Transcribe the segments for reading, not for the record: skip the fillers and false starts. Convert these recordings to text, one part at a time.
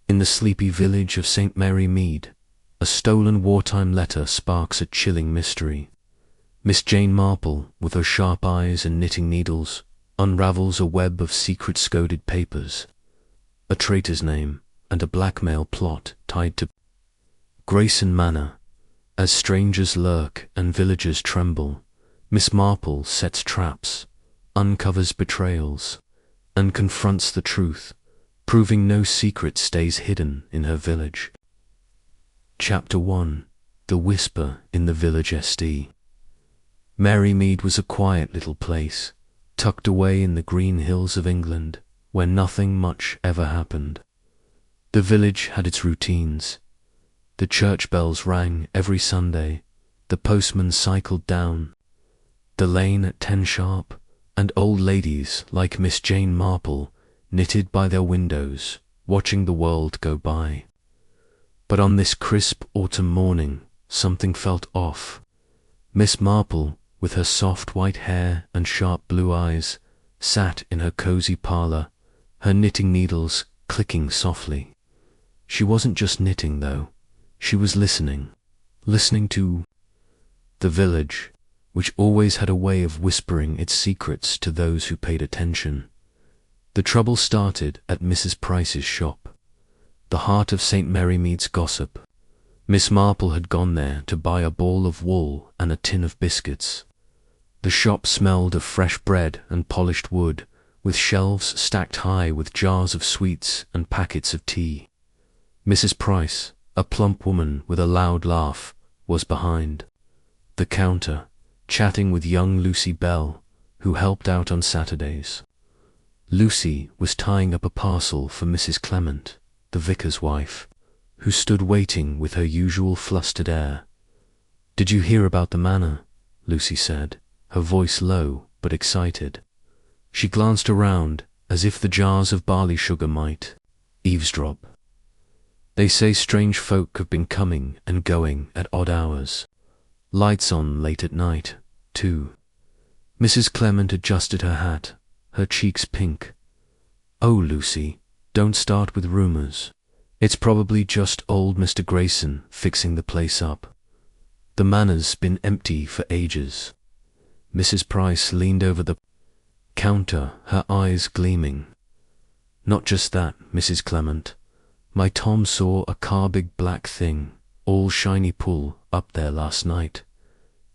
In the sleepy village of St. Mary Mead, a stolen wartime letter sparks a chilling mystery. Miss Jane Marple, with her sharp eyes and knitting needles, unravels a web of secret scoded papers, a traitor's name, and a blackmail plot tied to Grayson Manor. As strangers lurk and villagers tremble, Miss Marple sets traps, uncovers betrayals, and confronts the truth, proving no secret stays hidden in her village. Chapter 1. The Whisper in the Village SD. Mary Mead was a quiet little place, tucked away in the green hills of England, where nothing much ever happened. The village had its routines. The church bells rang every Sunday, the postman cycled down the lane at 10 sharp, and old ladies like Miss Jane Marple knitted by their windows, watching the world go by. But on this crisp autumn morning, something felt off. Miss Marple, with her soft white hair and sharp blue eyes, sat in her cosy parlour, her knitting needles clicking softly. She wasn't just knitting, though. She was listening to the village, which always had a way of whispering its secrets to those who paid attention. The trouble started at Mrs. Price's shop, the heart of St. Mary Mead's gossip. Miss Marple had gone there to buy a ball of wool and a tin of biscuits. The shop smelled of fresh bread and polished wood, with shelves stacked high with jars of sweets and packets of tea. Mrs. Price, a plump woman with a loud laugh, was behind the counter, chatting with young Lucy Bell, who helped out on Saturdays. Lucy was tying up a parcel for Mrs. Clement, the vicar's wife, who stood waiting with her usual flustered air. "Did you hear about the manor?" Lucy said, her voice low but excited. She glanced around as if the jars of barley sugar might eavesdrop. "They say strange folk have been coming and going at odd hours. Lights on late at night, too." Mrs. Clement adjusted her hat, her cheeks pink. "Oh, Lucy, don't start with rumours. It's probably just old Mr. Grayson fixing the place up. The manor's been empty for ages." Mrs. Price leaned over the counter, her eyes gleaming. "Not just that, Mrs. Clement. My Tom saw a big black thing, all shiny pull, up there last night.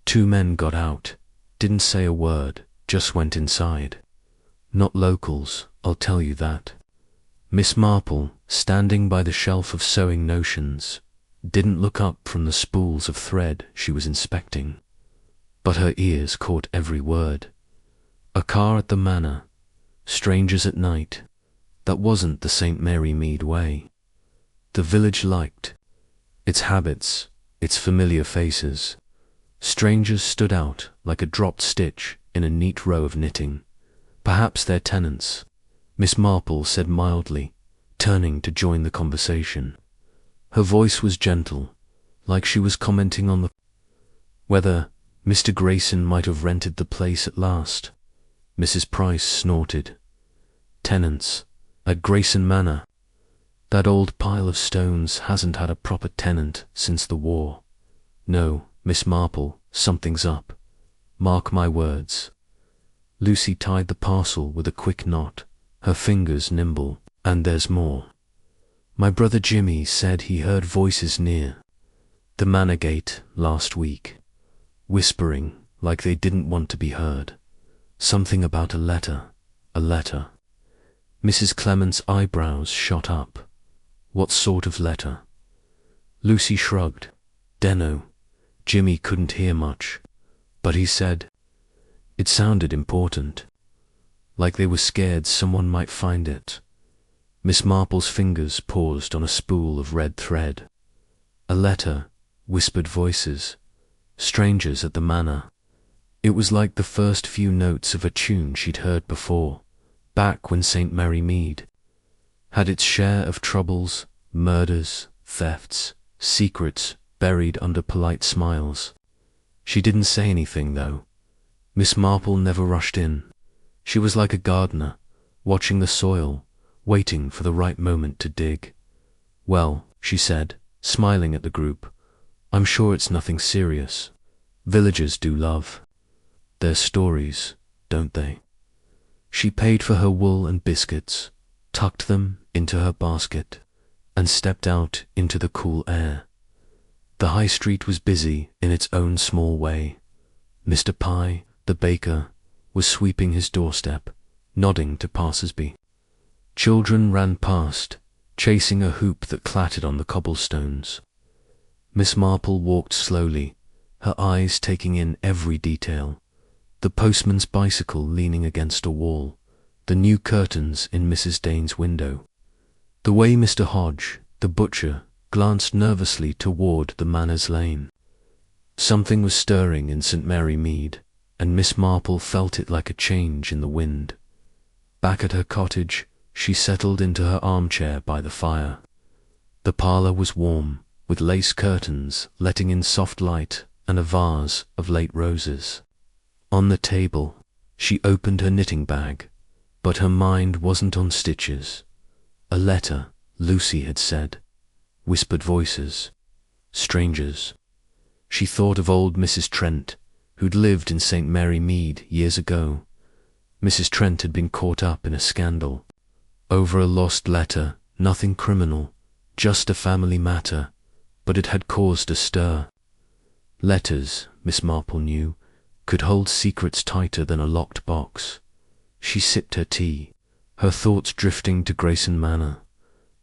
2 men got out, didn't say a word, just went inside. Not locals, I'll tell you that." Miss Marple, standing by the shelf of sewing notions, didn't look up from the spools of thread she was inspecting, but her ears caught every word. A car at the manor, strangers at night. That wasn't the St. Mary Mead way. The village liked its habits, its familiar faces. Strangers stood out like a dropped stitch in a neat row of knitting. "Perhaps they're tenants," Miss Marple said mildly, turning to join the conversation. Her voice was gentle, like she was commenting on whether Mr. Grayson might have rented the place at last. Mrs. Price snorted. "Tenants? At Grayson Manor? That old pile of stones hasn't had a proper tenant since the war. No, Miss Marple, something's up. Mark my words." Lucy tied the parcel with a quick knot, her fingers nimble. "And there's more. My brother Jimmy said he heard voices near the manor gate last week, whispering like they didn't want to be heard. Something about a letter. Mrs. Clement's eyebrows shot up. "What sort of letter?" Lucy shrugged. "Denno. Jimmy couldn't hear much, but he said it sounded important, like they were scared someone might find it." Miss Marple's fingers paused on a spool of red thread. "A letter," whispered voices. "Strangers at the manor." It was like the first few notes of a tune she'd heard before, back when St. Mary Mead had its share of troubles, murders, thefts, secrets buried under polite smiles. She didn't say anything, though. Miss Marple never rushed in. She was like a gardener, watching the soil, waiting for the right moment to dig. "Well," she said, smiling at the group, "I'm sure it's nothing serious. Villagers do love their stories, don't they?" She paid for her wool and biscuits, tucked them into her basket, and stepped out into the cool air. The high street was busy in its own small way. Mr. Pye, the baker, was sweeping his doorstep, nodding to passers-by. Children ran past, chasing a hoop that clattered on the cobblestones. Miss Marple walked slowly, her eyes taking in every detail: the postman's bicycle leaning against a wall, the new curtains in Mrs. Dane's window, the way Mr. Hodge, the butcher, glanced nervously toward the Manners Lane. Something was stirring in St. Mary Mead, and Miss Marple felt it like a change in the wind. Back at her cottage, she settled into her armchair by the fire. The parlour was warm, with lace curtains letting in soft light and a vase of late roses. On the table, she opened her knitting bag, but her mind wasn't on stitches. A letter, Lucy had said. Whispered voices. Strangers. She thought of old Mrs. Trent, who'd lived in St. Mary Mead years ago. Mrs. Trent had been caught up in a scandal over a lost letter, nothing criminal, just a family matter, but it had caused a stir. Letters, Miss Marple knew, could hold secrets tighter than a locked box. She sipped her tea, her thoughts drifting to Grayson Manor.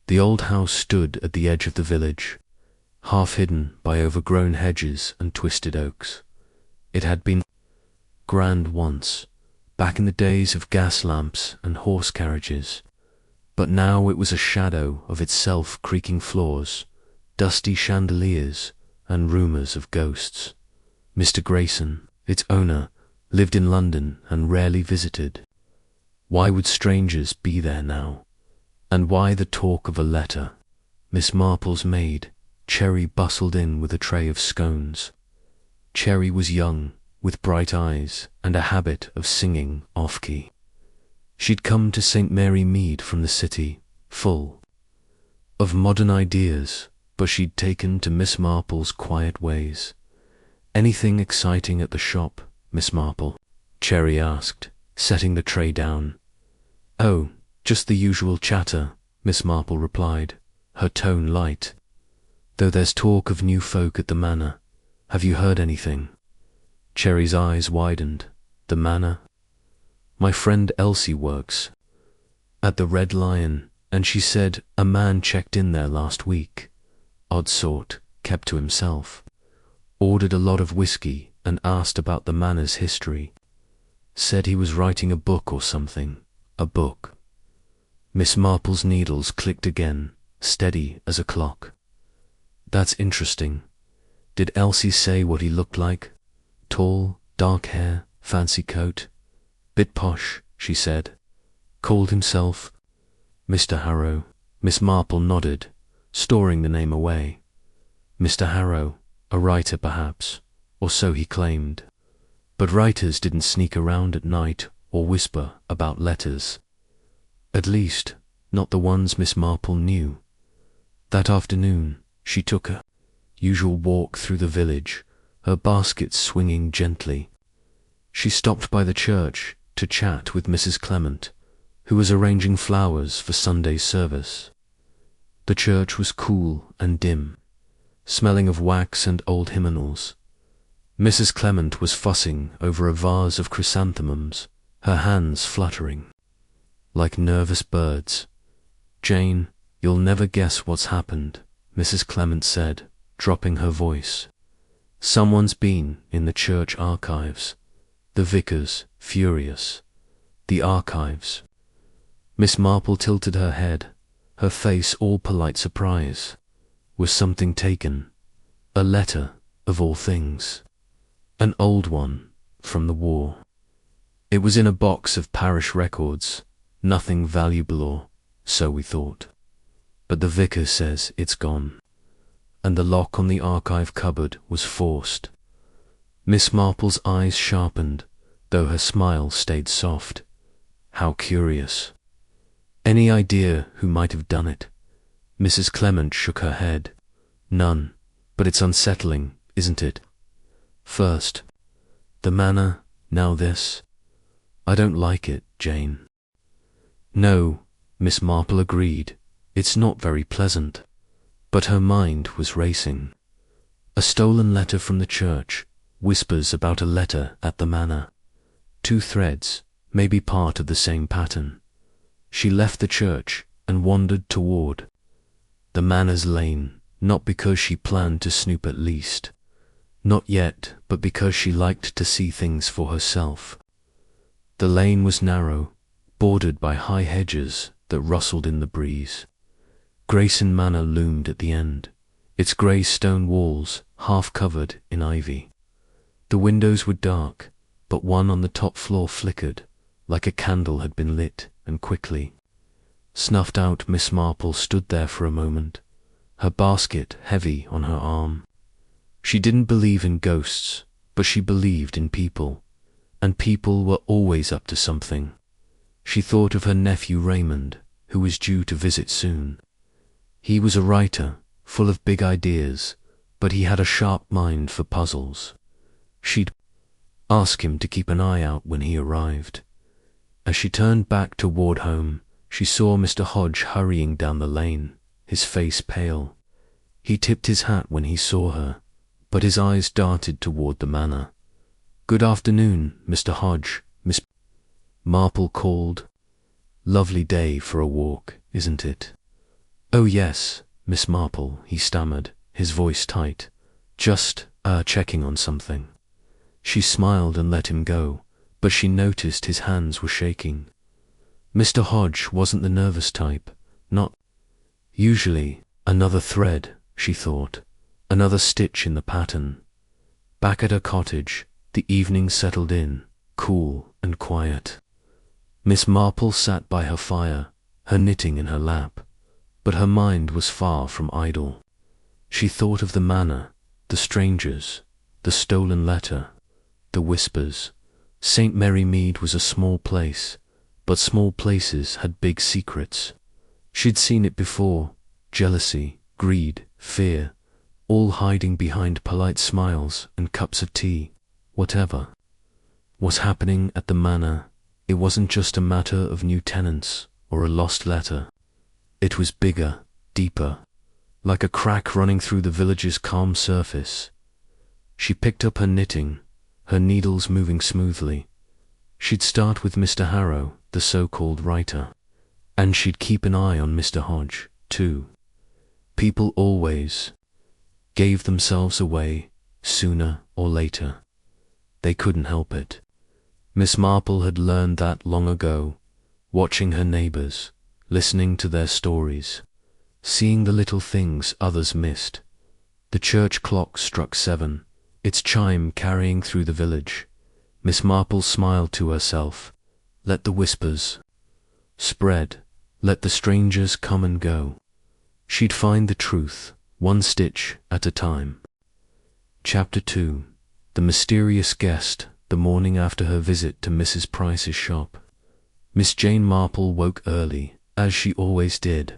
The old house stood at the edge of the village, half hidden by overgrown hedges and twisted oaks. It had been grand once, back in the days of gas lamps and horse carriages, but now it was a shadow of itself: creaking floors, dusty chandeliers, and rumours of ghosts. Mr. Grayson, its owner, lived in London and rarely visited. Why would strangers be there now? And why the talk of a letter? Miss Marple's maid, Cherry, bustled in with a tray of scones. Cherry was young, with bright eyes and a habit of singing off-key. She'd come to St. Mary Mead from the city, full of modern ideas, but she'd taken to Miss Marple's quiet ways. "Anything exciting at the shop, Miss Marple?" Cherry asked, setting the tray down. "Oh, just the usual chatter," Miss Marple replied, her tone light. "Though there's talk of new folk at the manor. Have you heard anything?" Cherry's eyes widened. "The manor? My friend Elsie works at the Red Lion, and she said a man checked in there last week. Odd sort, kept to himself. Ordered a lot of whiskey and asked about the manor's history. Said he was writing a book or something. A book." Miss Marple's needles clicked again, steady as a clock. "That's interesting. Did Elsie say what he looked like? Tall, dark hair, fancy coat? Bit posh, she said. Called himself Mr. Harrow." Miss Marple nodded, storing the name away. Mr. Harrow, a writer perhaps, or so he claimed. But writers didn't sneak around at night or whisper about letters. At least, not the ones Miss Marple knew. That afternoon, she took her usual walk through the village, her basket swinging gently. She stopped by the church to chat with Mrs. Clement, who was arranging flowers for Sunday's service. The church was cool and dim, smelling of wax and old hymnals. Mrs. Clement was fussing over a vase of chrysanthemums, her hands fluttering like nervous birds. "Jane, you'll never guess what's happened," Mrs. Clement said, dropping her voice. "Someone's been in the church archives. The vicar's furious. The archives." Miss Marple tilted her head, her face all polite surprise. Was something taken? A letter, of all things. An old one, from the war. It was in a box of parish records. Nothing valuable, or so we thought. But the vicar says it's gone, and the lock on the archive cupboard was forced. Miss Marple's eyes sharpened, though her smile stayed soft. How curious. Any idea who might have done it? Mrs. Clement shook her head. None, but it's unsettling, isn't it? First, the manor, now this. I don't like it, Jane. No, Miss Marple agreed. It's not very pleasant. But her mind was racing. A stolen letter from the church, whispers about a letter at the manor. 2 threads, maybe part of the same pattern. She left the church and wandered toward the manor's lane, not because she planned to snoop at least. Not yet, but because she liked to see things for herself. The lane was narrow, bordered by high hedges that rustled in the breeze. Grayson Manor loomed at the end, its grey stone walls half covered in ivy. The windows were dark, but one on the top floor flickered, like a candle had been lit, and quickly. Snuffed out Miss Marple stood there for a moment, her basket heavy on her arm. She didn't believe in ghosts, but she believed in people, and people were always up to something. She thought of her nephew Raymond, who was due to visit soon. He was a writer, full of big ideas, but he had a sharp mind for puzzles. She'd ask him to keep an eye out when he arrived. As she turned back toward home, she saw Mr. Hodge hurrying down the lane, his face pale. He tipped his hat when he saw her, but his eyes darted toward the manor. "Good afternoon, Mr. Hodge," Miss Marple called. "Lovely day for a walk, isn't it?" "Oh yes, Miss Marple," he stammered, his voice tight. "Just, checking on something." She smiled and let him go, but she noticed his hands were shaking. Mr. Hodge wasn't the nervous type, not usually. Another thread, she thought, another stitch in the pattern. Back at her cottage, the evening settled in, cool and quiet. Miss Marple sat by her fire, her knitting in her lap, but her mind was far from idle. She thought of the manor, the strangers, the stolen letter, the whispers. St. Mary Mead was a small place, but small places had big secrets. She'd seen it before: jealousy, greed, fear, all hiding behind polite smiles and cups of tea. Whatever was happening at the manor, it wasn't just a matter of new tenants or a lost letter. It was bigger, deeper, like a crack running through the village's calm surface. She picked up her knitting, her needles moving smoothly. She'd start with Mr. Harrow, the so-called writer, and she'd keep an eye on Mr. Hodge, too. People always gave themselves away, sooner or later. They couldn't help it. Miss Marple had learned that long ago, watching her neighbours, listening to their stories, seeing the little things others missed. The church clock struck 7, its chime carrying through the village. Miss Marple smiled to herself. Let the whispers spread, let the strangers come and go. She'd find the truth, one stitch at a time. Chapter 2. The mysterious guest, the morning after her visit to Mrs. Price's shop. Miss Jane Marple woke early, as she always did.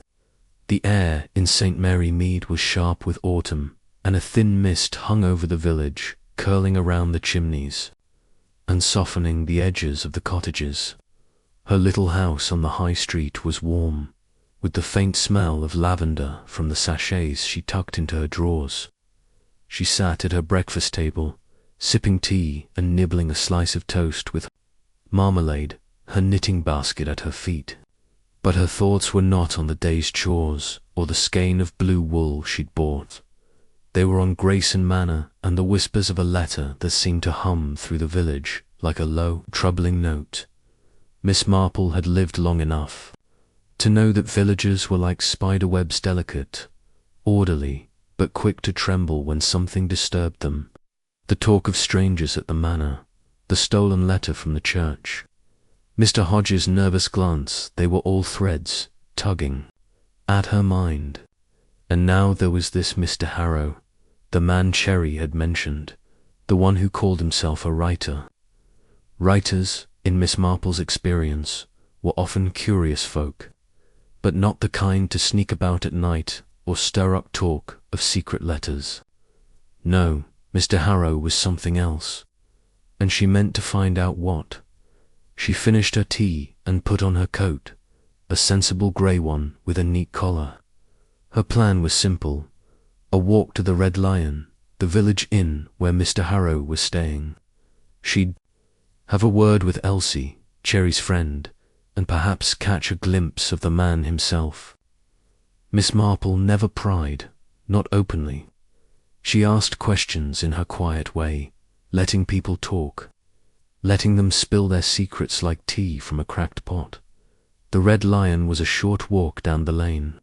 The air in St. Mary Mead was sharp with autumn, and a thin mist hung over the village, curling around the chimneys and softening the edges of the cottages. Her little house on the high street was warm, with the faint smell of lavender from the sachets she tucked into her drawers. She sat at her breakfast table, sipping tea and nibbling a slice of toast with marmalade, her knitting basket at her feet. But her thoughts were not on the day's chores or the skein of blue wool she'd bought. They were on Grayson Manor and the whispers of a letter that seemed to hum through the village like a low, troubling note. Miss Marple had lived long enough to know that villagers were like spiderwebs, delicate, orderly, but quick to tremble when something disturbed them. The talk of strangers at the manor, the stolen letter from the church, Mr. Hodge's nervous glance, they were all threads, tugging at her mind. And now there was this Mr. Harrow, the man Cherry had mentioned, the one who called himself a writer. Writers, in Miss Marple's experience, were often curious folk. but not the kind to sneak about at night or stir up talk of secret letters. No, Mr. Harrow was something else, and she meant to find out what. She finished her tea and put on her coat, a sensible grey one with a neat collar. Her plan was simple: a walk to the Red Lion, the village inn where Mr. Harrow was staying. She'd have a word with Elsie, Cherry's friend, and perhaps catch a glimpse of the man himself. Miss Marple never pried, not openly. She asked questions in her quiet way, letting people talk, letting them spill their secrets like tea from a cracked pot. The Red Lion was a short walk down the lane,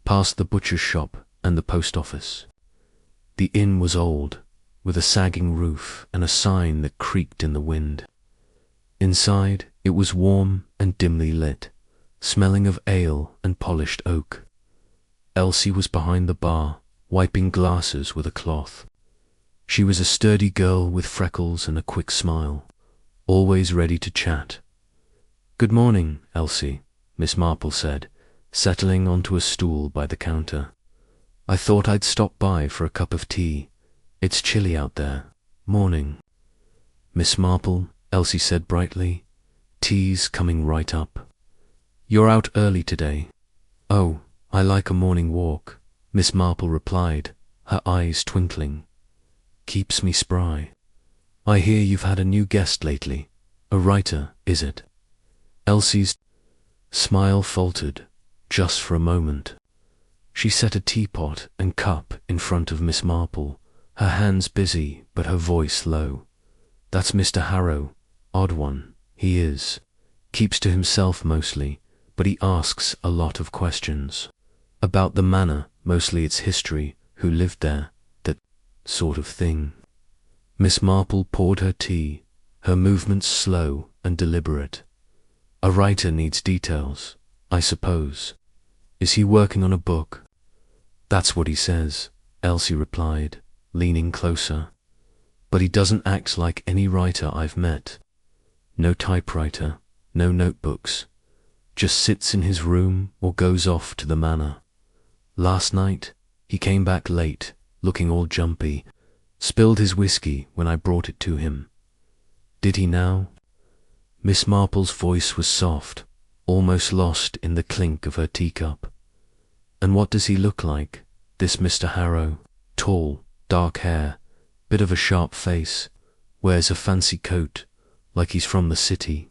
past the butcher's shop and the post office. The inn was old, with a sagging roof and a sign that creaked in the wind. Inside, it was warm and dimly lit, smelling of ale and polished oak. Elsie was behind the bar, wiping glasses with a cloth. She was a sturdy girl with freckles and a quick smile, always ready to chat. "Good morning, Elsie," Miss Marple said, settling onto a stool by the counter. "I thought I'd stop by for a cup of tea. It's chilly out there." "Morning, Miss Marple," Elsie said brightly. "Tea's coming right up." "You're out early today." "Oh, I like a morning walk," Miss Marple replied, her eyes twinkling. "Keeps me spry." "I hear you've had a new guest lately. A writer, is it?" Elsie's smile faltered, just for a moment. She set a teapot and cup in front of Miss Marple, her hands busy but her voice low. "That's Mr. Harrow. Odd one, he is. Keeps to himself mostly, but he asks a lot of questions. About the manor, mostly its history, who lived there, that sort of thing." Miss Marple poured her tea, her movements slow and deliberate. "A writer needs details, I suppose. Is he working on a book?" "That's what he says," Elsie replied, leaning closer. "But he doesn't act like any writer I've met. No typewriter, no notebooks. Just sits in his room or goes off to the manor. Last night, he came back late, looking all jumpy, spilled his whiskey when I brought it to him." "Did he now?" Miss Marple's voice was soft, almost lost in the clink of her teacup. "And what does he look like, this Mr. Harrow?" "Tall, dark hair, bit of a sharp face, wears a fancy coat, like he's from the city.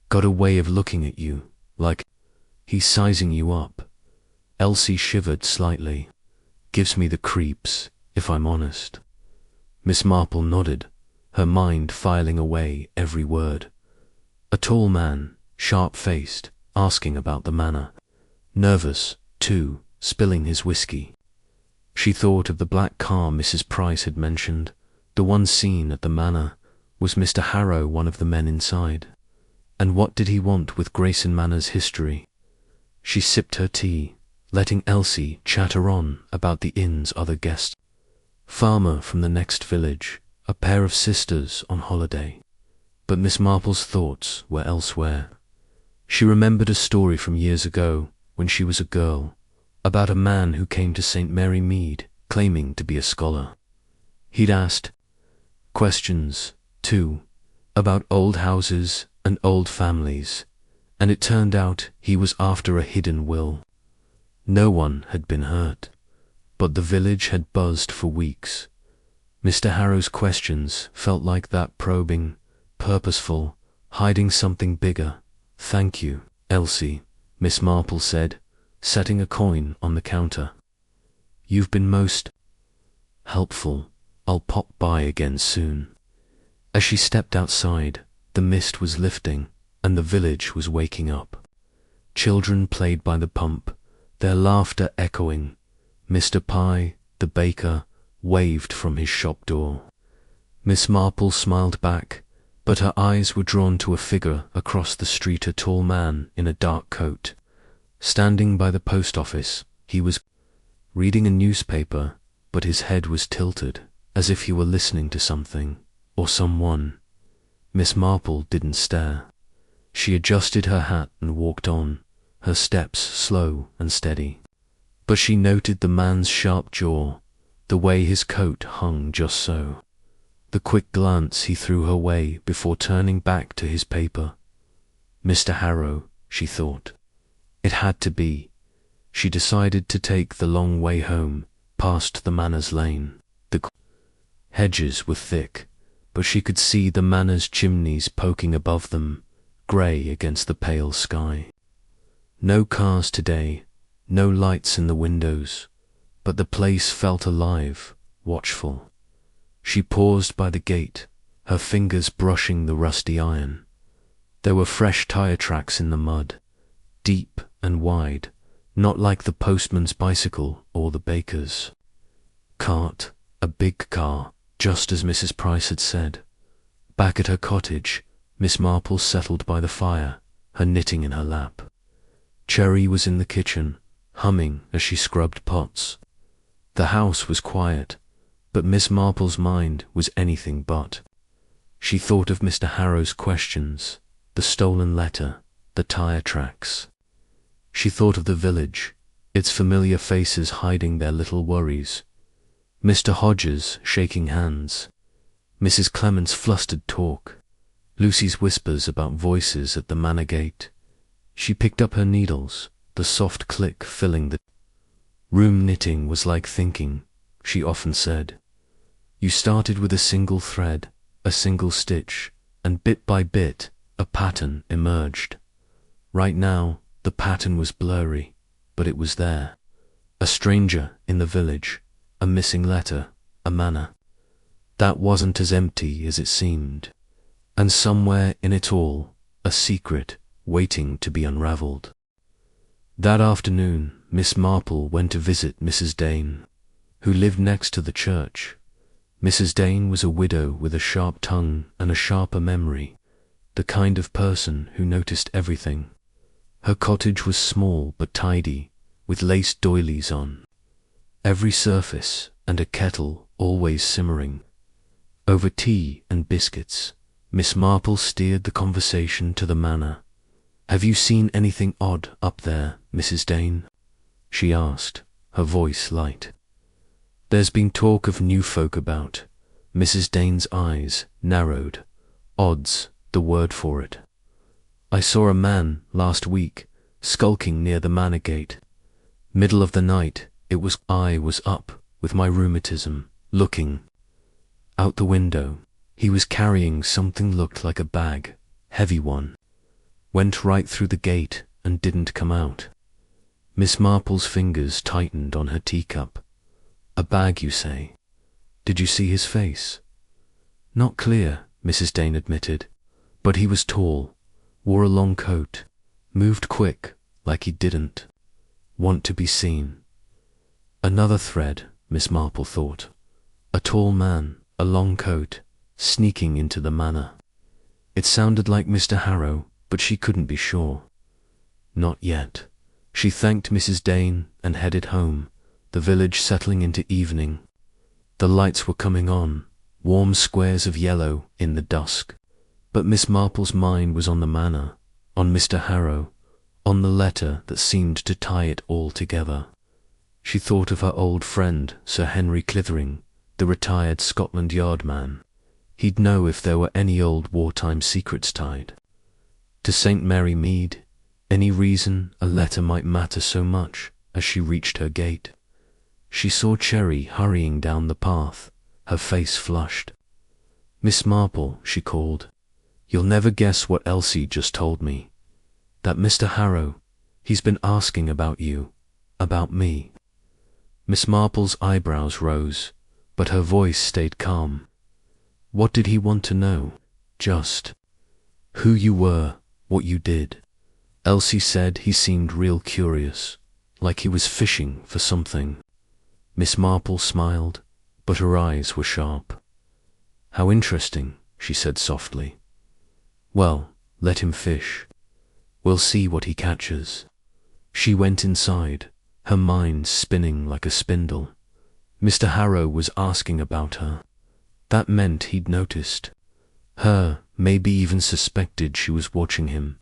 Got a way of looking at you, like he's sizing you up." Elsie shivered slightly. "Gives me the creeps, if I'm honest." Miss Marple nodded, her mind filing away every word. A tall man, sharp-faced, asking about the manor. Nervous, too, spilling his whiskey. She thought of the black car Mrs. Price had mentioned, the one seen at the manor. Was Mr. Harrow one of the men inside? And what did he want with Grayson Manor's history? She sipped her tea, letting Elsie chatter on about the inn's other guests. Farmer from the next village, a pair of sisters on holiday. But Miss Marple's thoughts were elsewhere. She remembered a story from years ago, when she was a girl, about a man who came to St. Mary Mead, claiming to be a scholar. He'd asked questions, too, about old houses and old families, and it turned out he was after a hidden will. No one had been hurt, but the village had buzzed for weeks. Mr. Harrow's questions felt like that, probing, purposeful, hiding something bigger. "Thank you, Elsie," Miss Marple said, setting a coin on the counter. "You've been most helpful. I'll pop by again soon." As she stepped outside, the mist was lifting and the village was waking up. Children played by the pump, their laughter echoing. Mr. Pye, the baker, waved from his shop door. Miss Marple smiled back, but her eyes were drawn to a figure across the street, a tall man in a dark coat. Standing by the post office, he was reading a newspaper, but his head was tilted, as if he were listening to something, or someone. Miss Marple didn't stare. She adjusted her hat and walked on, her steps slow and steady. But she noted the man's sharp jaw, the way his coat hung just so, the quick glance he threw her way before turning back to his paper. Mr. Harrow, she thought. It had to be. She decided to take the long way home, past the Manor's lane. The hedges were thick, but she could see the Manor's chimneys poking above them, grey against the pale sky. No cars today, no lights in the windows, but the place felt alive, watchful. She paused by the gate, her fingers brushing the rusty iron. There were fresh tire tracks in the mud, deep and wide, not like the postman's bicycle or the baker's. Cart, a big car, just as Mrs. Price had said. Back at her cottage, Miss Marple settled by the fire, her knitting in her lap. Cherry was in the kitchen, humming as she scrubbed pots. The house was quiet, but Miss Marple's mind was anything but. She thought of Mr. Harrow's questions, the stolen letter, the tire tracks. She thought of the village, its familiar faces hiding their little worries. Mr. Hodges shaking hands, Mrs. Clement's flustered talk, Lucy's whispers about voices at the manor gate. She picked up her needles, the soft click filling the room. Knitting was like thinking, she often said. You started with a single thread, a single stitch, and bit by bit, a pattern emerged. Right now, the pattern was blurry, but it was there. A stranger in the village, a missing letter, a manor. That wasn't as empty as it seemed. And somewhere in it all, a secret waiting to be unraveled. That afternoon, Miss Marple went to visit Mrs. Dane, who lived next to the church. Mrs. Dane was a widow with a sharp tongue and a sharper memory, the kind of person who noticed everything. Her cottage was small but tidy, with lace doilies on every surface and a kettle always simmering. Over tea and biscuits, Miss Marple steered the conversation to the manor. Have you seen anything odd up there, Mrs. Dane? She asked, her voice light. There's been talk of new folk about. Mrs. Dane's eyes narrowed. Odd's the word for it. I saw a man last week, skulking near the manor gate. Middle of the night, I was up with my rheumatism, looking out the window. He was carrying something looked like a bag, heavy one. Went right through the gate and didn't come out. Miss Marple's fingers tightened on her teacup. A bag, you say? Did you see his face? Not clear, Mrs. Dane admitted, but he was tall, wore a long coat, moved quick, like he didn't want to be seen. Another thread, Miss Marple thought. A tall man, a long coat, sneaking into the manor. It sounded like Mr. Harrow, but she couldn't be sure. Not yet. She thanked Mrs. Dane and headed home, the village settling into evening. The lights were coming on, warm squares of yellow in the dusk. But Miss Marple's mind was on the manor, on Mr. Harrow, on the letter that seemed to tie it all together. She thought of her old friend, Sir Henry Clithering, the retired Scotland Yard man. He'd know if there were any old wartime secrets tied to St. Mary Mead. Any reason a letter might matter so much. As she reached her gate, she saw Cherry hurrying down the path, her face flushed. Miss Marple, she called, you'll never guess what Elsie just told me. That Mr. Harrow, he's been asking about you, about me. Miss Marple's eyebrows rose, but her voice stayed calm. What did he want to know? Just who you were, what you did. Elsie said he seemed real curious, like he was fishing for something. Miss Marple smiled, but her eyes were sharp. How interesting, she said softly. Well, let him fish. We'll see what he catches. She went inside, her mind spinning like a spindle. Mr. Harrow was asking about her. That meant he'd noticed her, maybe even suspected she was watching him.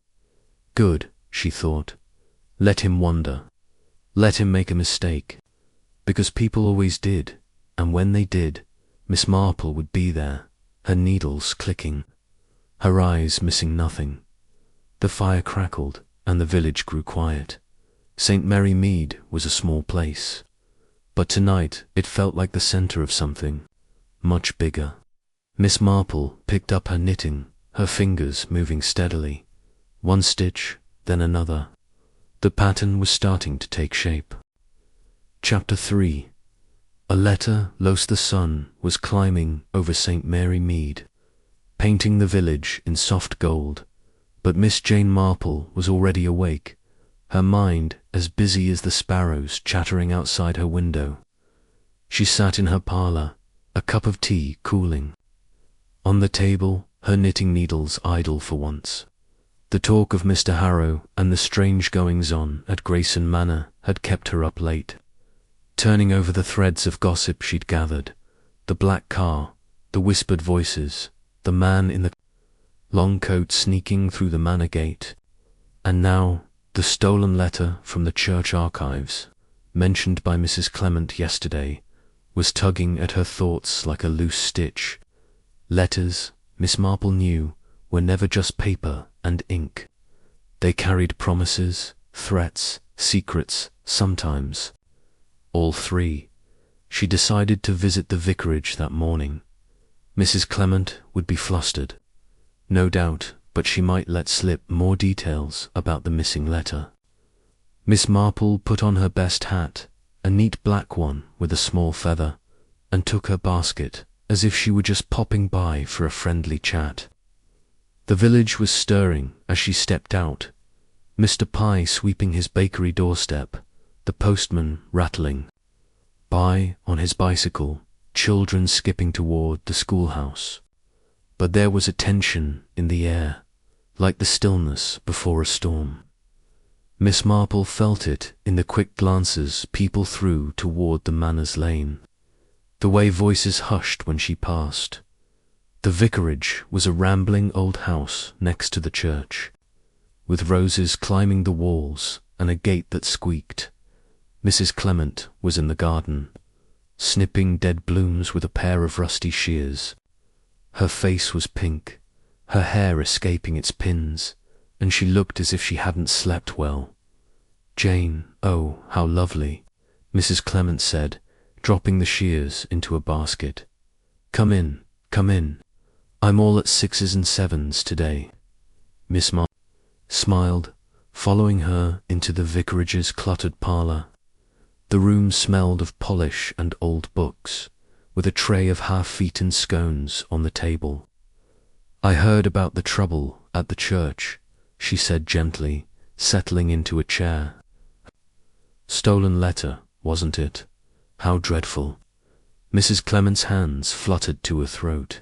Good, she thought. Let him wonder. Let him make a mistake. Because people always did, and when they did, Miss Marple would be there, her needles clicking, her eyes missing nothing. The fire crackled, and the village grew quiet. St. Mary Mead was a small place, but tonight it felt like the centre of something much bigger. Miss Marple picked up her knitting, her fingers moving steadily, one stitch, then another. The pattern was starting to take shape. Chapter 3. A letter lost the sun was climbing over St. Mary Mead, painting the village in soft gold, but Miss Jane Marple was already awake, her mind as busy as the sparrows chattering outside her window. She sat in her parlour, a cup of tea cooling. On the table, her knitting needles idle for once. The talk of Mr. Harrow and the strange goings-on at Grayson Manor had kept her up late, turning over the threads of gossip she'd gathered, the black car, the whispered voices, the man in the long coat sneaking through the manor gate, and now the stolen letter from the church archives, mentioned by Mrs. Clement yesterday, was tugging at her thoughts like a loose stitch. Letters, Miss Marple knew, were never just paper and ink. They carried promises, threats, secrets, sometimes all three. She decided to visit the vicarage that morning. Mrs. Clement would be flustered, no doubt, but she might let slip more details about the missing letter. Miss Marple put on her best hat, a neat black one with a small feather, and took her basket as if she were just popping by for a friendly chat. The village was stirring as she stepped out, Mr. Pye sweeping his bakery doorstep, the postman rattling by on his bicycle, children skipping toward the schoolhouse. But there was a tension in the air, like the stillness before a storm. Miss Marple felt it in the quick glances people threw toward the Manners Lane, the way voices hushed when she passed. The vicarage was a rambling old house next to the church, with roses climbing the walls and a gate that squeaked. Mrs. Clement was in the garden, snipping dead blooms with a pair of rusty shears. Her face was pink, her hair escaping its pins, and she looked as if she hadn't slept well. "Jane, oh, how lovely," Mrs. Clement said, dropping the shears into a basket. Come in, come in. I'm all at 6s and 7s today." Miss Marple smiled, following her into the vicarage's cluttered parlour. The room smelled of polish and old books, with a tray of half-eaten scones on the table. "I heard about the trouble at the church," she said gently, settling into a chair. "Stolen letter, wasn't it? How dreadful." Mrs. Clement's hands fluttered to her throat.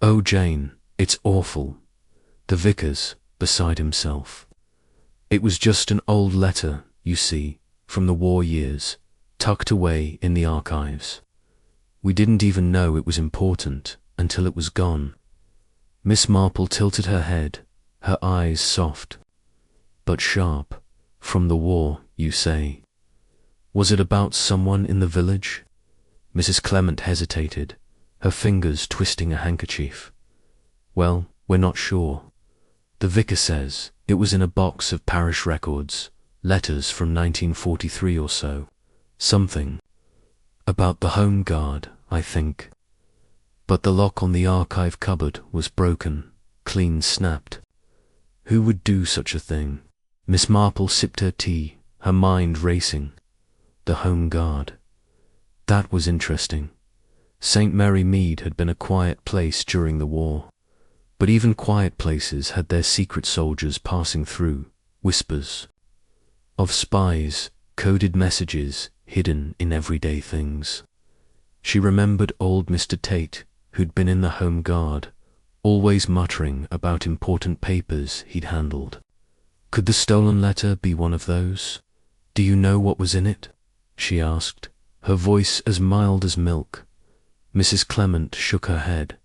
"Oh, Jane, it's awful." The vicar's beside himself. "It was just an old letter, you see, from the war years, tucked away in the archives. We didn't even know it was important until it was gone." Miss Marple tilted her head, her eyes soft, but sharp. "From the war, you say? Was it about someone in the village?" Mrs. Clement hesitated, her fingers twisting a handkerchief. "Well, we're not sure. The vicar says it was in a box of parish records, letters from 1943 or so. Something about the Home Guard, I think. But the lock on the archive cupboard was broken, clean snapped. Who would do such a thing?" Miss Marple sipped her tea, her mind racing. The Home Guard. That was interesting. St. Mary Mead had been a quiet place during the war, but even quiet places had their secret soldiers passing through, whispers of spies, coded messages hidden in everyday things. She remembered old Mr. Tate, who'd been in the Home Guard, always muttering about important papers he'd handled. Could the stolen letter be one of those? "Do you know what was in it?" she asked, her voice as mild as milk. Mrs. Clement shook her head.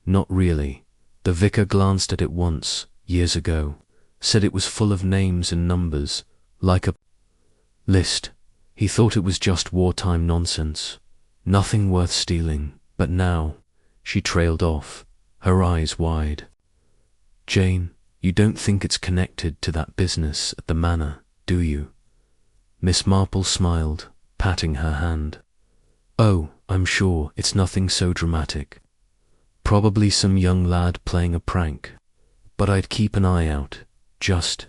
"Not really. The vicar glanced at it once, years ago, said it was full of names and numbers, like a list. He thought it was just wartime nonsense, nothing worth stealing, but now she trailed off, her eyes wide. Jane, you don't think it's connected to that business at the manor, do you? Miss Marple smiled, patting her hand. Oh, I'm sure it's nothing so dramatic. Probably some young lad playing a prank, but I'd keep an eye out, just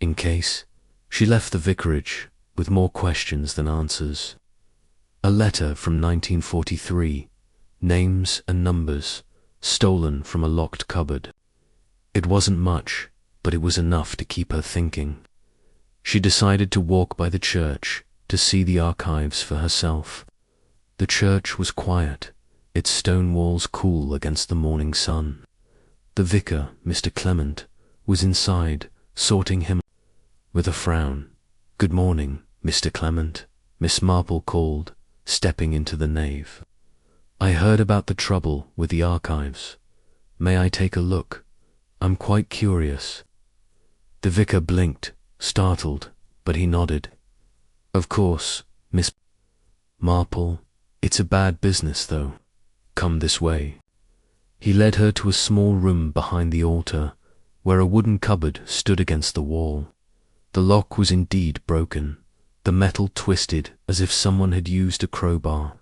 in case. She left the vicarage with more questions than answers. A letter from 1943, names and numbers, stolen from a locked cupboard. It wasn't much, but it was enough to keep her thinking. She decided to walk by the church to see the archives for herself. The church was quiet, its stone walls cool against the morning sun. The vicar, Mr. Clement, was inside, sorting him with a frown. Good morning, Mr. Clement, Miss Marple called, stepping into the nave. I heard about the trouble with the archives. May I take a look? I'm quite curious. The vicar blinked, startled, but he nodded. Of course, Miss Marple. It's a bad business, though. Come this way. He led her to a small room behind the altar, where a wooden cupboard stood against the wall. The lock was indeed broken, the metal twisted as if someone had used a crowbar.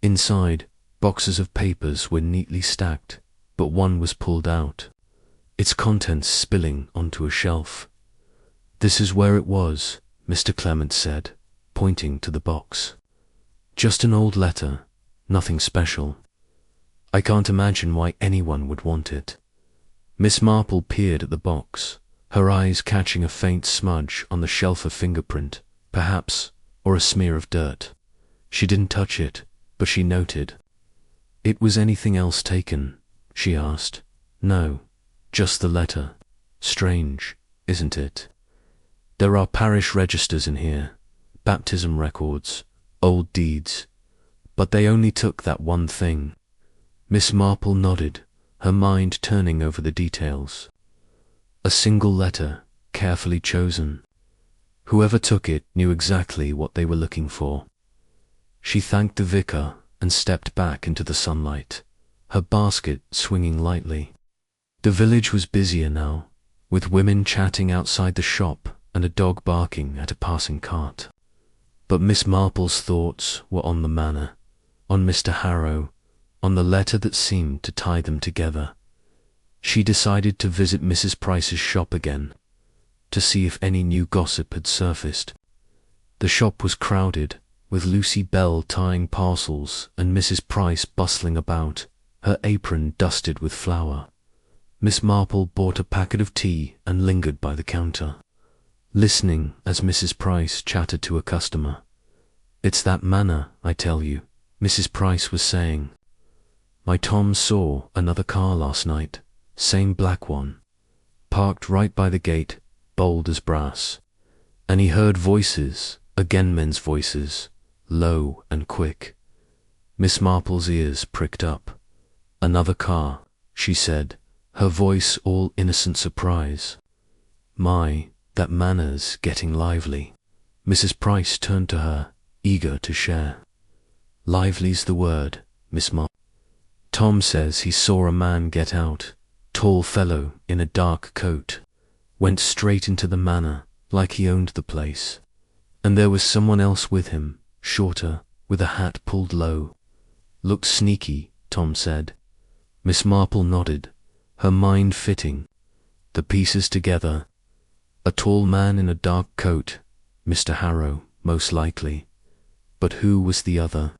Inside, boxes of papers were neatly stacked, but one was pulled out, its contents spilling onto a shelf. This is where it was, Mr. Clement said, pointing to the box. Just an old letter, nothing special. I can't imagine why anyone would want it. Miss Marple peered at the box, her eyes catching a faint smudge on the shelf of fingerprint, perhaps, or a smear of dirt. She didn't touch it, but she noted. It was anything else taken? She asked. No, just the letter. Strange, isn't it? There are parish registers in here, baptism records, old deeds, but they only took that one thing. Miss Marple nodded, her mind turning over the details. A single letter, carefully chosen. Whoever took it knew exactly what they were looking for. She thanked the vicar and stepped back into the sunlight, her basket swinging lightly. The village was busier now, with women chatting outside the shop and a dog barking at a passing cart. But Miss Marple's thoughts were on the manor, on Mr. Harrow, on the letter that seemed to tie them together. She decided to visit Mrs. Price's shop again, to see if any new gossip had surfaced. The shop was crowded, with Lucy Bell tying parcels and Mrs. Price bustling about, her apron dusted with flour. Miss Marple bought a packet of tea and lingered by the counter, listening as Mrs. Price chatted to a customer. It's that manor, I tell you, Mrs. Price was saying. My Tom saw another car last night, same black one, parked right by the gate, bold as brass. And he heard voices, again men's voices, low and quick. Miss Marple's ears pricked up. Another car, she said, her voice all innocent surprise. My, that manor's getting lively. Mrs. Price turned to her, eager to share. Lively's the word, Miss Marple. Tom says he saw a man get out, tall fellow in a dark coat, went straight into the manor like he owned the place. And there was someone else with him, shorter, with a hat pulled low. Looked sneaky, Tom said. Miss Marple nodded, her mind fitting the pieces together. A tall man in a dark coat, Mr. Harrow, most likely. But who was the other?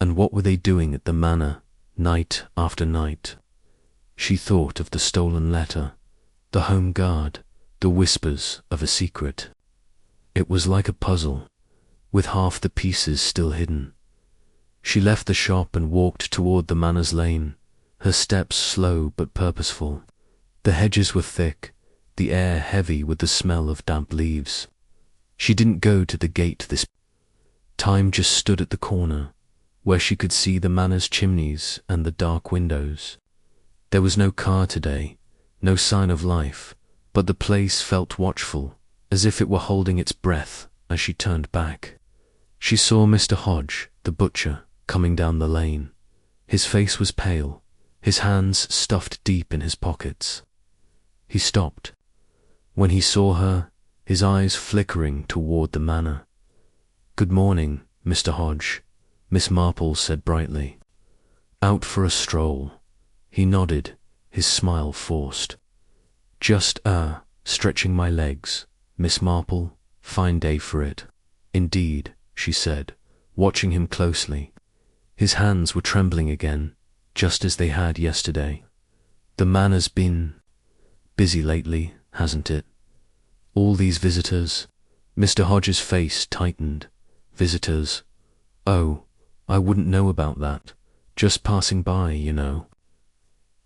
And what were they doing at the manor, night after night? She thought of the stolen letter, the home guard, the whispers of a secret. It was like a puzzle, with half the pieces still hidden. She left the shop and walked toward the manor's lane, her steps slow but purposeful. The hedges were thick, the air heavy with the smell of damp leaves. She didn't go to the gate this time, just stood at the corner, where she could see the manor's chimneys and the dark windows. There was no car today, no sign of life, but the place felt watchful, as if it were holding its breath as she turned back. She saw Mr. Hodge, the butcher, coming down the lane. His face was pale, his hands stuffed deep in his pockets. He stopped. When he saw her, his eyes flickering toward the manor. "Good morning, Mr. Hodge," Miss Marple said brightly. "Out for a stroll?" He nodded, his smile forced. "Just, stretching my legs, Miss Marple. Fine day for it." "Indeed," she said, watching him closely. His hands were trembling again, just as they had yesterday. "The manor's been busy lately, hasn't it? All these visitors." Mr. Hodge's face tightened. "Visitors? Oh, I wouldn't know about that. Just passing by, you know."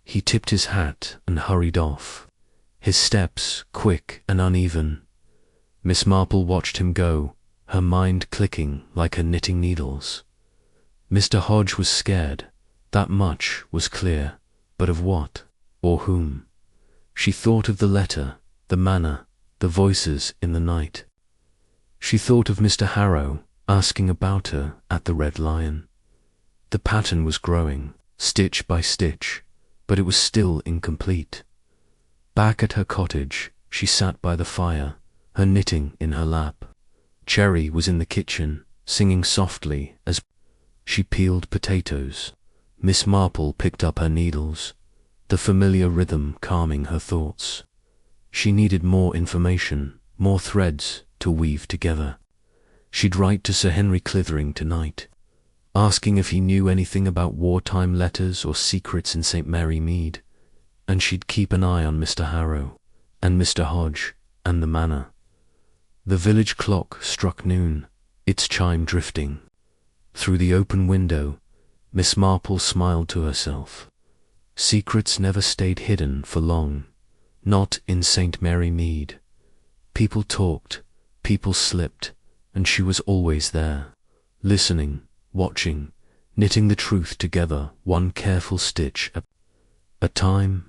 He tipped his hat and hurried off, his steps quick and uneven. Miss Marple watched him go, her mind clicking like her knitting needles. Mr. Hodge was scared, that much was clear, but of what, or whom? She thought of the letter, the manor, the voices in the night. She thought of Mr. Harrow asking about her at the Red Lion. The pattern was growing, stitch by stitch, but it was still incomplete. Back at her cottage, she sat by the fire, her knitting in her lap. Cherry was in the kitchen, singing softly as she peeled potatoes. Miss Marple picked up her needles, the familiar rhythm calming her thoughts. She needed more information, more threads to weave together. She'd write to Sir Henry Clithering tonight, asking if he knew anything about wartime letters or secrets in St. Mary Mead, and she'd keep an eye on Mr. Harrow, and Mr. Hodge, and the manor. The village clock struck noon, its chime drifting. Through the open window, Miss Marple smiled to herself. Secrets never stayed hidden for long, not in St. Mary Mead. People talked, people slipped, and she was always there, listening, watching, knitting the truth together, one careful stitch at a time.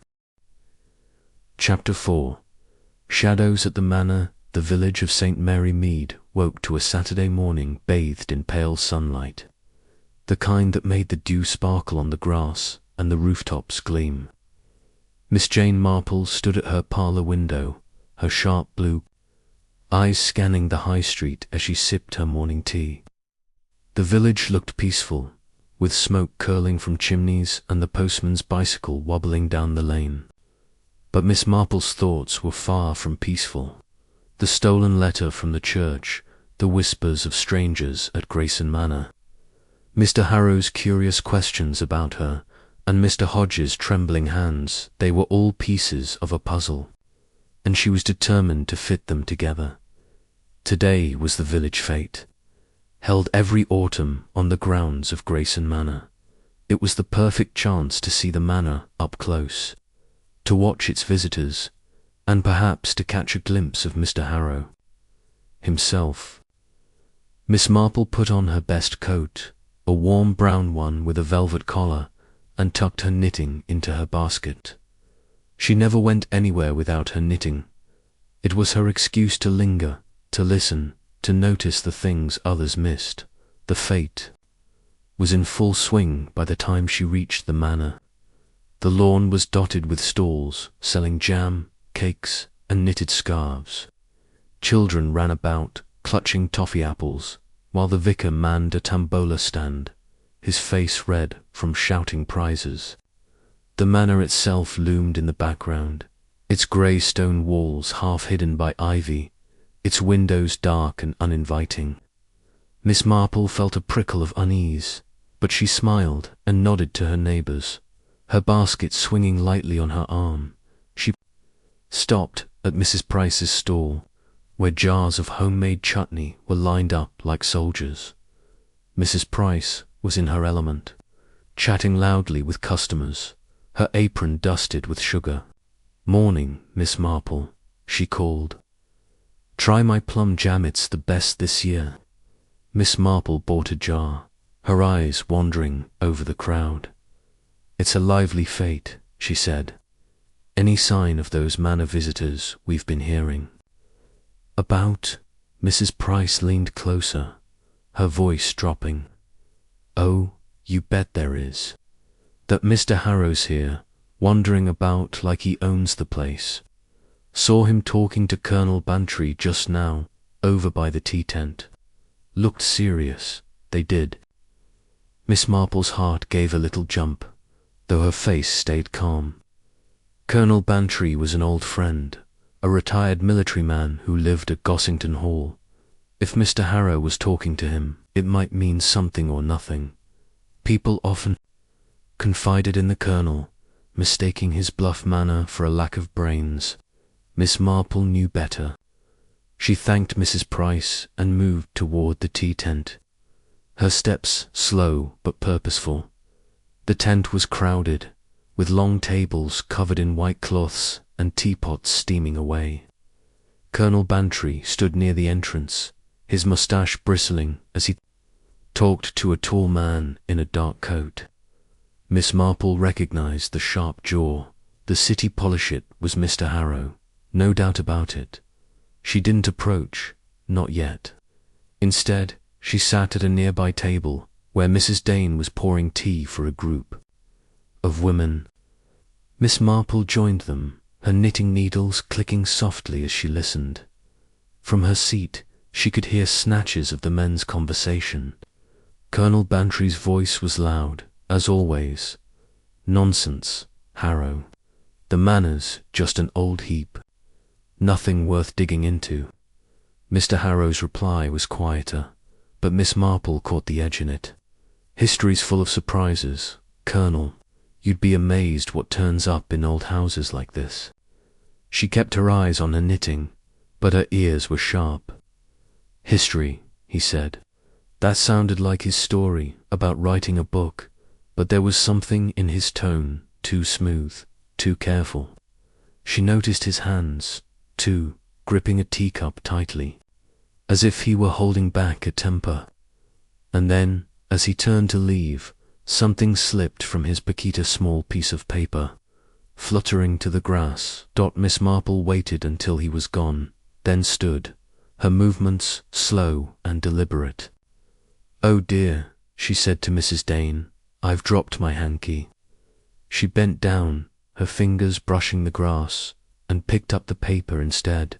Chapter 4. Shadows at the manor. The village of St. Mary Mead woke to a Saturday morning bathed in pale sunlight, the kind that made the dew sparkle on the grass and the rooftops gleam. Miss Jane Marple stood at her parlour window, her sharp blue eyes scanning the high street as she sipped her morning tea. The village looked peaceful, with smoke curling from chimneys and the postman's bicycle wobbling down the lane. But Miss Marple's thoughts were far from peaceful. The stolen letter from the church, the whispers of strangers at Grayson Manor, Mr. Harrow's curious questions about her, and Mr. Hodge's trembling hands, they were all pieces of a puzzle, and she was determined to fit them together. Today was the village fete, held every autumn on the grounds of Grayson Manor. It was the perfect chance to see the manor up close, to watch its visitors, and perhaps to catch a glimpse of Mr. Harrow himself. Miss Marple put on her best coat, a warm brown one with a velvet collar, and tucked her knitting into her basket. She never went anywhere without her knitting. It was her excuse to linger, to listen, to notice the things others missed. The fete was in full swing by the time she reached the manor. The lawn was dotted with stalls selling jam, cakes, and knitted scarves. Children ran about, clutching toffee apples, while the vicar manned a tambola stand, his face red from shouting prizes. The manor itself loomed in the background, its grey stone walls half hidden by ivy, its windows dark and uninviting. Miss Marple felt a prickle of unease, but she smiled and nodded to her neighbours, her basket swinging lightly on her arm. She stopped at Mrs. Price's stall, where jars of homemade chutney were lined up like soldiers. Mrs. Price was in her element, chatting loudly with customers, her apron dusted with sugar. "Morning, Miss Marple," she called. "Try my plum jam, it's the best this year." Miss Marple bought a jar, her eyes wandering over the crowd. "It's a lively fete," she said. "Any sign of those manor visitors we've been hearing?" About? Mrs. Price leaned closer, her voice dropping. Oh, you bet there is. That Mr. Harrow's here, wandering about like he owns the place. Saw him talking to Colonel Bantry just now, over by the tea tent. Looked serious, they did. Miss Marple's heart gave a little jump, though her face stayed calm. Colonel Bantry was an old friend, a retired military man who lived at Gossington Hall. If Mr. Harrow was talking to him, it might mean something or nothing. People often confided in the Colonel, mistaking his bluff manner for a lack of brains. Miss Marple knew better. She thanked Mrs. Price and moved toward the tea tent, her steps slow but purposeful. The tent was crowded, with long tables covered in white cloths and teapots steaming away. Colonel Bantry stood near the entrance, his moustache bristling as he talked to a tall man in a dark coat. Miss Marple recognized the sharp jaw. The city polish-it was Mr. Harrow, no doubt about it. She didn't approach, not yet. Instead, she sat at a nearby table where Mrs. Dane was pouring tea for a group of women. Miss Marple joined them, her knitting needles clicking softly as she listened. From her seat, she could hear snatches of the men's conversation. Colonel Bantry's voice was loud, as always. Nonsense, Harrow. The manor's just an old heap. Nothing worth digging into. Mr. Harrow's reply was quieter, but Miss Marple caught the edge in it. History's full of surprises, Colonel. You'd be amazed what turns up in old houses like this. She kept her eyes on her knitting, but her ears were sharp. History, he said. That sounded like his story about writing a book, but there was something in his tone, too smooth, too careful. She noticed his hands, too, gripping a teacup tightly, as if he were holding back a temper. And then, as he turned to leave, something slipped from his paquita, small piece of paper, fluttering to the grass. Miss Marple waited until he was gone, then stood, her movements slow and deliberate. "Oh dear," she said to Mrs. Dane, "I've dropped my hanky." She bent down, her fingers brushing the grass, and picked up the paper instead.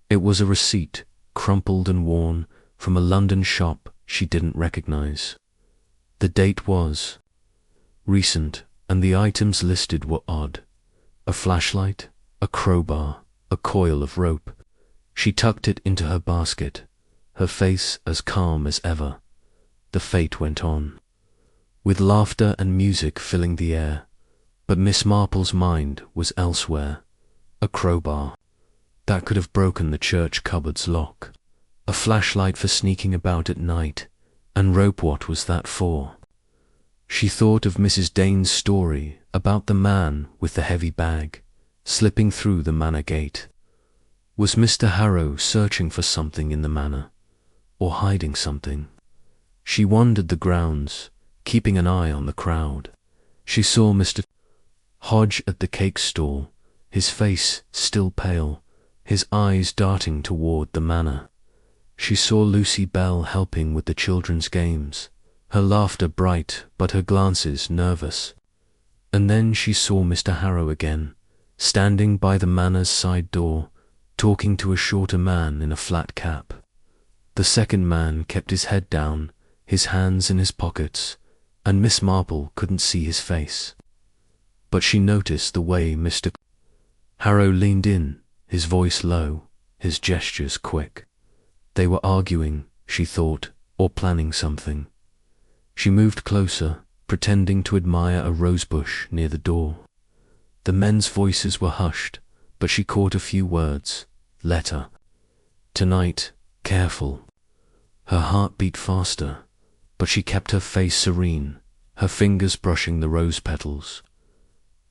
It was a receipt, crumpled and worn, from a London shop she didn't recognize. The date was recent, and the items listed were odd. A flashlight, a crowbar, a coil of rope. She tucked it into her basket, her face as calm as ever. The fete went on, with laughter and music filling the air, but Miss Marple's mind was elsewhere. A crowbar. That could have broken the church cupboard's lock. A flashlight for sneaking about at night, and rope, what was that for? She thought of Mrs. Dane's story about the man with the heavy bag, slipping through the manor gate. Was Mr. Harrow searching for something in the manor, or hiding something? She wandered the grounds, keeping an eye on the crowd. She saw Mr. Hodge at the cake stall, his face still pale, his eyes darting toward the manor. She saw Lucy Bell helping with the children's games, her laughter bright but her glances nervous. And then she saw Mr. Harrow again, standing by the manor's side door, talking to a shorter man in a flat cap. The second man kept his head down, his hands in his pockets, and Miss Marple couldn't see his face. But she noticed the way Mr. Harrow leaned in, his voice low, his gestures quick. They were arguing, she thought, or planning something. She moved closer, pretending to admire a rosebush near the door. The men's voices were hushed, but she caught a few words. Letter. Tonight, careful. Her heart beat faster, but she kept her face serene, her fingers brushing the rose petals.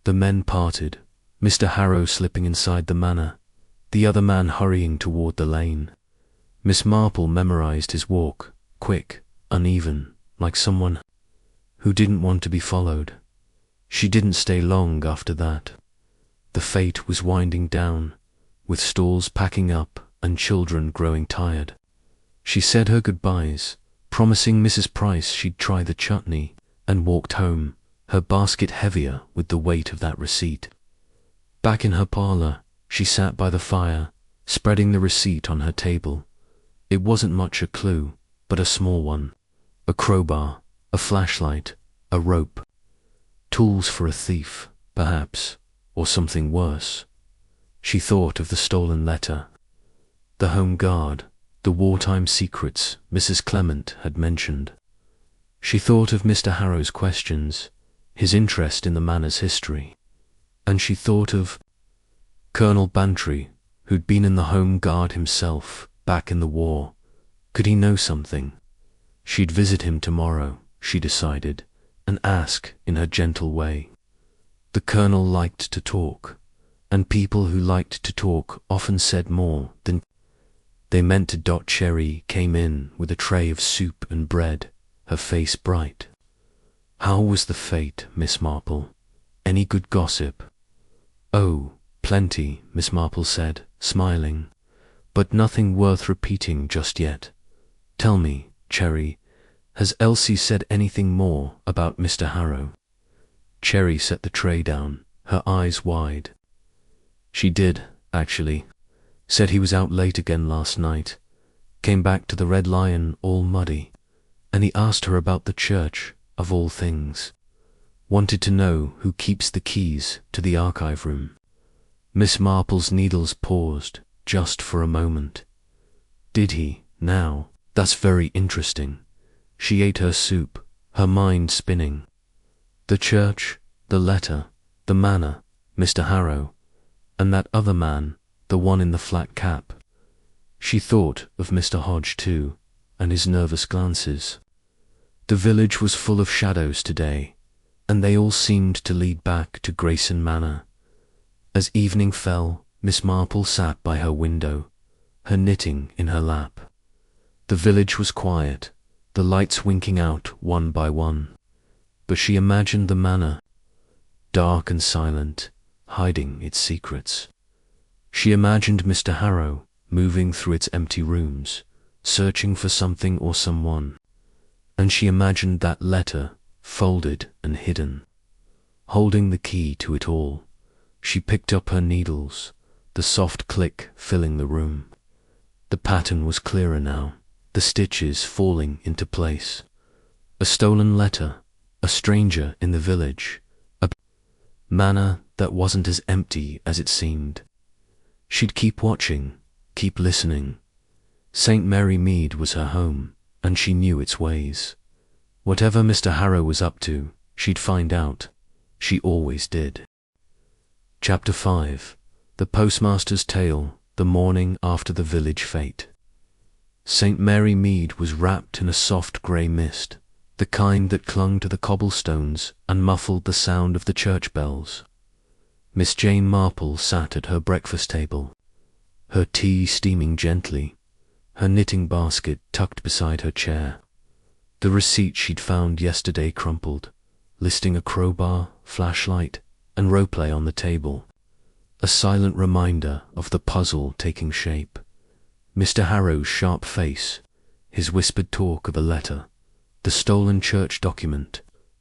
The men parted, Mr. Harrow slipping inside the manor, the other man hurrying toward the lane. Miss Marple memorized his walk, quick, uneven, like someone who didn't want to be followed. She didn't stay long after that. The fete was winding down, with stalls packing up and children growing tired. She said her goodbyes, promising Mrs. Price she'd try the chutney, and walked home, her basket heavier with the weight of that receipt. Back in her parlour, she sat by the fire, spreading the receipt on her table. It wasn't much a clue, but a small one. A crowbar, a flashlight, a rope. Tools for a thief, perhaps, or something worse. She thought of the stolen letter, the home guard, the wartime secrets Mrs. Clement had mentioned. She thought of Mr. Harrow's questions, his interest in the manor's history, and she thought of Colonel Bantry, who'd been in the home guard himself, back in the war. Could he know something? She'd visit him tomorrow, she decided, and ask in her gentle way. The colonel liked to talk, and people who liked to talk often said more than they meant to. Cherry came in with a tray of soup and bread, her face bright. How was the fete, Miss Marple? Any good gossip? Oh, plenty, Miss Marple said, smiling, but nothing worth repeating just yet. Tell me, Cherry, has Elsie said anything more about Mr. Harrow? Cherry set the tray down, her eyes wide. She did, actually. Said he was out late again last night. Came back to the Red Lion all muddy. And he asked her about the church, of all things. Wanted to know who keeps the keys to the archive room. Miss Marple's needles paused, just for a moment. Did he, now? That's very interesting. She ate her soup, her mind spinning. The church, the letter, the manor, Mr. Harrow, and that other man, the one in the flat cap. She thought of Mr. Hodge too, and his nervous glances. The village was full of shadows today, and they all seemed to lead back to Grayson Manor. As evening fell, Miss Marple sat by her window, her knitting in her lap. The village was quiet, the lights winking out one by one, but she imagined the manor, dark and silent, hiding its secrets. She imagined Mr. Harrow moving through its empty rooms, searching for something or someone, and she imagined that letter folded and hidden. Holding the key to it all, she picked up her needles, the soft click filling the room. The pattern was clearer now, the stitches falling into place. A stolen letter, a stranger in the village, a manor that wasn't as empty as it seemed. She'd keep watching, keep listening. St. Mary Mead was her home, and she knew its ways. Whatever Mr. Harrow was up to, she'd find out. She always did. Chapter 5. The Postmaster's Tale, the morning after the village fete. St. Mary Mead was wrapped in a soft grey mist, the kind that clung to the cobblestones and muffled the sound of the church bells. Miss Jane Marple sat at her breakfast table, her tea steaming gently, her knitting basket tucked beside her chair. The receipt she'd found yesterday crumpled, listing a crowbar, flashlight, and ropeplay on the table, a silent reminder of the puzzle taking shape. Mr. Harrow's sharp face, his whispered talk of a letter, the stolen church document,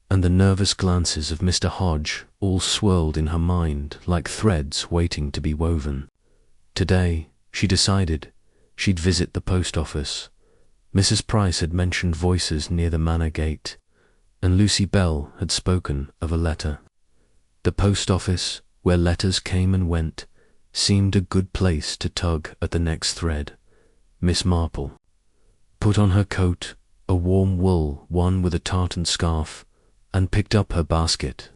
and the nervous glances of Mr. Hodge all swirled in her mind like threads waiting to be woven. Today, she decided, she'd visit the post office. Mrs. Price had mentioned voices near the manor gate, and Lucy Bell had spoken of a letter. The post office, where letters came and went, seemed a good place to tug at the next thread. Miss Marple put on her coat, a warm wool one with a tartan scarf, and picked up her basket.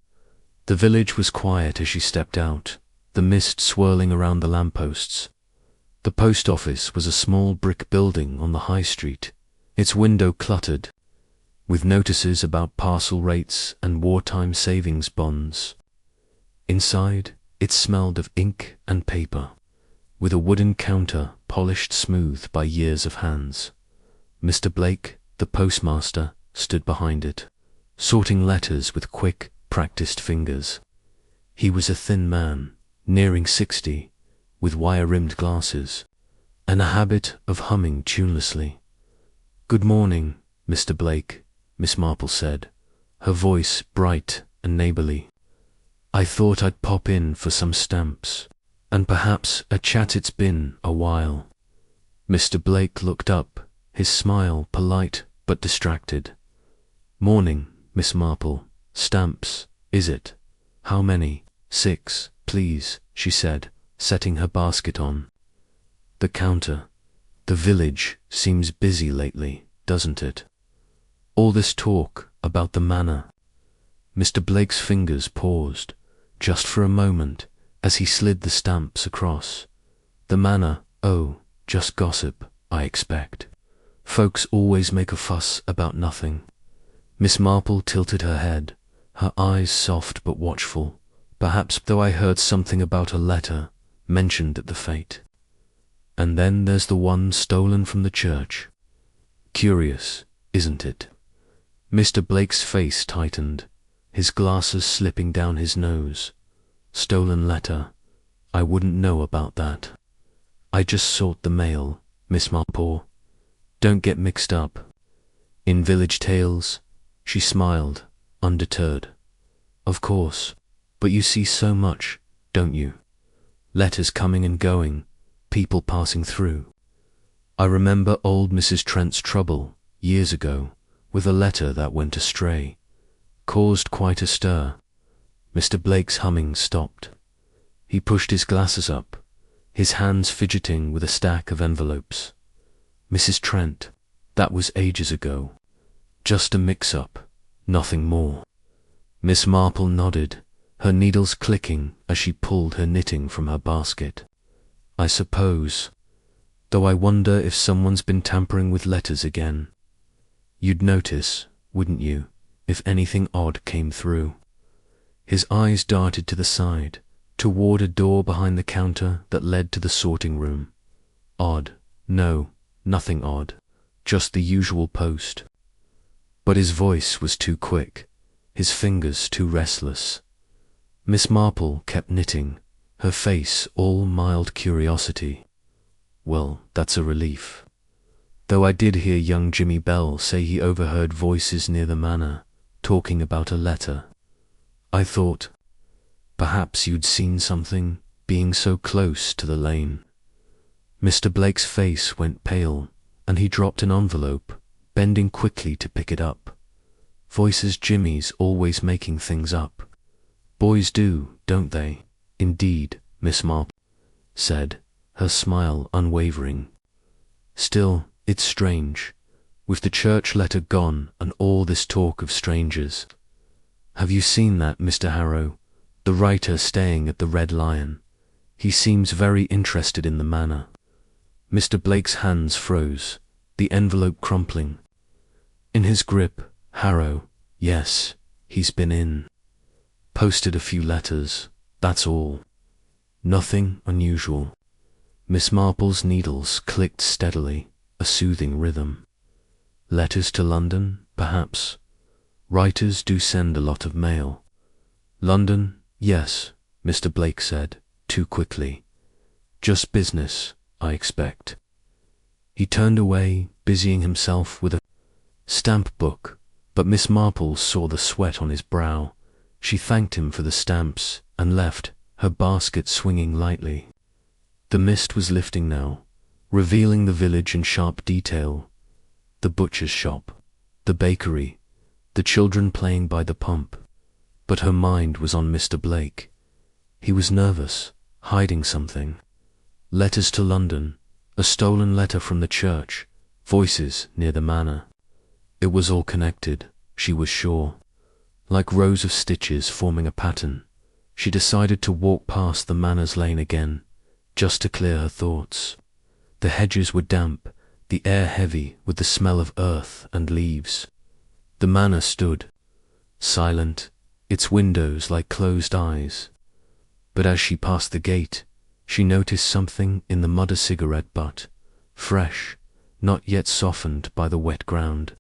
The village was quiet as she stepped out, the mist swirling around the lampposts. The post office was a small brick building on the high street, its window cluttered with notices about parcel rates and wartime savings bonds. Inside, it smelled of ink and paper, with a wooden counter polished smooth by years of hands. Mr. Blake, the postmaster, stood behind it, sorting letters with quick, practiced fingers. He was a thin man, nearing 60, with wire-rimmed glasses. and a habit of humming tunelessly. "Good morning, Mr. Blake," Miss Marple said, her voice bright and neighbourly. "I thought I'd pop in for some stamps, and perhaps a chat. It's been a while." Mr. Blake looked up, his smile polite but distracted. "Morning, Miss Marple. Stamps, is it? How many?" "6, please," she said, setting her basket on the counter. "The village seems busy lately, doesn't it? All this talk about the manor." Mr. Blake's fingers paused, just for a moment, as he slid the stamps across. "The manor, oh, just gossip, I expect. Folks always make a fuss about nothing." Miss Marple tilted her head, her eyes soft but watchful. "Perhaps, though I heard something about a letter mentioned at the fete. And then there's the one stolen from the church. Curious, isn't it?" Mr. Blake's face tightened, his glasses slipping down his nose. "Stolen letter? I wouldn't know about that. I just sort the mail, Miss Marple. Don't get mixed up in village tales." She smiled, undeterred. "Of course, but you see so much, don't you? Letters coming and going, people passing through. I remember old Mrs. Trent's trouble, years ago, with a letter that went astray. Caused quite a stir." Mr. Blake's humming stopped. He pushed his glasses up, his hands fidgeting with a stack of envelopes. "Mrs. Trent, that was ages ago. Just a mix-up, nothing more." Miss Marple nodded, her needles clicking as she pulled her knitting from her basket. "I suppose, though I wonder if someone's been tampering with letters again. You'd notice, wouldn't you, if anything odd came through?" His eyes darted to the side, toward a door behind the counter that led to the sorting room. "Odd? No, nothing odd. Just the usual post." But his voice was too quick, his fingers too restless. Miss Marple kept knitting, her face all mild curiosity. "Well, that's a relief. Though I did hear young Jimmy Bell say he overheard voices near the manor, talking about a letter. I thought, perhaps you'd seen something, being so close to the lane." Mr. Blake's face went pale, and he dropped an envelope, bending quickly to pick it up. "Voices, Jimmy's always making things up. Boys do, don't they?" "Indeed," Miss Marple said, her smile unwavering. "Still, it's strange, with the church letter gone and all this talk of strangers. Have you seen that Mr. Harrow, the writer staying at the Red Lion? He seems very interested in the manor." Mr. Blake's hands froze, the envelope crumpling. In his grip, Harrow, yes, he's been in. Posted a few letters, that's all. Nothing unusual. Miss Marple's needles clicked steadily, a soothing rhythm. "Letters to London, perhaps. Writers do send a lot of mail." "London, yes," Mr. Blake said, too quickly. "Just business, I expect." He turned away, busying himself with a stamp book, but Miss Marple saw the sweat on his brow. She thanked him for the stamps and left, her basket swinging lightly. The mist was lifting now, revealing the village in sharp detail. The butcher's shop, the bakery, the children playing by the pump. But her mind was on Mr. Blake. He was nervous, hiding something. Letters to London, a stolen letter from the church, voices near the manor. It was all connected, she was sure. Like rows of stitches forming a pattern. She decided to walk past the manor's lane again, just to clear her thoughts. The hedges were damp, the air heavy with the smell of earth and leaves. The manor stood, silent, its windows like closed eyes. But as she passed the gate, she noticed something in the mud, a cigarette butt, fresh, not yet softened by the wet ground.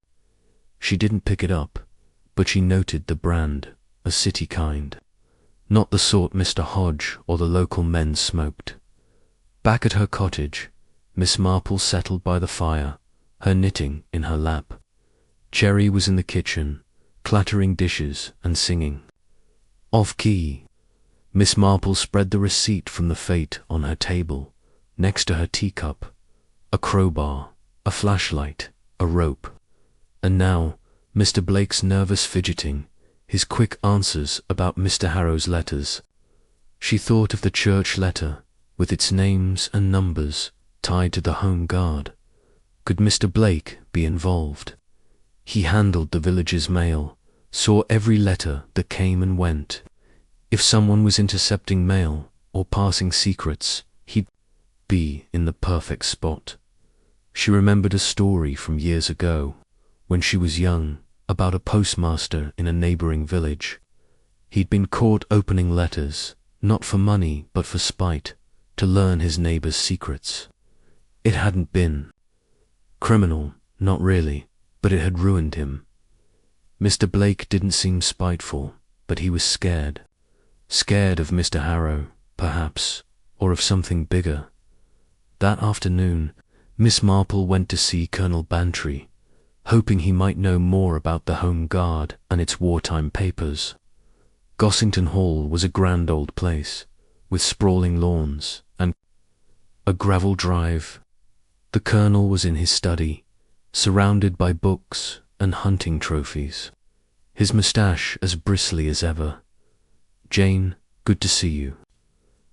She didn't pick it up, but she noted the brand, a city kind, not the sort Mr. Hodge or the local men smoked. Back at her cottage, Miss Marple settled by the fire, her knitting in her lap. Cherry was in the kitchen, clattering dishes and singing. Off-key. Miss Marple spread the receipt from the fete on her table, next to her teacup, a crowbar, a flashlight, a rope. And now, Mr. Blake's nervous fidgeting, his quick answers about Mr. Harrow's letters. She thought of the church letter, with its names and numbers tied to the Home Guard. Could Mr. Blake be involved? He handled the village's mail, saw every letter that came and went. If someone was intercepting mail or passing secrets, he'd be in the perfect spot. She remembered a story from years ago, when she was young, about a postmaster in a neighboring village. He'd been caught opening letters, not for money but for spite, to learn his neighbor's secrets. It hadn't been criminal, not really, but it had ruined him. Mr. Blake didn't seem spiteful, but he was scared. Scared of Mr. Harrow, perhaps, or of something bigger. That afternoon, Miss Marple went to see Colonel Bantry, hoping he might know more about the Home Guard and its wartime papers. Gossington Hall was a grand old place, with sprawling lawns and a gravel drive. The Colonel was in his study, surrounded by books and hunting trophies, his moustache as bristly as ever. "Jane, good to see you,"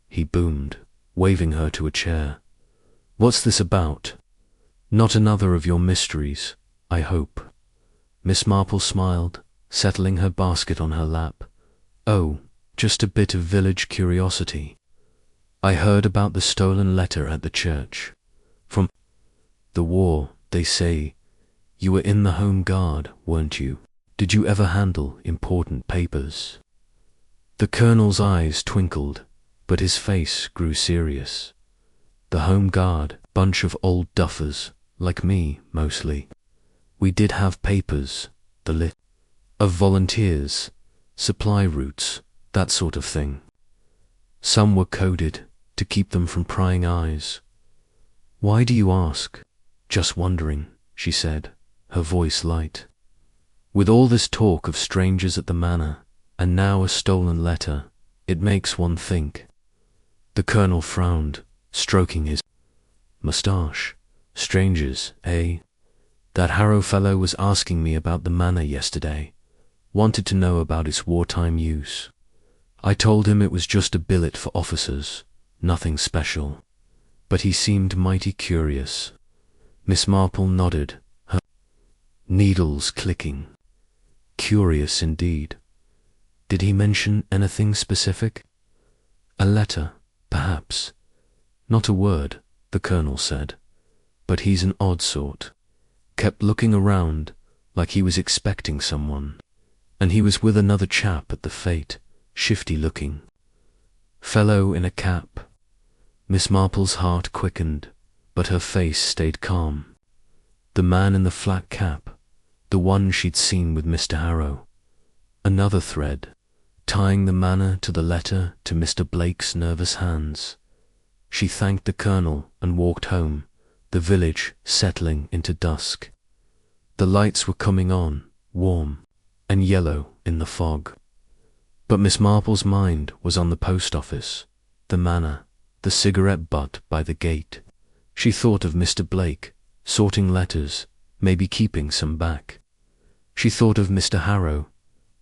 he boomed, waving her to a chair. "What's this about? Not another of your mysteries, I hope." Miss Marple smiled, settling her basket on her lap. "Oh, just a bit of village curiosity. I heard about the stolen letter at the church. From the war, they say. You were in the Home Guard, weren't you? Did you ever handle important papers?" The Colonel's eyes twinkled, but his face grew serious. "The Home Guard, bunch of old duffers, like me, mostly. We did have papers, the lit of volunteers, supply routes, that sort of thing. Some were coded to keep them from prying eyes." "Why do you ask?" "Just wondering," she said, her voice light. "With all this talk of strangers at the manor, and now a stolen letter, it makes one think." The Colonel frowned, stroking his moustache. "Strangers, eh? That Harrow fellow was asking me about the manor yesterday. Wanted to know about its wartime use. I told him it was just a billet for officers, nothing special. But he seemed mighty curious." Miss Marple nodded, her needles clicking. Curious indeed. "Did he mention anything specific?" "A letter, perhaps." "Not a word," the Colonel said. "But he's an odd sort. Kept looking around like he was expecting someone. And he was with another chap at the fete, shifty looking. Fellow in a cap." Miss Marple's heart quickened, but her face stayed calm. The man in the flat cap, the one she'd seen with Mr. Harrow. Another thread, tying the manor to the letter to Mr. Blake's nervous hands. She thanked the Colonel and walked home, the village settling into dusk. The lights were coming on, warm and yellow in the fog. But Miss Marple's mind was on the post office, the manor, the cigarette butt by the gate. She thought of Mr. Blake, sorting letters, maybe keeping some back. She thought of Mr. Harrow,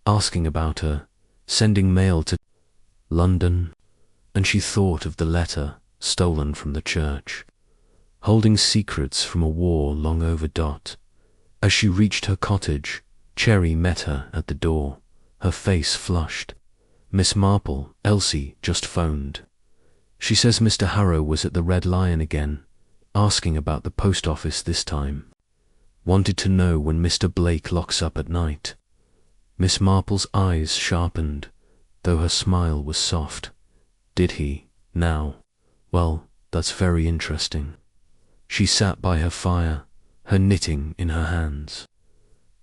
asking about her, sending mail to London. And she thought of the letter stolen from the church, holding secrets from a war long over. As she reached her cottage, Cherry met her at the door, her face flushed. "Miss Marple, Elsie just phoned. She says Mr. Harrow was at the Red Lion again, asking about the post office this time. Wanted to know when Mr. Blake locks up at night." Miss Marple's eyes sharpened, though her smile was soft. "Did he, now? Well, that's very interesting." She sat by her fire, her knitting in her hands.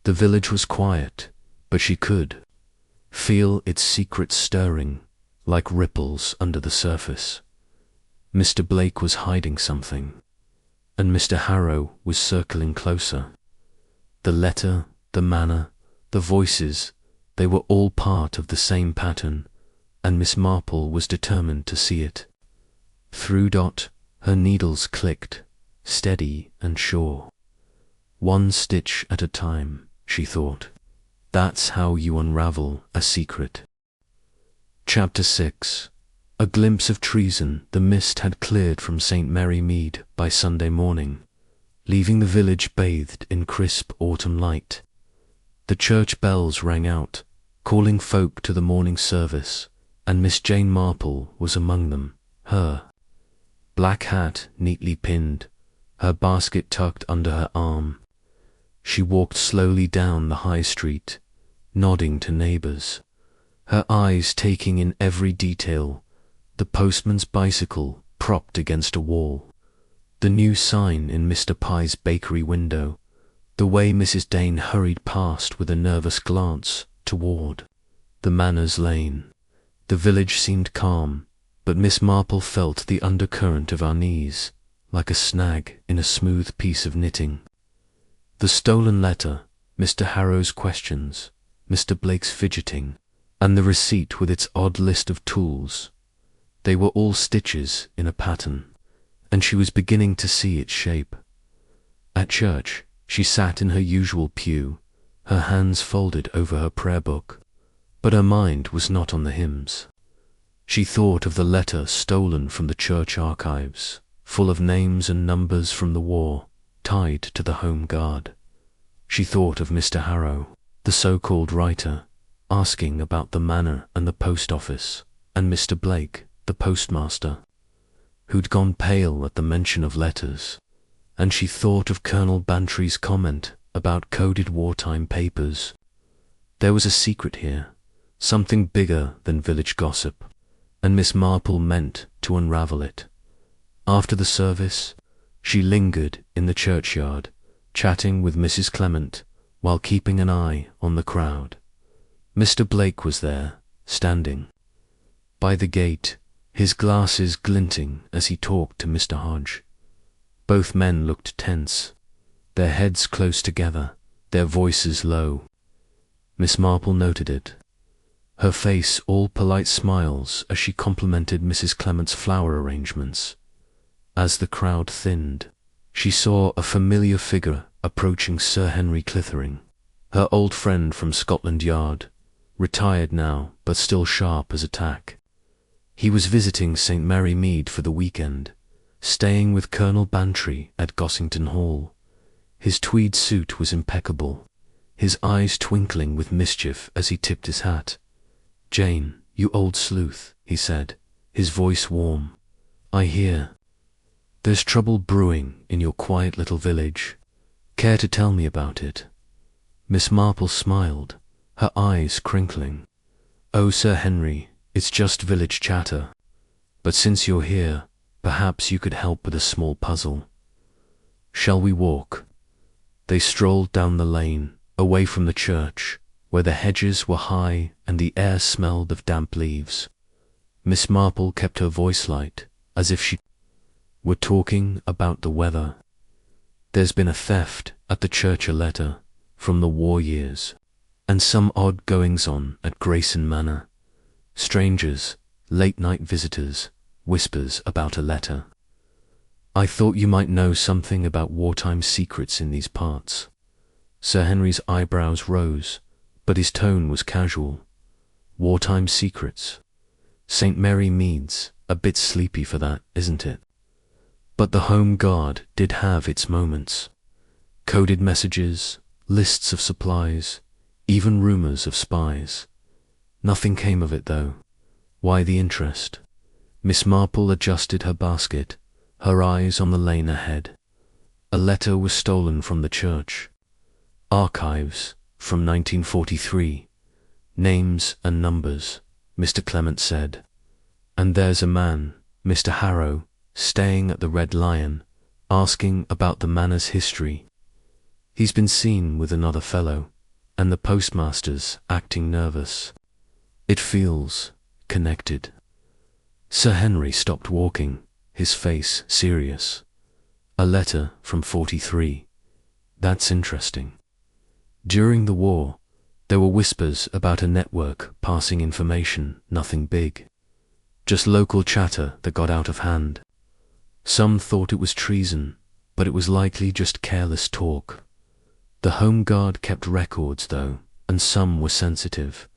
The village was quiet, but she could feel its secrets stirring, like ripples under the surface. Mr. Blake was hiding something. and Mr. Harrow was circling closer. The letter, the manner, the voices, they were all part of the same pattern, and Miss Marple was determined to see it. Through Dot, her needles clicked, steady and sure. One stitch at a time, she thought. That's how you unravel a secret. Chapter 6. A glimpse of treason. The mist had cleared from St. Mary Mead by Sunday morning, leaving the village bathed in crisp autumn light. The church bells rang out, calling folk to the morning service, and Miss Jane Marple was among them, her black hat neatly pinned, her basket tucked under her arm. She walked slowly down the high street, nodding to neighbours, her eyes taking in every detail: the postman's bicycle propped against a wall, the new sign in Mr. Pye's bakery window, the way Mrs. Dane hurried past with a nervous glance toward the Manners Lane. The village seemed calm, but Miss Marple felt the undercurrent of unease, like a snag in a smooth piece of knitting. The stolen letter, Mr. Harrow's questions, Mr. Blake's fidgeting, and the receipt with its odd list of tools, they were all stitches in a pattern, and she was beginning to see its shape. At church, she sat in her usual pew, her hands folded over her prayer book, but her mind was not on the hymns. She thought of the letter stolen from the church archives, full of names and numbers from the war, tied to the Home Guard. She thought of Mr. Harrow, the so-called writer, asking about the manor and the post office, and Mr. Blake, the postmaster, who'd gone pale at the mention of letters, and she thought of Colonel Bantry's comment about coded wartime papers. There was a secret here, something bigger than village gossip, and Miss Marple meant to unravel it. After the service, she lingered in the churchyard, chatting with Mrs. Clement while keeping an eye on the crowd. Mr. Blake was there, standing by the gate, his glasses glinting as he talked to Mr. Hodge. Both men looked tense, their heads close together, their voices low. Miss Marple noted it, her face all polite smiles as she complimented Mrs. Clement's flower arrangements. As the crowd thinned, she saw a familiar figure approaching Sir Henry Clithering, her old friend from Scotland Yard, retired now but still sharp as a tack. He was visiting St. Mary Mead for the weekend, staying with Colonel Bantry at Gossington Hall. His tweed suit was impeccable, his eyes twinkling with mischief as he tipped his hat. "Jane, you old sleuth," he said, his voice warm. "I hear there's trouble brewing in your quiet little village. Care to tell me about it?" Miss Marple smiled, her eyes crinkling. "Oh, Sir Henry, it's just village chatter. But since you're here, perhaps you could help with a small puzzle. Shall we walk?" They strolled down the lane, away from the church, where the hedges were high and the air smelled of damp leaves. Miss Marple kept her voice light, as if she were talking about the weather. "There's been a theft at the Churcher letter from the war years, and some odd goings-on at Grayson Manor. Strangers, late-night visitors, whispers about a letter. I thought you might know something about wartime secrets in these parts." Sir Henry's eyebrows rose, but his tone was casual. "Wartime secrets? St. Mary Mead's a bit sleepy for that, isn't it? But the Home Guard did have its moments. Coded messages, lists of supplies, even rumours of spies. Nothing came of it, though. Why the interest?" Miss Marple adjusted her basket, her eyes on the lane ahead. A letter was stolen from the church. Archives from 1943. Names and numbers, Mr. Clement said. "And there's a man, Mr. Harrow, staying at the Red Lion, asking about the manor's history. He's been seen with another fellow, and the postmaster's acting nervous. It feels connected." Sir Henry stopped walking, his face serious. A letter from 43. That's interesting. During the war, there were whispers about a network passing information, nothing big. Just local chatter that got out of hand. Some thought it was treason, but it was likely just careless talk. The Home Guard kept records, though, and some were sensitive.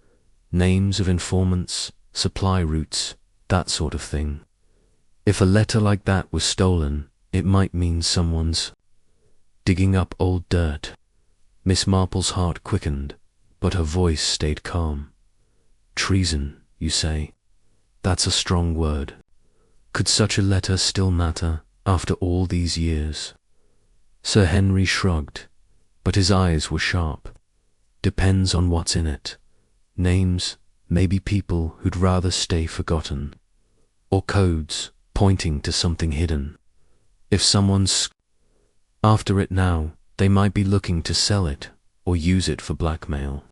Names of informants, supply routes, that sort of thing. If a letter like that was stolen, it might mean someone's digging up old dirt. Miss Marple's heart quickened, but her voice stayed calm. Treason, you say? That's a strong word. Could such a letter still matter after all these years? Sir Henry shrugged, but his eyes were sharp. Depends on what's in it. Names, maybe people who'd rather stay forgotten. Or codes pointing to something hidden. If someone's after it now, they might be looking to sell it or use it for blackmail.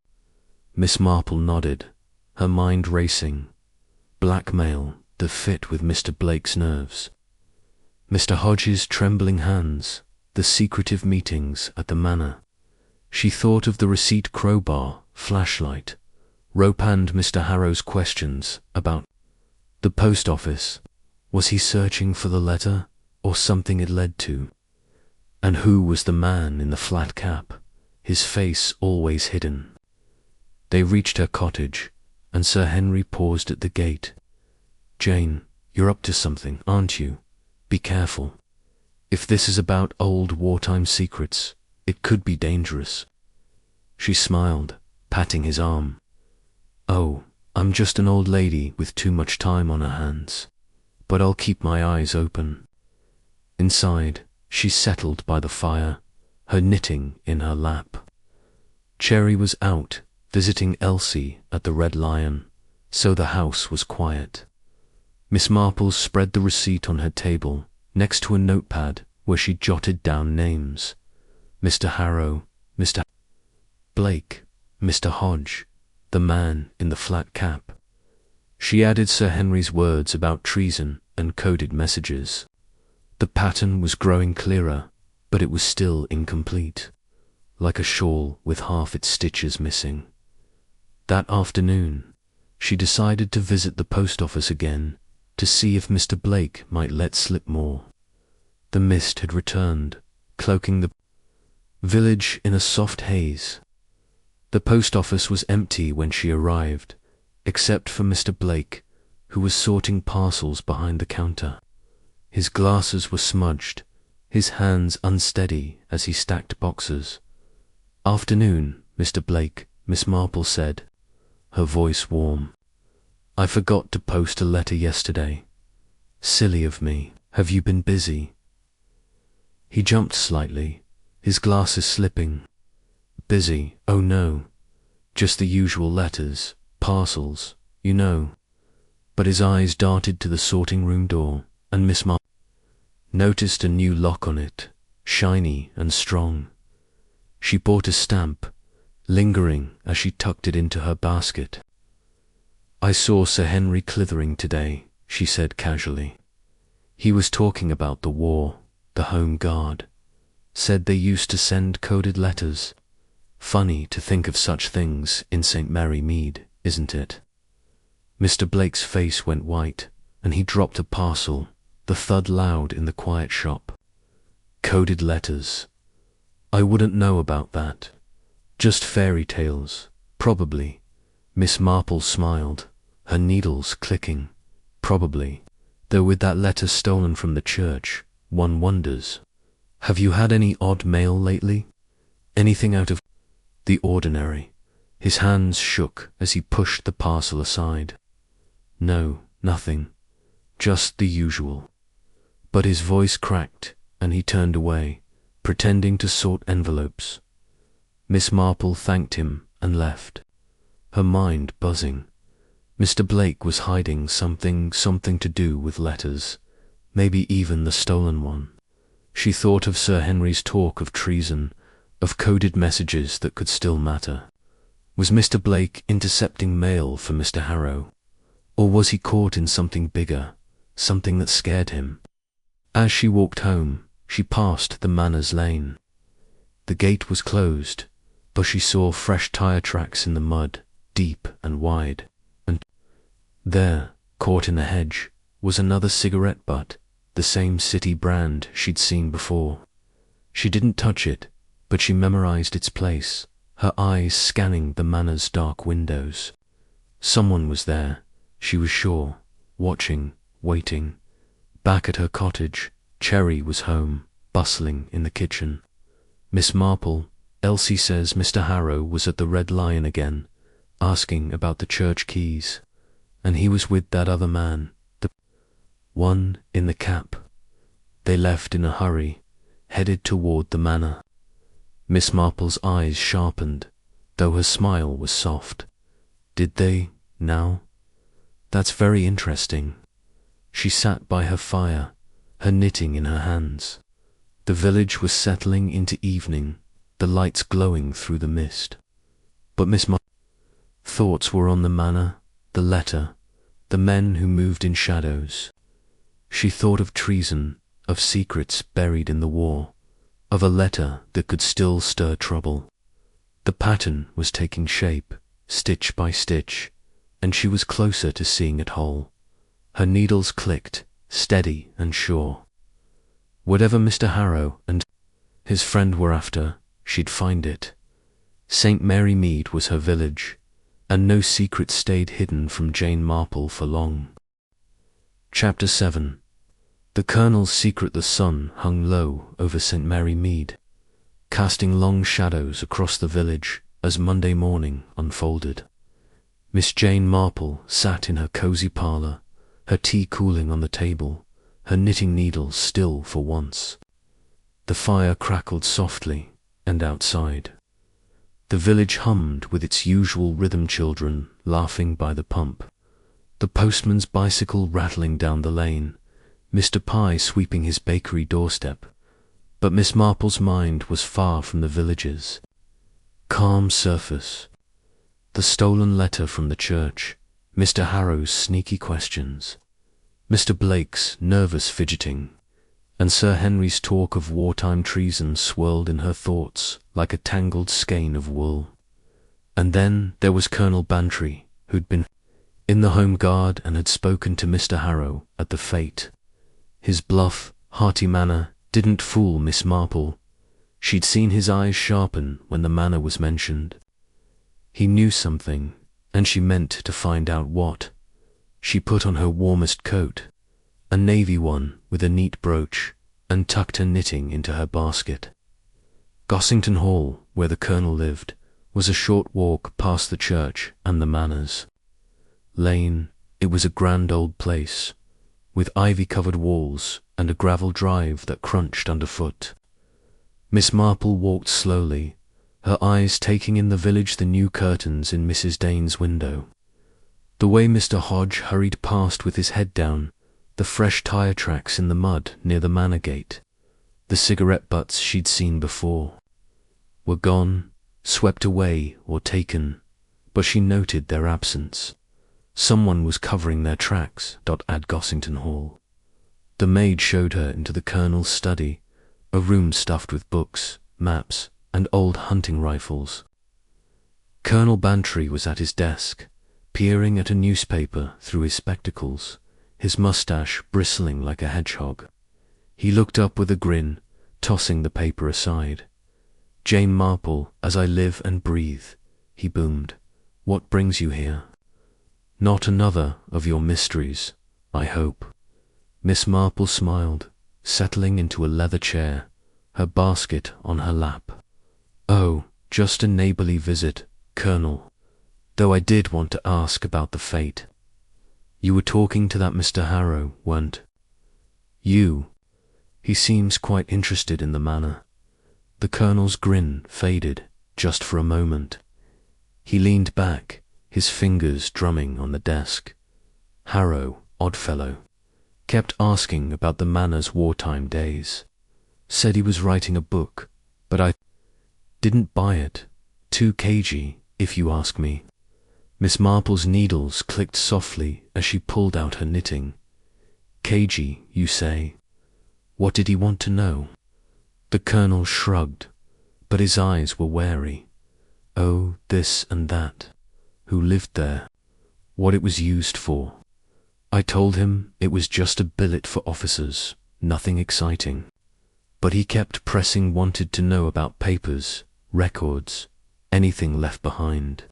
Miss Marple nodded, her mind racing. Blackmail, the fit with Mr. Blake's nerves. Mr. Hodge's trembling hands, the secretive meetings at the manor. She thought of the receipt crowbar, flashlight, rope and Mr. Harrow's questions about the post office. Was he searching for the letter or something it led to? And who was the man in the flat cap, his face always hidden? They reached her cottage, and Sir Henry paused at the gate. Jane, you're up to something, aren't you? Be careful. If this is about old wartime secrets, it could be dangerous. She smiled, patting his arm. Oh, I'm just an old lady with too much time on her hands. But I'll keep my eyes open. Inside, she settled by the fire, her knitting in her lap. Cherry was out, visiting Elsie at the Red Lion, so the house was quiet. Miss Marple spread the receipt on her table, next to a notepad where she jotted down names. Mr. Harrow, Mr. Blake, Mr. Hodge, the man in the flat cap. She added Sir Henry's words about treason and coded messages. The pattern was growing clearer, but it was still incomplete, like a shawl with half its stitches missing. That afternoon, she decided to visit the post office again to see if Mr. Blake might let slip more. The mist had returned, cloaking the village in a soft haze. The post office was empty when she arrived, except for Mr. Blake, who was sorting parcels behind the counter. His glasses were smudged, his hands unsteady as he stacked boxes. Afternoon, Mr. Blake, Miss Marple said, her voice warm. I forgot to post a letter yesterday. Silly of me. Have you been busy? He jumped slightly, his glasses slipping. Busy? Oh no. Just the usual letters, parcels, you know. But his eyes darted to the sorting room door, and Miss Marple noticed a new lock on it, shiny and strong. She bought a stamp, lingering as she tucked it into her basket. I saw Sir Henry Clithering today, she said casually. He was talking about the war, the Home Guard. Said they used to send coded letters. Funny to think of such things in St. Mary Mead, isn't it? Mr. Blake's face went white, and he dropped a parcel, the thud loud in the quiet shop. Coded letters. I wouldn't know about that. Just fairy tales, probably. Miss Marple smiled, her needles clicking. Probably. Though with that letter stolen from the church, one wonders. Have you had any odd mail lately? Anything out of the ordinary? His hands shook as he pushed the parcel aside. No, nothing. Just the usual. But his voice cracked, and he turned away, pretending to sort envelopes. Miss Marple thanked him and left, her mind buzzing. Mr. Blake was hiding something to do with letters, maybe even the stolen one. She thought of Sir Henry's talk of treason, of coded messages that could still matter. Was Mr. Blake intercepting mail for Mr. Harrow? Or was he caught in something bigger, something that scared him? As she walked home, she passed the Manners Lane. The gate was closed, but she saw fresh tire tracks in the mud, deep and wide, and there, caught in a hedge, was another cigarette butt, the same city brand she'd seen before. She didn't touch it, but she memorized its place, her eyes scanning the Manor's dark windows. Someone was there, she was sure, watching, waiting. Back at her cottage, Cherry was home, bustling in the kitchen. Miss Marple, Elsie says Mr. Harrow was at the Red Lion again, asking about the church keys, and he was with that other man, the one in the cap. They left in a hurry, headed toward the manor. Miss Marple's eyes sharpened, though her smile was soft. Did they, now? That's very interesting. She sat by her fire, her knitting in her hands. The village was settling into evening, the lights glowing through the mist. But Miss Marple's thoughts were on the manor, the letter, the men who moved in shadows. She thought of treason, of secrets buried in the war, of a letter that could still stir trouble. The pattern was taking shape, stitch by stitch, and she was closer to seeing it whole. Her needles clicked, steady and sure. Whatever Mr. Harrow and his friend were after, she'd find it. St. Mary Mead was her village, and no secret stayed hidden from Jane Marple for long. Chapter 7. The Colonel's secret. The sun hung low over St. Mary Mead, casting long shadows across the village as Monday morning unfolded. Miss Jane Marple sat in her cosy parlour, her tea cooling on the table, her knitting needles still for once. The fire crackled softly, and outside the village hummed with its usual rhythm, children laughing by the pump, the postman's bicycle rattling down the lane, Mr. Pye sweeping his bakery doorstep. But Miss Marple's mind was far from the village's calm surface. The stolen letter from the church, Mr. Harrow's sneaky questions, Mr. Blake's nervous fidgeting, and Sir Henry's talk of wartime treason swirled in her thoughts like a tangled skein of wool. And then there was Colonel Bantry, who'd been in the Home Guard and had spoken to Mr. Harrow at the fete. His bluff, hearty manner didn't fool Miss Marple. She'd seen his eyes sharpen when the manor was mentioned. He knew something, and she meant to find out what. She put on her warmest coat, a navy one with a neat brooch, and tucked her knitting into her basket. Gossington Hall, where the Colonel lived, was a short walk past the church and the Manners Lane. It was a grand old place, with ivy-covered walls and a gravel drive that crunched underfoot. Miss Marple walked slowly, her eyes taking in the village, the new curtains in Mrs. Dane's window, the way Mr. Hodge hurried past with his head down, the fresh tire tracks in the mud near the manor gate. The cigarette butts she'd seen before were gone, swept away or taken, but she noted their absence. Someone was covering their tracks. At Gossington Hall. The maid showed her into the Colonel's study, a room stuffed with books, maps, and old hunting rifles. Colonel Bantry was at his desk, peering at a newspaper through his spectacles, his moustache bristling like a hedgehog. He looked up with a grin, tossing the paper aside. "Jane Marple, as I live and breathe," he boomed. "What brings you here? Not another of your mysteries, I hope." Miss Marple smiled, settling into a leather chair, her basket on her lap. "Oh, just a neighbourly visit, Colonel, though I did want to ask about the fate. You were talking to that Mr. Harrow, weren't you? He seems quite interested in the manor." The Colonel's grin faded just for a moment. He leaned back, his fingers drumming on the desk. "Harrow, odd fellow. Kept asking about the manor's wartime days. Said he was writing a book, but I didn't buy it. Too cagey, if you ask me." Miss Marple's needles clicked softly as she pulled out her knitting. "Cagey, you say? What did he want to know?" The colonel shrugged, but his eyes were wary. Oh, this and that. Who lived there? What it was used for? I told him it was just a billet for officers, nothing exciting. But he kept pressing, wanted to know about papers, records, anything left behind.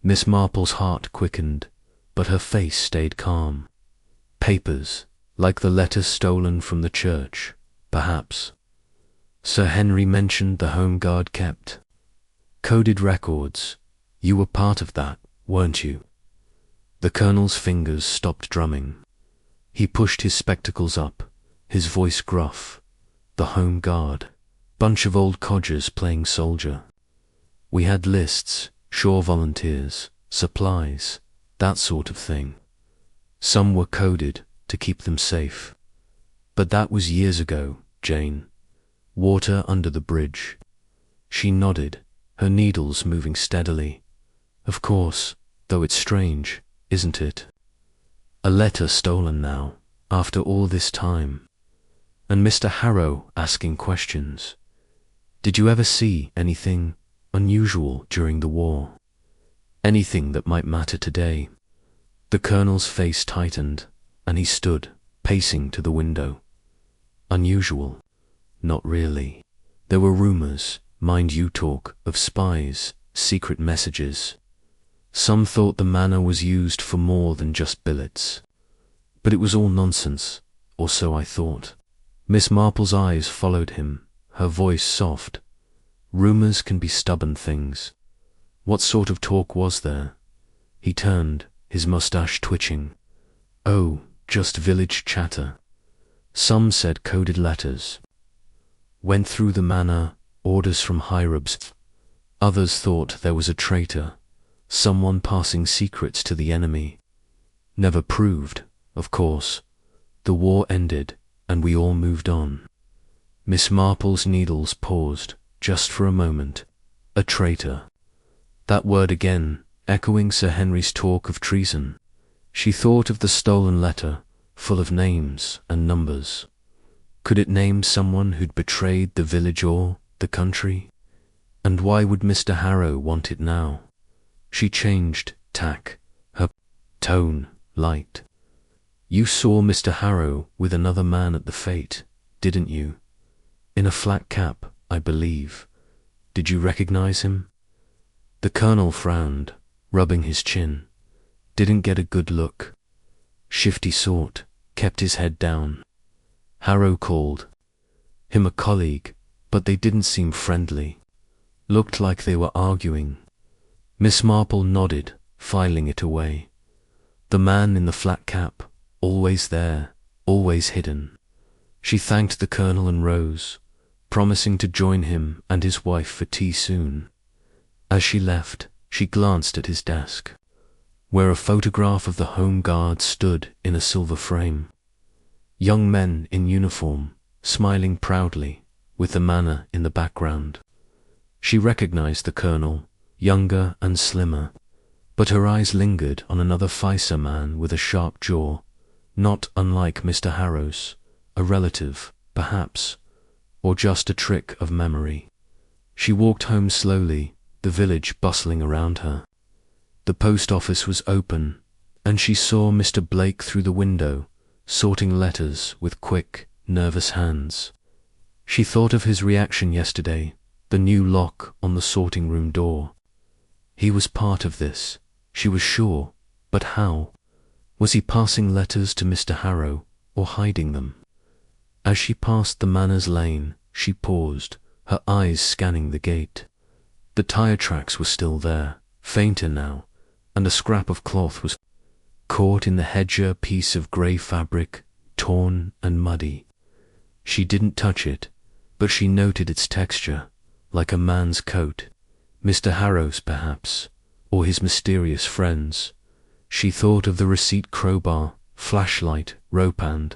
Miss Marple's heart quickened, but her face stayed calm. Papers, like the letters stolen from the church, perhaps. Sir Henry mentioned the Home Guard kept coded records. You were part of that, weren't you? The colonel's fingers stopped drumming. He pushed his spectacles up, his voice gruff. The Home Guard. Bunch of old codgers playing soldier. We had lists, shore volunteers, supplies, that sort of thing. Some were coded to keep them safe. But that was years ago, Jane. Water under the bridge. She nodded, her needles moving steadily. Of course, though it's strange, isn't it? A letter stolen now, after all this time. And Mr. Harrow asking questions. Did you ever see anything unusual during the war? Anything that might matter today? The colonel's face tightened, and he stood, pacing to the window. Unusual? Not really. There were rumors, mind you talk, of spies, secret messages. Some thought the manor was used for more than just billets. But it was all nonsense, or so I thought. Miss Marple's eyes followed him, her voice soft. Rumors can be stubborn things. What sort of talk was there? He turned, his mustache twitching. Oh, just village chatter. Some said coded letters. Went through the manor, orders from higher-ups. Others thought there was a traitor, someone passing secrets to the enemy. Never proved, of course. The war ended, and we all moved on. Miss Marple's needles paused, just for a moment. A traitor. That word again, echoing Sir Henry's talk of treason. She thought of the stolen letter, full of names and numbers. Could it name someone who'd betrayed the village or the country? And why would Mr. Harrow want it now? She changed tack, her tone light. You saw Mr. Harrow with another man at the fete, didn't you? In a flat cap, I believe. Did you recognize him? The colonel frowned, rubbing his chin. Didn't get a good look. Shifty sort, kept his head down. Harrow called him a colleague, but they didn't seem friendly. Looked like they were arguing. Miss Marple nodded, filing it away. The man in the flat cap, always there, always hidden. She thanked the colonel and rose, promising to join him and his wife for tea soon. As she left, she glanced at his desk, where a photograph of the Home Guard stood in a silver frame. Young men in uniform, smiling proudly, with the manor in the background. She recognized the colonel, younger and slimmer, but her eyes lingered on another Pfizer man with a sharp jaw, not unlike Mr. Harrow's, a relative, perhaps, or just a trick of memory. She walked home slowly, the village bustling around her. The post office was open, and she saw Mr. Blake through the window, sorting letters with quick, nervous hands. She thought of his reaction yesterday, the new lock on the sorting room door. He was part of this, she was sure, but how? Was he passing letters to Mr. Harrow, or hiding them? As she passed the manor's lane, she paused, her eyes scanning the gate. The tire tracks were still there, fainter now, and a scrap of cloth was caught in the hedger piece of grey fabric, torn and muddy. She didn't touch it, but she noted its texture, like a man's coat, Mr. Harrow's perhaps, or his mysterious friend's. She thought of the receipt crowbar, flashlight, rope and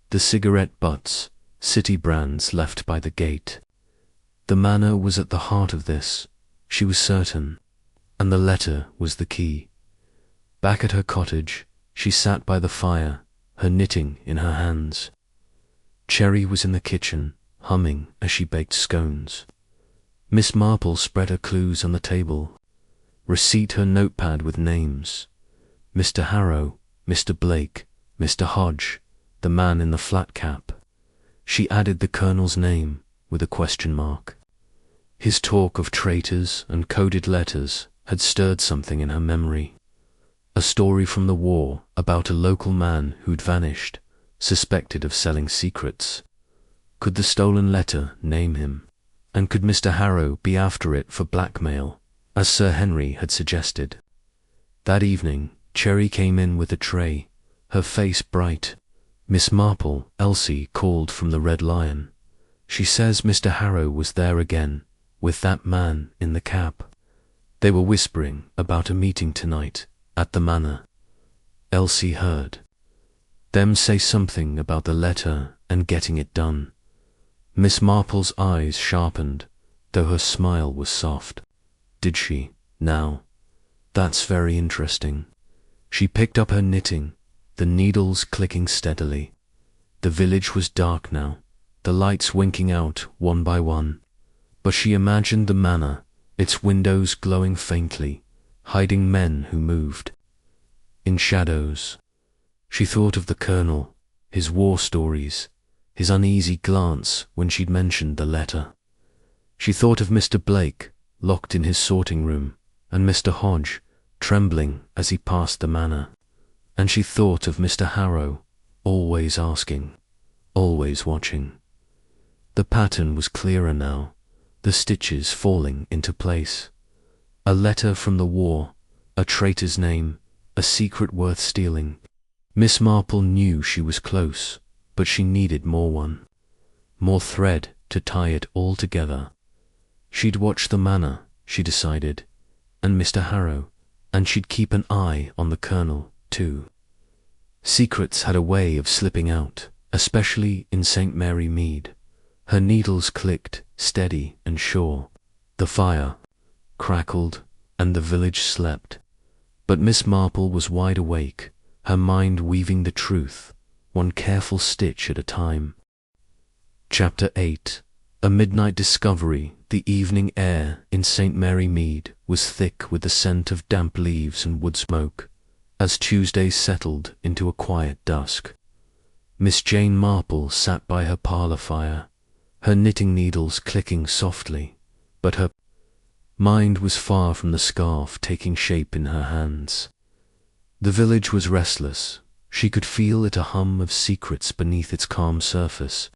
the cigarette butts, city brands left by the gate. The manor was at the heart of this, she was certain, and the letter was the key. Back at her cottage, she sat by the fire, her knitting in her hands. Cherry was in the kitchen, humming as she baked scones. Miss Marple spread her clues on the table. Receipt her notepad with names. Mr. Harrow, Mr. Blake, Mr. Hodge, the man in the flat cap. She added the Colonel's name with a question mark. His talk of traitors and coded letters had stirred something in her memory. A story from the war about a local man who'd vanished, suspected of selling secrets. Could the stolen letter name him? And could Mr. Harrow be after it for blackmail, as Sir Henry had suggested? That evening, Cherry came in with a tray, her face bright. Miss Marple, Elsie called from the Red Lion. She says Mr. Harrow was there again, with that man in the cab. They were whispering about a meeting tonight at the manor. Elsie heard them say something about the letter and getting it done. Miss Marple's eyes sharpened, though her smile was soft. Did she, now? That's very interesting. She picked up her knitting, the needles clicking steadily. The village was dark now, the lights winking out one by one, but she imagined the manor, its windows glowing faintly, hiding men who moved. In shadows. She thought of the Colonel, his war stories, his uneasy glance when she'd mentioned the letter. She thought of Mr. Blake, locked in his sorting room, and Mr. Hodge, trembling as he passed the manor. And she thought of Mr. Harrow, always asking, always watching. The pattern was clearer now, the stitches falling into place. A letter from the war, a traitor's name, a secret worth stealing. Miss Marple knew she was close, but she needed more thread to tie it all together. She'd watch the manor, she decided, and Mr. Harrow, and she'd keep an eye on the Colonel, too. Secrets had a way of slipping out, especially in St. Mary Mead. Her needles clicked, steady and sure. The fire crackled, and the village slept. But Miss Marple was wide awake, her mind weaving the truth, one careful stitch at a time. Chapter 8. A midnight discovery. The evening air in St. Mary Mead was thick with the scent of damp leaves and wood smoke, as Tuesday settled into a quiet dusk. Miss Jane Marple sat by her parlour fire, her knitting needles clicking softly, but her mind was far from the scarf taking shape in her hands. The village was restless. She could feel it, a hum of secrets beneath its calm surface.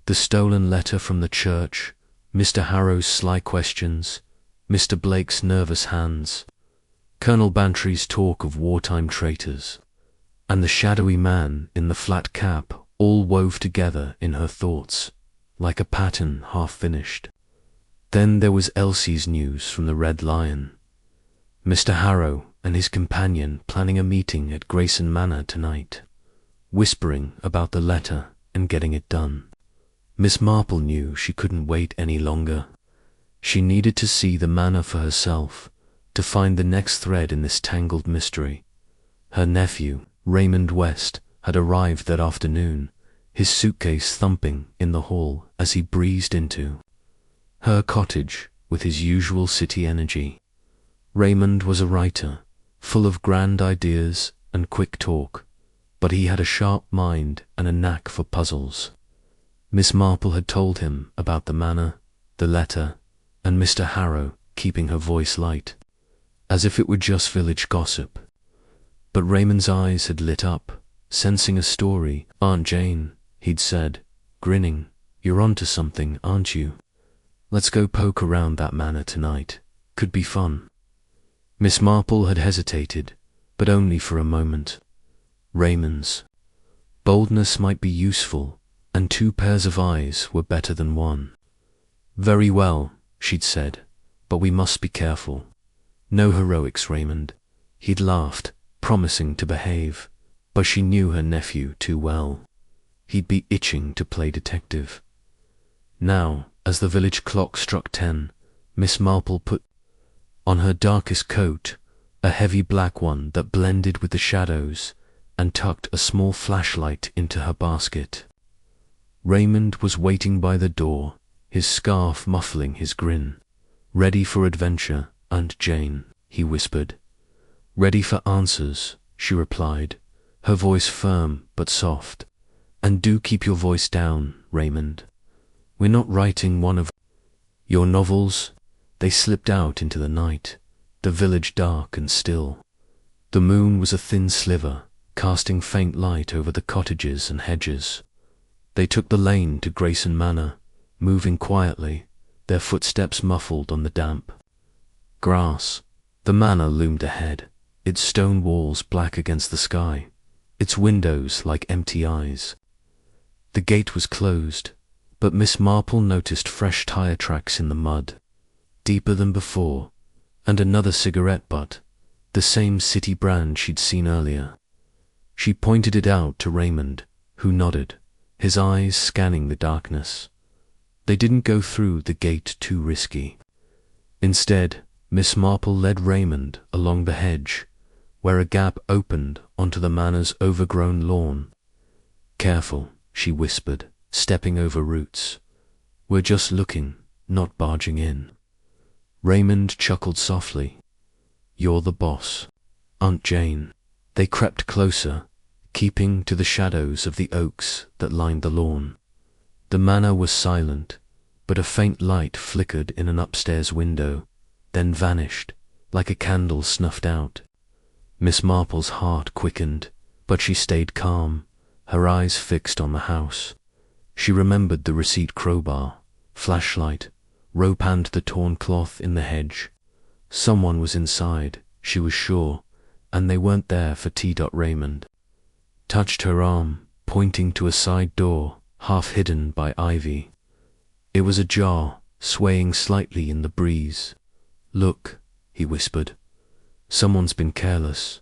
The stolen letter from the church, Mr. Harrow's sly questions, Mr. Blake's nervous hands, Colonel Bantry's talk of wartime traitors, and the shadowy man in the flat cap all wove together in her thoughts, like a pattern half-finished. Then there was Elsie's news from the Red Lion. Mr. Harrow and his companion planning a meeting at Grayson Manor tonight, whispering about the letter and getting it done. Miss Marple knew she couldn't wait any longer. She needed to see the manor for herself, to find the next thread in this tangled mystery. Her nephew, Raymond West, had arrived that afternoon, his suitcase thumping in the hall as he breezed into her cottage with his usual city energy. Raymond was a writer, full of grand ideas and quick talk, but he had a sharp mind and a knack for puzzles. Miss Marple had told him about the manor, the letter, and Mr. Harrow, keeping her voice light, as if it were just village gossip. But Raymond's eyes had lit up, sensing a story. "Aunt Jane," he'd said, grinning, "you're onto something, aren't you? Let's go poke around that manor tonight. Could be fun." Miss Marple had hesitated, but only for a moment. Raymond's boldness might be useful, and 2 pairs of eyes were better than 1. "Very well," she'd said, "but we must be careful. No heroics, Raymond." He'd laughed, promising to behave, but she knew her nephew too well. He'd be itching to play detective. Now, as the village clock struck 10, Miss Marple put on her darkest coat, a heavy black one that blended with the shadows, and tucked a small flashlight into her basket. Raymond was waiting by the door, his scarf muffling his grin. "Ready for adventure, Aunt Jane," he whispered. "Ready for answers," she replied, her voice firm but soft. "And do keep your voice down, Raymond. We're not writing one of your novels." They slipped out into the night, the village dark and still. The moon was a thin sliver, casting faint light over the cottages and hedges. They took the lane to Grayson Manor, moving quietly, their footsteps muffled on the damp grass. The manor loomed ahead, its stone walls black against the sky, its windows like empty eyes. The gate was closed, but Miss Marple noticed fresh tire tracks in the mud, deeper than before, and another cigarette butt, the same city brand she'd seen earlier. She pointed it out to Raymond, who nodded, his eyes scanning the darkness. They didn't go through the gate too risky. Instead, Miss Marple led Raymond along the hedge, where a gap opened onto the manor's overgrown lawn. "Careful," she whispered, stepping over roots. "We're just looking, not barging in." Raymond chuckled softly. "You're the boss, Aunt Jane." They crept closer, keeping to the shadows of the oaks that lined the lawn. The manor was silent, but a faint light flickered in an upstairs window, then vanished, like a candle snuffed out. Miss Marple's heart quickened, but she stayed calm, her eyes fixed on the house. She remembered the receipt crowbar, flashlight, rope and the torn cloth in the hedge. Someone was inside, she was sure, and they weren't there for T. Raymond touched her arm, pointing to a side door, half hidden by ivy. It was ajar, swaying slightly in the breeze. "Look," he whispered. "Someone's been careless."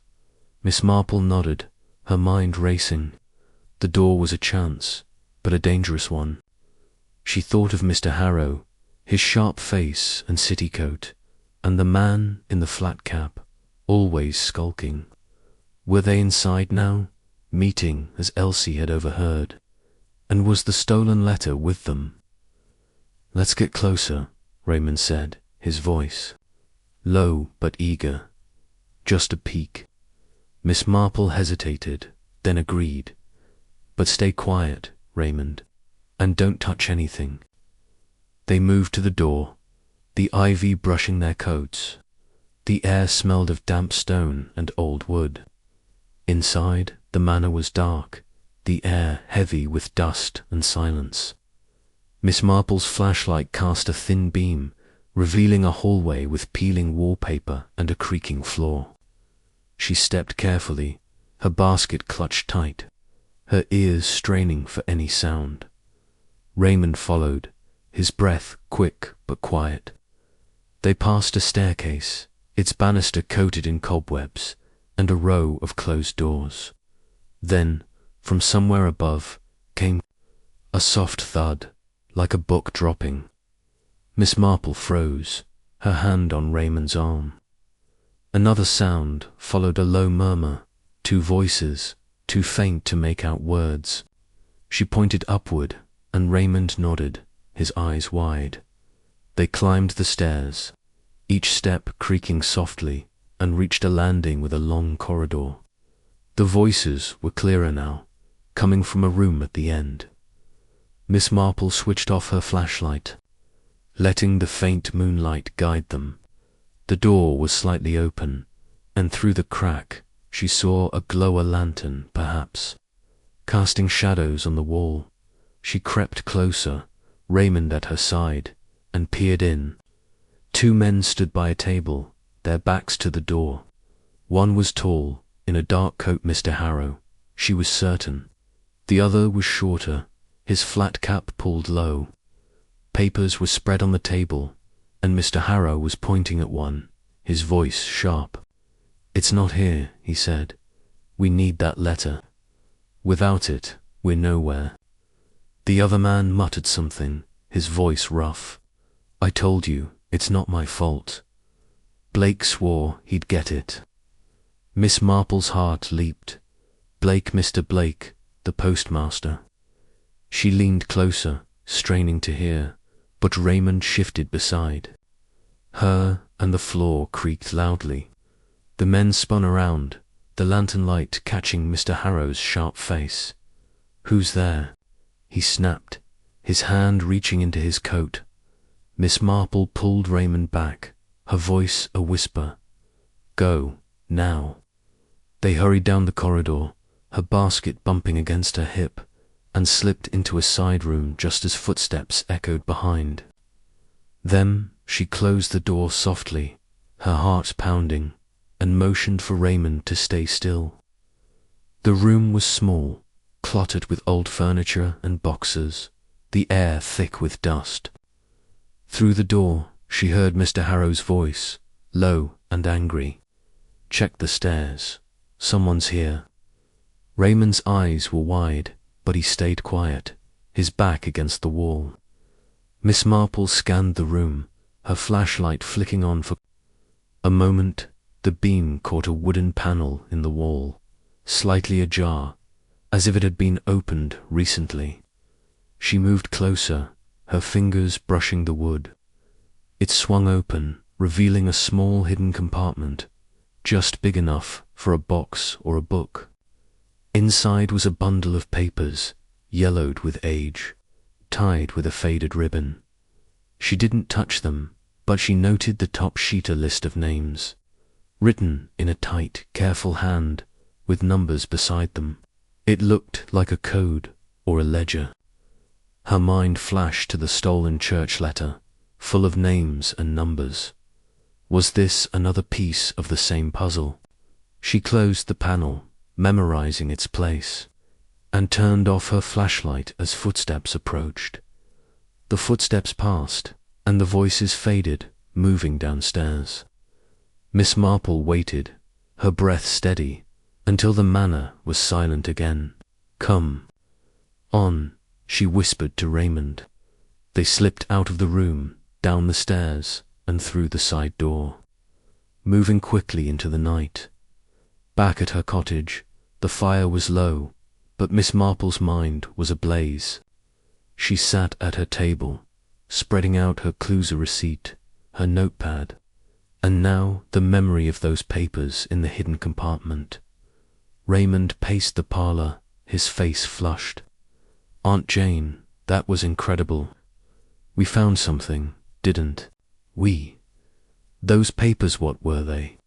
Miss Marple nodded, her mind racing. The door was a chance, but a dangerous one. She thought of Mr. Harrow, his sharp face and city coat, and the man in the flat cap, always skulking. Were they inside now, meeting as Elsie had overheard? And was the stolen letter with them? "Let's get closer," Raymond said, his voice low but eager. "Just a peek." Miss Marple hesitated, then agreed. "But stay quiet, Raymond, and don't touch anything." They moved to the door, the ivy brushing their coats. The air smelled of damp stone and old wood. Inside, the manor was dark, the air heavy with dust and silence. Miss Marple's flashlight cast a thin beam, revealing a hallway with peeling wallpaper and a creaking floor. She stepped carefully, her basket clutched tight, her ears straining for any sound. Raymond followed, his breath quick but quiet. They passed a staircase, its banister coated in cobwebs, and a row of closed doors. Then, from somewhere above, came a soft thud, like a book dropping. Miss Marple froze, her hand on Raymond's arm. Another sound followed, a low murmur, two voices, too faint to make out words. She pointed upward, and Raymond nodded, his eyes wide. They climbed the stairs, each step creaking softly, and reached a landing with a long corridor. The voices were clearer now, coming from a room at the end. Miss Marple switched off her flashlight, letting the faint moonlight guide them. The door was slightly open, and through the crack she saw a glow, a lantern, perhaps, casting shadows on the wall. She crept closer, Raymond at her side, and peered in. Two men stood by a table, their backs to the door. One was tall, in a dark coat, Mr. Harrow, she was certain. The other was shorter, his flat cap pulled low. Papers were spread on the table, and Mr. Harrow was pointing at one, his voice sharp. "It's not here," he said. "We need that letter. Without it, we're nowhere." The other man muttered something, his voice rough. "I told you, it's not my fault." Blake swore he'd get it. Miss Marple's heart leaped. Blake, Mr. Blake, the postmaster. She leaned closer, straining to hear, but Raymond shifted beside her, and the floor creaked loudly. The men spun around, the lantern light catching Mr. Harrow's sharp face. "Who's there?" he snapped, his hand reaching into his coat. Miss Marple pulled Raymond back, her voice a whisper. "Go, now." They hurried down the corridor, her basket bumping against her hip, and slipped into a side room just as footsteps echoed behind them. She closed the door softly, her heart pounding, and motioned for Raymond to stay still. The room was small, cluttered with old furniture and boxes, the air thick with dust. Through the door, she heard Mr. Harrow's voice, low and angry. "Check the stairs. Someone's here." Raymond's eyes were wide, but he stayed quiet, his back against the wall. Miss Marple scanned the room, her flashlight flicking on for a moment. The beam caught a wooden panel in the wall, slightly ajar, as if it had been opened recently. She moved closer, her fingers brushing the wood. It swung open, revealing a small hidden compartment, just big enough for a box or a book. Inside was a bundle of papers, yellowed with age, tied with a faded ribbon. She didn't touch them, but she noted the top sheet, a list of names, written in a tight, careful hand, with numbers beside them. It looked like a code or a ledger. Her mind flashed to the stolen church letter, full of names and numbers. Was this another piece of the same puzzle? She closed the panel, memorizing its place, and turned off her flashlight as footsteps approached. The footsteps passed, and the voices faded, moving downstairs. Miss Marple waited, her breath steady, until the manor was silent again. "Come on," she whispered to Raymond. They slipped out of the room, down the stairs, and through the side door, moving quickly into the night. Back at her cottage, the fire was low, but Miss Marple's mind was ablaze. She sat at her table, spreading out her Clusa receipt, her notepad, and now the memory of those papers in the hidden compartment. Raymond paced the parlor, his face flushed. "Aunt Jane, that was incredible. We found something, didn't we? Those papers, what were they?"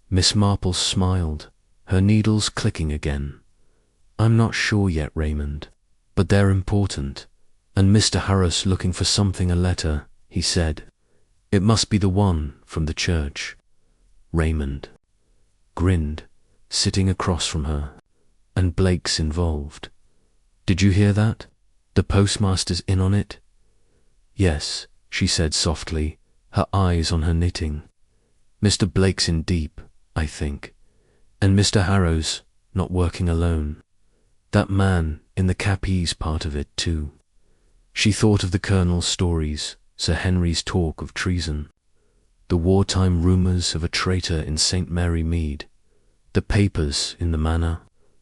Miss Marple smiled, her needles clicking again. "I'm not sure yet, Raymond, but they're important. And Mr. Harris looking for something, a letter," he said. "It must be the one from the church." Raymond grinned, sitting across from her. "And Blake's involved. Did you hear that? The postmaster's in on it?" "Yes," she said softly, her eyes on her knitting. "Mr. Blake's in deep, I think. And Mr. Harrow's not working alone. That man in the Cappies part of it too." She thought of the Colonel's stories, Sir Henry's talk of treason, the wartime rumours of a traitor in St. Mary Mead, the papers in the manor,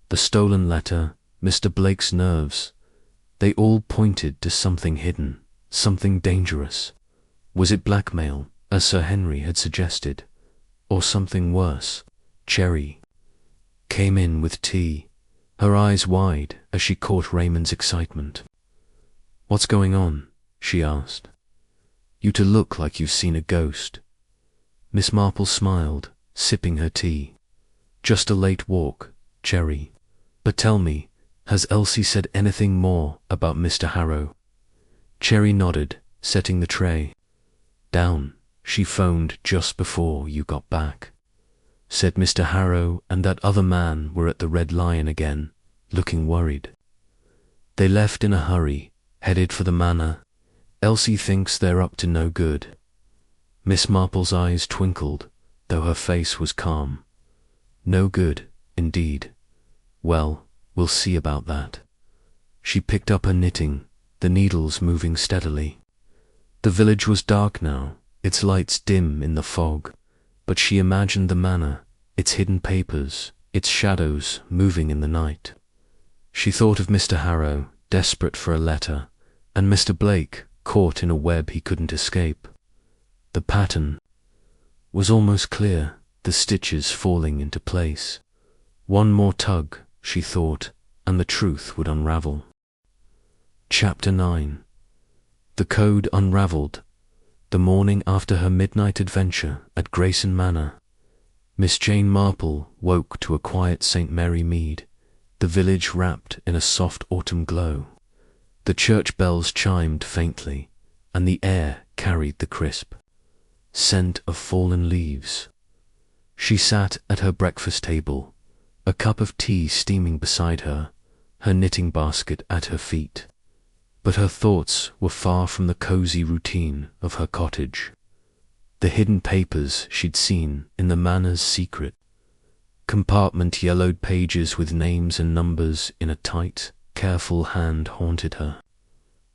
the stolen letter, Mr. Blake's nerves. They all pointed to something hidden, something dangerous. Was it blackmail, as Sir Henry had suggested, or something worse? Cherry came in with tea, her eyes wide as she caught Raymond's excitement. "What's going on?" she asked. "You two look like you've seen a ghost." Miss Marple smiled, sipping her tea. "Just a late walk, Cherry. But tell me, has Elsie said anything more about Mr. Harrow?" Cherry nodded, setting the tray down. "She phoned just before you got back. Said Mr. Harrow and that other man were at the Red Lion again, looking worried. They left in a hurry, headed for the manor. Elsie thinks they're up to no good." Miss Marple's eyes twinkled, though her face was calm. "No good, indeed. Well, we'll see about that." She picked up her knitting, the needles moving steadily. The village was dark now, its lights dim in the fog, but she imagined the manor, its hidden papers, its shadows moving in the night. She thought of Mr. Harrow, desperate for a letter, and Mr. Blake caught in a web he couldn't escape. The pattern was almost clear, the stitches falling into place. One more tug, she thought, and the truth would unravel. Chapter 9. The Code Unraveled. The morning after her midnight adventure at Grayson Manor, Miss Jane Marple woke to a quiet St. Mary Mead, the village wrapped in a soft autumn glow. The church bells chimed faintly, and the air carried the crisp scent of fallen leaves. She sat at her breakfast table, a cup of tea steaming beside her, her knitting basket at her feet. But her thoughts were far from the cozy routine of her cottage. The hidden papers she'd seen in the manor's secret compartment, yellowed pages with names and numbers in a tight, careful hand, haunted her.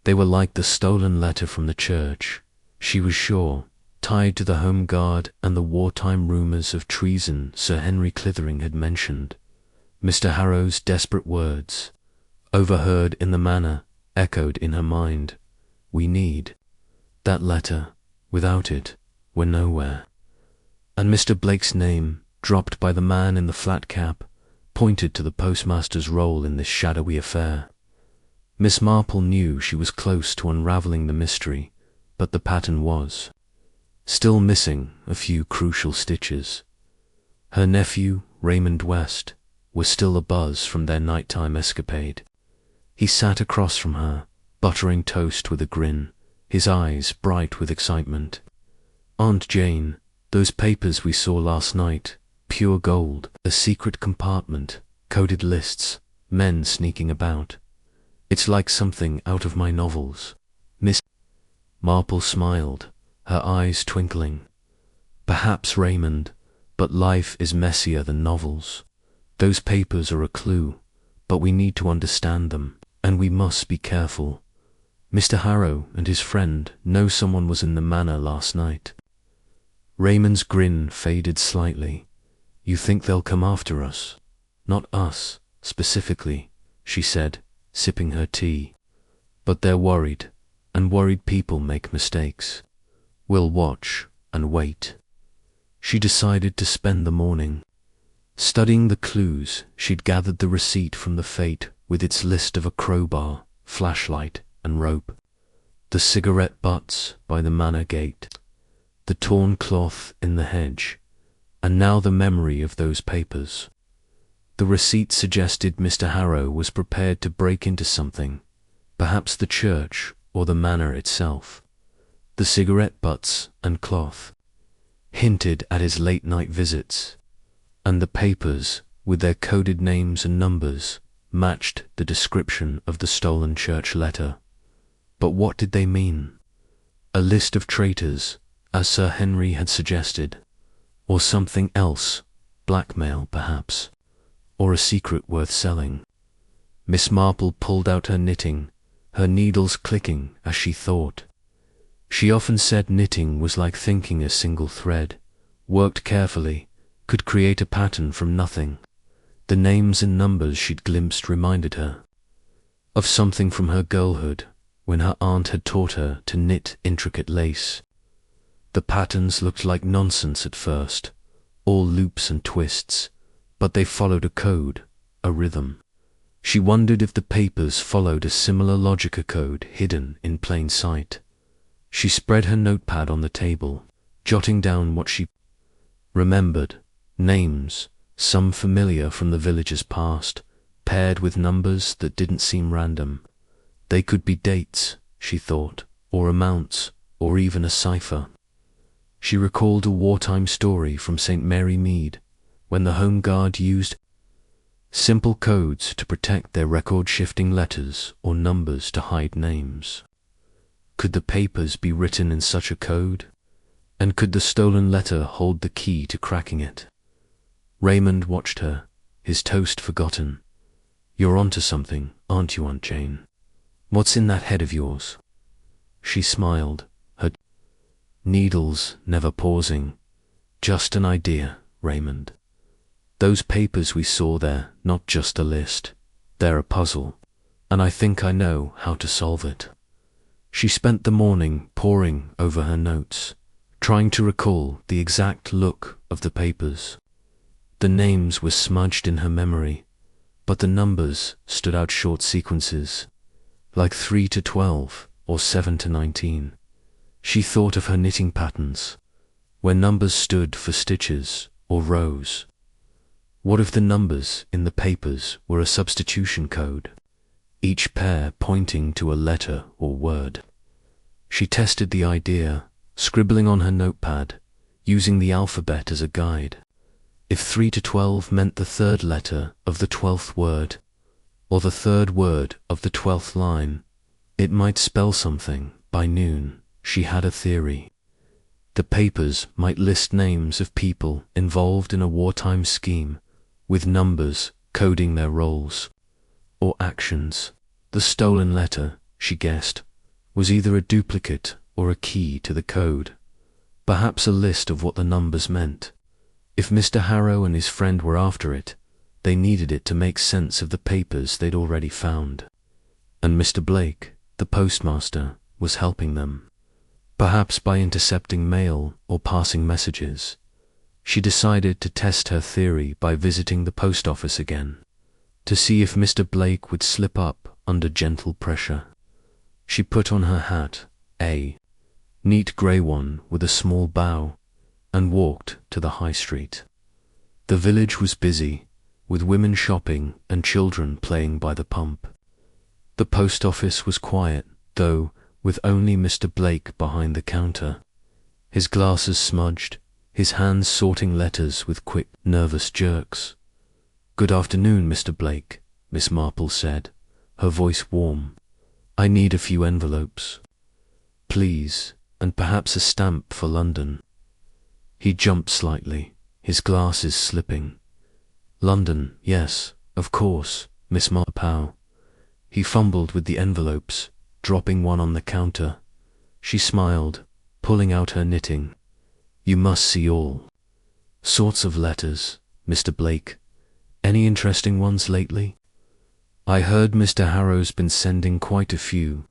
They were like the stolen letter from the church, she was sure, tied to the Home Guard and the wartime rumours of treason Sir Henry Clithering had mentioned. Mr. Harrow's desperate words, overheard in the manor, echoed in her mind. We need that letter. Without it, we're nowhere. And Mr. Blake's name, dropped by the man in the flat cap, pointed to the postmaster's role in this shadowy affair. Miss Marple knew she was close to unravelling the mystery, but the pattern was still missing a few crucial stitches. Her nephew, Raymond West, was still abuzz from their nighttime escapade. He sat across from her, buttering toast with a grin, his eyes bright with excitement. Aunt Jane, those papers we saw last night, pure gold, a secret compartment, coded lists, men sneaking about. It's like something out of my novels. Miss Marple smiled, her eyes twinkling. Perhaps, Raymond, but life is messier than novels. Those papers are a clue, but we need to understand them, and we must be careful. Mr. Harrow and his friend know someone was in the manor last night. Raymond's grin faded slightly. You think they'll come after us? Not us, specifically, she said, sipping her tea. But they're worried, and worried people make mistakes. We'll watch and wait. She decided to spend the morning studying the clues she'd gathered, the receipt from the Fate with its list of a crowbar, flashlight and rope, the cigarette butts by the manor gate, the torn cloth in the hedge, and now the memory of those papers. The receipt suggested Mr. Harrow was prepared to break into something, perhaps the church or the manor itself. The cigarette butts and cloth hinted at his late-night visits, and the papers, with their coded names and numbers, matched the description of the stolen church letter. But what did they mean? A list of traitors, as Sir Henry had suggested, or something else, blackmail perhaps, or a secret worth selling. Miss Marple pulled out her knitting, her needles clicking as she thought. She often said knitting was like thinking. A single thread, worked carefully, could create a pattern from nothing. The names and numbers she'd glimpsed reminded her of something from her girlhood, when her aunt had taught her to knit intricate lace. The patterns looked like nonsense at first, all loops and twists, but they followed a code, a rhythm. She wondered if the papers followed a similar logic, a code hidden in plain sight. She spread her notepad on the table, jotting down what she remembered, names, some familiar from the village's past, paired with numbers that didn't seem random. They could be dates, she thought, or amounts, or even a cipher. She recalled a wartime story from St. Mary Mead, when the Home Guard used simple codes to protect their record-shifting letters or numbers to hide names. Could the papers be written in such a code? And could the stolen letter hold the key to cracking it? Raymond watched her, his toast forgotten. You're onto something, aren't you, Aunt Jane? What's in that head of yours? She smiled, her needles never pausing. Just an idea, Raymond. Those papers we saw there, not just a list. They're a puzzle. and I think I know how to solve it. She spent the morning poring over her notes, trying to recall the exact look of the papers. The names were smudged in her memory, but the numbers stood out short sequences, like 3 to 12 or 7 to 19. She thought of her knitting patterns, where numbers stood for stitches or rows. What if the numbers in the papers were a substitution code, each pair pointing to a letter or word? She tested the idea, scribbling on her notepad, using the alphabet as a guide. If 3 to 12 meant the third letter of the 12th word, or the third word of the 12th line, it might spell something. By noon, she had a theory. The papers might list names of people involved in a wartime scheme, with numbers coding their roles or actions. The stolen letter, she guessed, was either a duplicate or a key to the code, perhaps a list of what the numbers meant. If Mr. Harrow and his friend were after it, they needed it to make sense of the papers they'd already found. And Mr. Blake, the postmaster, was helping them, perhaps by intercepting mail or passing messages. She decided to test her theory by visiting the post office again, to see if Mr. Blake would slip up under gentle pressure. She put on her hat, a neat grey one with a small bow, and walked to the high street. The village was busy, with women shopping and children playing by the pump. The post office was quiet, though, with only Mr. Blake behind the counter, his glasses smudged, his hands sorting letters with quick, nervous jerks. "Good afternoon, Mr. Blake," Miss Marple said, her voice warm. "I need a few envelopes, please, and perhaps a stamp for London." He jumped slightly, his glasses slipping. "London, yes, of course, Miss Marple." He fumbled with the envelopes, dropping one on the counter. She smiled, pulling out her knitting. "You must see all sorts of letters, Mr. Blake. Any interesting ones lately? I heard Mr. Harrow's been sending quite a few."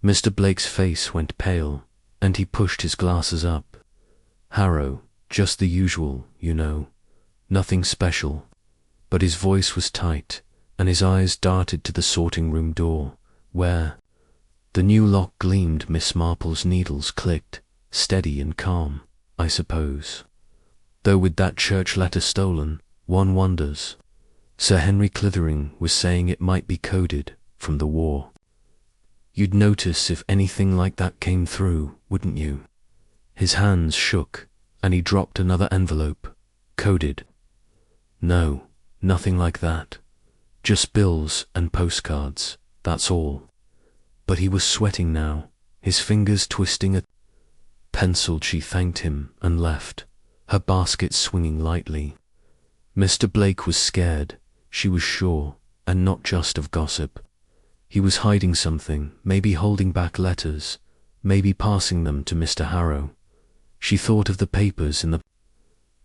Mr. Blake's face went pale, and he pushed his glasses up. "Harrow, just the usual, you know. Nothing special." But his voice was tight, and his eyes darted to the sorting room door, where the new lock gleamed. Miss Marple's needles clicked, steady and calm, I suppose. Though with that church letter stolen, one wonders. Sir Henry Clithering was saying it might be coded from the war. You'd notice if anything like that came through, wouldn't you? His hands shook, and he dropped another envelope, coded. "No, nothing like that. Just bills and postcards, that's all." But he was sweating now, his fingers twisting. Penciled, she thanked him and left, her basket swinging lightly. Mr. Blake was scared, she was sure, and not just of gossip. He was hiding something, maybe holding back letters, maybe passing them to Mr. Harrow. She thought of the papers in the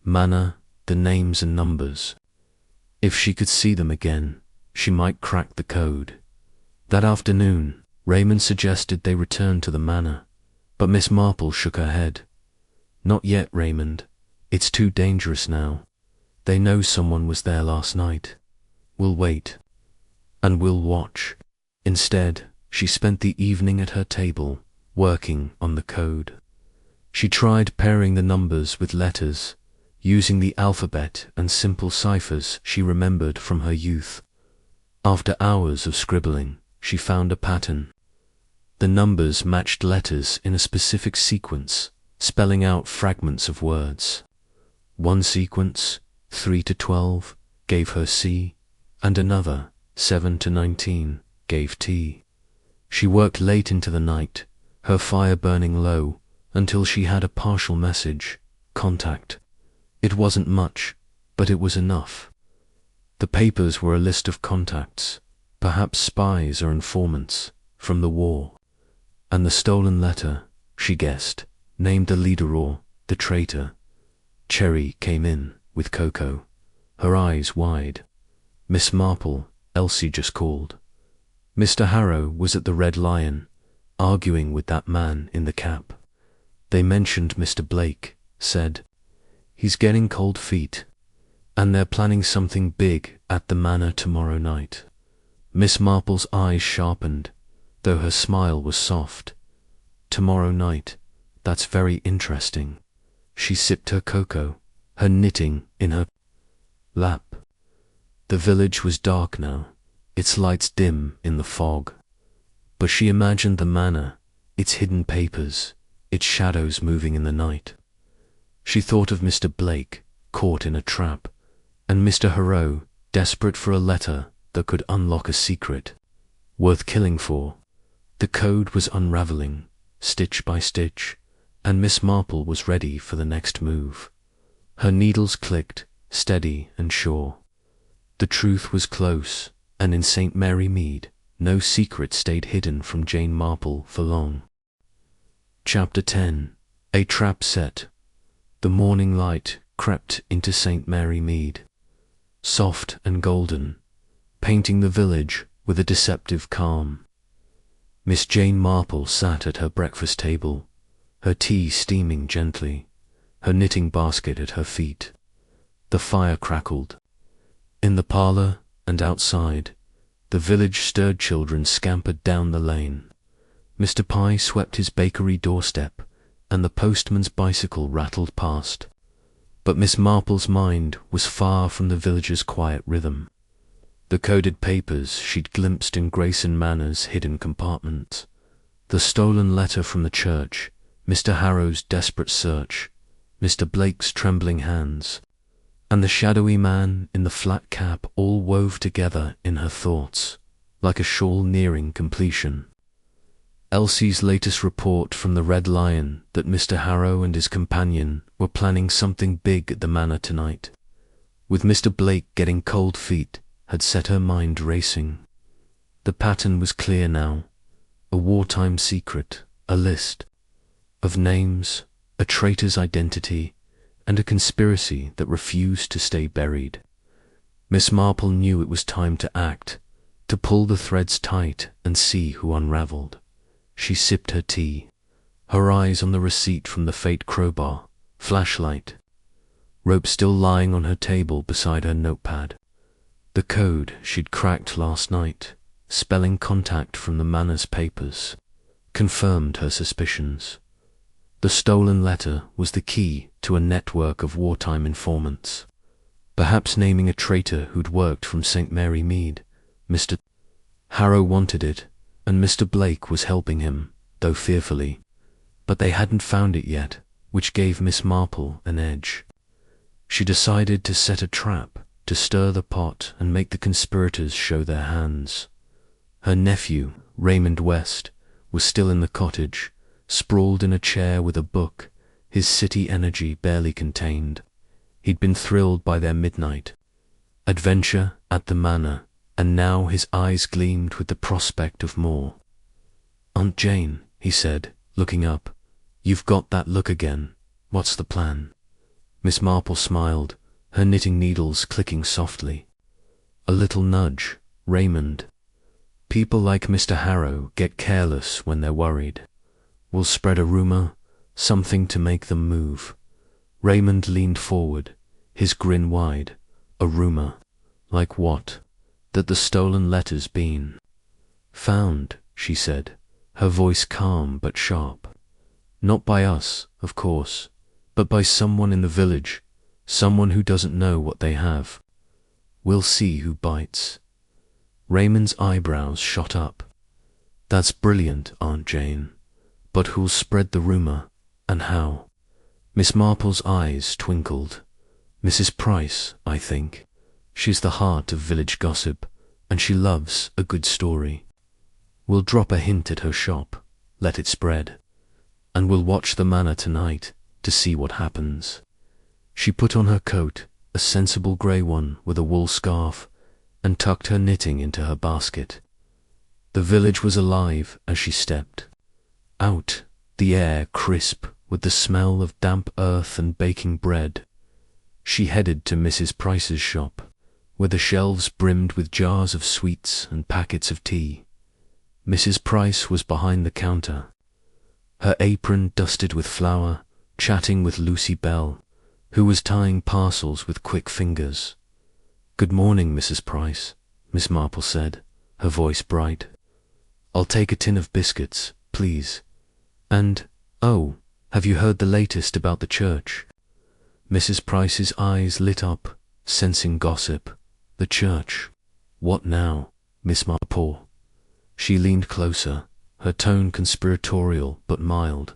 manor, the names and numbers. If she could see them again, she might crack the code. That afternoon, Raymond suggested they return to the manor, but Miss Marple shook her head. "Not yet, Raymond. It's too dangerous now. They know someone was there last night. We'll wait. And we'll watch." Instead, she spent the evening at her table, working on the code. She tried pairing the numbers with letters, using the alphabet and simple ciphers she remembered from her youth. After hours of scribbling, she found a pattern. The numbers matched letters in a specific sequence, spelling out fragments of words. One sequence, 3 to 12, gave her C, and another, 7 to 19, gave T. She worked late into the night, her fire burning low, until she had a partial message, contact. It wasn't much, but it was enough. The papers were a list of contacts, perhaps spies or informants, from the war. And the stolen letter, she guessed, named the leader or the traitor. Cherry came in with cocoa, her eyes wide. "Miss Marple, Elsie just called." Mr. Harrow was at the Red Lion, arguing with that man in the cap. They mentioned Mr. Blake, said, "He's getting cold feet, and they're planning something big at the manor tomorrow night." Miss Marple's eyes sharpened, though her smile was soft. "Tomorrow night, that's very interesting." She sipped her cocoa, her knitting in her lap. The village was dark now, its lights dim in the fog. But she imagined the manor, its hidden papers, its shadows moving in the night. She thought of Mr. Blake, caught in a trap, and Mr. Harrow, desperate for a letter that could unlock a secret, worth killing for. The code was unraveling, stitch by stitch, and Miss Marple was ready for the next move. Her needles clicked, steady and sure. The truth was close, and in St. Mary Mead, no secret stayed hidden from Jane Marple for long. Chapter 10. A Trap Set. The morning light crept into St. Mary Mead, soft and golden, painting the village with a deceptive calm. Miss Jane Marple sat at her breakfast table, her tea steaming gently, her knitting basket at her feet. The fire crackled. In the parlour and outside, the village-stirred children scampered down the lane. Mr. Pye swept his bakery doorstep, and the postman's bicycle rattled past. But Miss Marple's mind was far from the village's quiet rhythm. The coded papers she'd glimpsed in Grayson Manor's hidden compartments, the stolen letter from the church, Mr. Harrow's desperate search, Mr. Blake's trembling hands, and the shadowy man in the flat cap all wove together in her thoughts, like a shawl nearing completion. Elsie's latest report from the Red Lion that Mr. Harrow and his companion were planning something big at the manor tonight, with Mr. Blake getting cold feet, had set her mind racing. The pattern was clear now, a wartime secret, a list of names, a traitor's identity, and a conspiracy that refused to stay buried. Miss Marple knew it was time to act, to pull the threads tight and see who unraveled. She sipped her tea, her eyes on the receipt from the fate crowbar, flashlight, rope still lying on her table beside her notepad. The code she'd cracked last night, spelling contact from the manor's papers, confirmed her suspicions. The stolen letter was the key to a network of wartime informants, perhaps naming a traitor who'd worked from St. Mary Mead. Mr. Harrow wanted it, and Mr. Blake was helping him, though fearfully. But they hadn't found it yet, which gave Miss Marple an edge. She decided to set a trap, to stir the pot and make the conspirators show their hands. Her nephew, Raymond West, was still in the cottage, sprawled in a chair with a book, his city energy barely contained. He'd been thrilled by their midnight adventure at the manor, and now his eyes gleamed with the prospect of more. "Aunt Jane," he said, looking up, "you've got that look again. What's the plan?" Miss Marple smiled, her knitting needles clicking softly. A little nudge, Raymond. "People like Mr. Harrow get careless when they're worried. We'll spread a rumor, something to make them move." Raymond leaned forward, his grin wide. "A rumor? Like what?" "That the stolen letter's been found," she said, her voice calm but sharp. "Not by us, of course, but by someone in the village, someone who doesn't know what they have. We'll see who bites." Raymond's eyebrows shot up. "That's brilliant, Aunt Jane. But who'll spread the rumor, and how?" Miss Marple's eyes twinkled. "Mrs. Price, I think. She's the heart of village gossip, and she loves a good story. We'll drop a hint at her shop, let it spread, and we'll watch the manor tonight to see what happens." She put on her coat, a sensible grey one with a wool scarf, and tucked her knitting into her basket. The village was alive as she stepped. Out, the air crisp with the smell of damp earth and baking bread. She headed to Mrs. Price's shop, where the shelves brimmed with jars of sweets and packets of tea. Mrs. Price was behind the counter, her apron dusted with flour, chatting with Lucy Bell, who was tying parcels with quick fingers. "Good morning, Mrs. Price," Miss Marple said, her voice bright. "I'll take a tin of biscuits, please. And, oh, have you heard the latest about the church?" Mrs. Price's eyes lit up, sensing gossip. "The church? What now, Miss Marple?" She leaned closer, her tone conspiratorial but mild.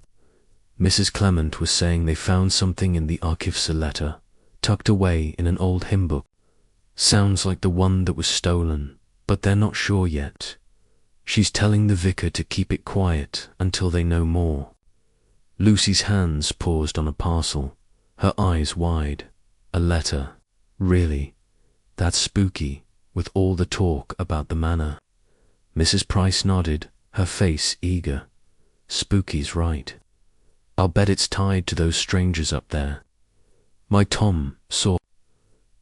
"Mrs. Clement was saying they found something in the Archivsa letter, tucked away in an old hymn book. Sounds like the one that was stolen, but they're not sure yet. She's telling the vicar to keep it quiet until they know more." Lucy's hands paused on a parcel, her eyes wide. "A letter? Really? That's spooky, with all the talk about the manor." Mrs. Price nodded, her face eager. "Spooky's right. I'll bet it's tied to those strangers up there. My Tom saw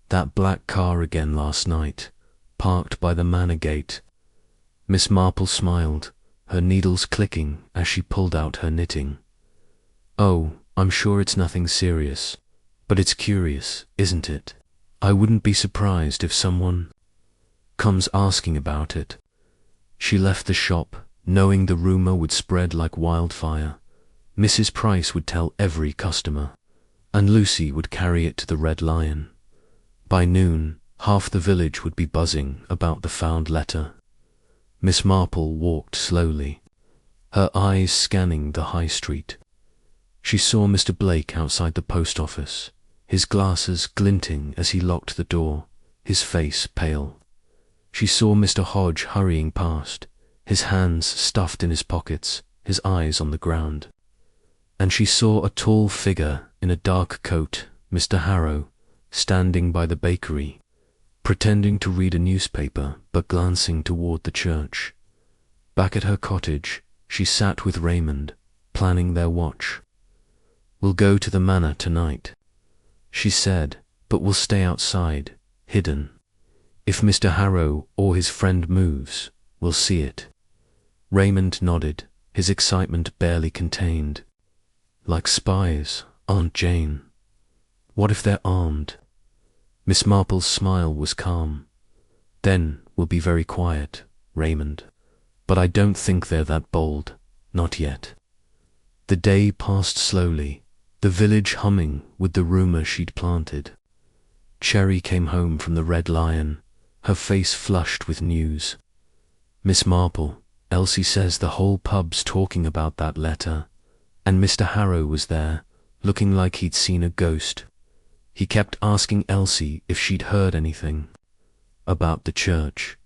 that black car again last night, parked by the manor gate." Miss Marple smiled, her needles clicking as she pulled out her knitting. "Oh, I'm sure it's nothing serious, but it's curious, isn't it? I wouldn't be surprised if someone comes asking about it." She left the shop, knowing the rumor would spread like wildfire. Mrs. Price would tell every customer, and Lucy would carry it to the Red Lion. By noon, half the village would be buzzing about the found letter. Miss Marple walked slowly, her eyes scanning the high street. She saw Mr. Blake outside the post office, his glasses glinting as he locked the door, his face pale. She saw Mr. Hodge hurrying past, his hands stuffed in his pockets, his eyes on the ground. And she saw a tall figure in a dark coat, Mr. Harrow, standing by the bakery, pretending to read a newspaper but glancing toward the church. Back at her cottage, she sat with Raymond, planning their watch. "We'll go to the manor tonight," she said, "but we'll stay outside, hidden. If Mr. Harrow or his friend moves, we'll see it." Raymond nodded, his excitement barely contained. "Like spies, Aunt Jane. What if they're armed?" Miss Marple's smile was calm. "Then we'll be very quiet, Raymond. But I don't think they're that bold, not yet." The day passed slowly, the village humming with the rumor she'd planted. Cherry came home from the Red Lion, her face flushed with news. "Miss Marple, Elsie says the whole pub's talking about that letter, and Mr. Harrow was there, looking like he'd seen a ghost. He kept asking Elsie if she'd heard anything about the church."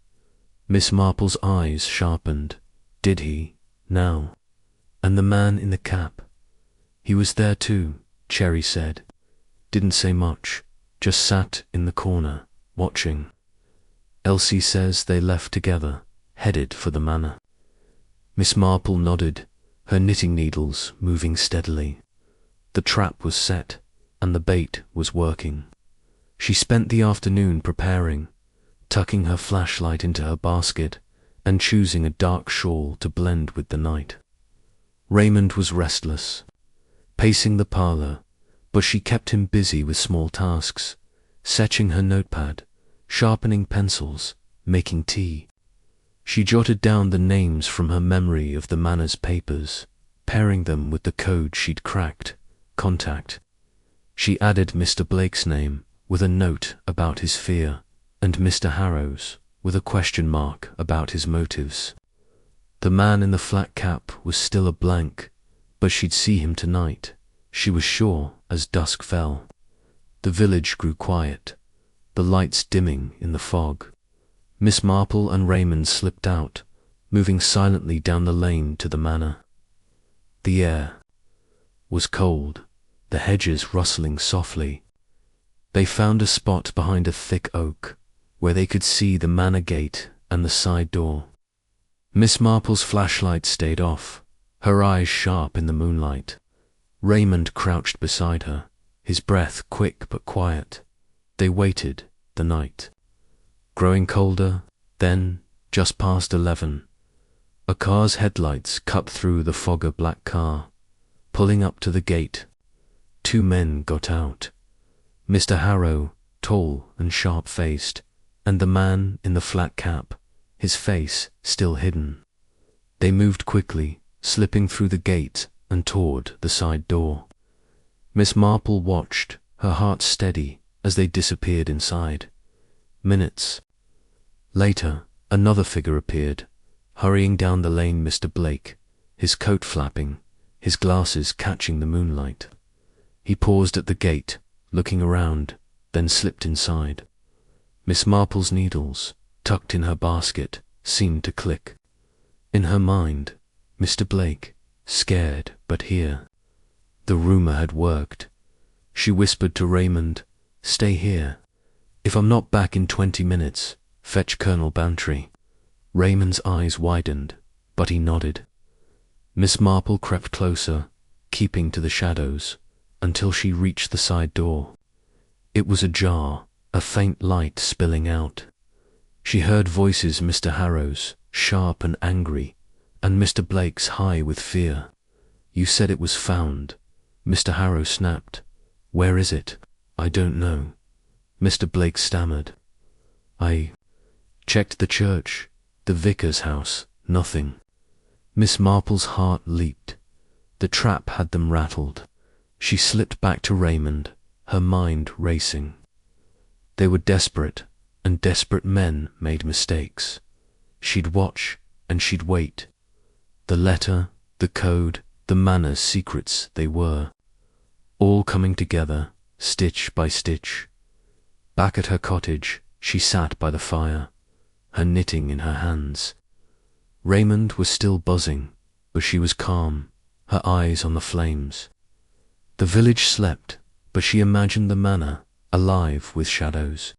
Miss Marple's eyes sharpened. "Did he? Now? And the man in the cap?" "He was there too," Cherry said. "Didn't say much, just sat in the corner, watching. Elsie says they left together, headed for the manor." Miss Marple nodded, her knitting needles moving steadily. The trap was set, and the bait was working. She spent the afternoon preparing, tucking her flashlight into her basket and choosing a dark shawl to blend with the night. Raymond was restless, pacing the parlor, but she kept him busy with small tasks, setching her notepad, sharpening pencils, making tea. She jotted down the names from her memory of the manor's papers, pairing them with the code she'd cracked, contact. She added Mr. Blake's name with a note about his fear, and Mr. Harrow's with a question mark about his motives. The man in the flat cap was still a blank, but she'd see him tonight, she was sure, as dusk fell. The village grew quiet, the lights dimming in the fog. Miss Marple and Raymond slipped out, moving silently down the lane to the manor. The air was cold, the hedges rustling softly. They found a spot behind a thick oak, where they could see the manor gate and the side door. Miss Marple's flashlight stayed off, her eyes sharp in the moonlight. Raymond crouched beside her, his breath quick but quiet. They waited the night. Growing colder, then, just past 11, A car's headlights cut through the fogger-black car. Pulling up to the gate, 2 men got out. Mr. Harrow, tall and sharp-faced, and the man in the flat cap, his face still hidden. They moved quickly, slipping through the gate and toward the side door. Miss Marple watched, her heart steady, as they disappeared inside. Minutes later, another figure appeared, hurrying down the lane. Mr. Blake, his coat flapping, his glasses catching the moonlight. He paused at the gate, looking around, then slipped inside. Miss Marple's needles, tucked in her basket, seemed to click. In her mind, Mr. Blake, scared but here. The rumor had worked. She whispered to Raymond, "Stay here. If I'm not back in 20 minutes, fetch Colonel Bantry." Raymond's eyes widened, but he nodded. Miss Marple crept closer, keeping to the shadows, until she reached the side door. It was ajar, a faint light spilling out. She heard voices, Mr. Harrow's, sharp and angry, and Mr. Blake's high with fear. "You said it was found," Mr. Harrow snapped. "Where is it?" "I don't know," Mr. Blake stammered. "I checked the church, the vicar's house, nothing." Miss Marple's heart leaped. The trap had them rattled. She slipped back to Raymond, her mind racing. They were desperate, and desperate men made mistakes. She'd watch, and she'd wait. The letter, the code, the manners secrets they were, all coming together, stitch by stitch. Back at her cottage, she sat by the fire, her knitting in her hands. Raymond was still buzzing, but she was calm, her eyes on the flames. The village slept, but she imagined the manor alive with shadows.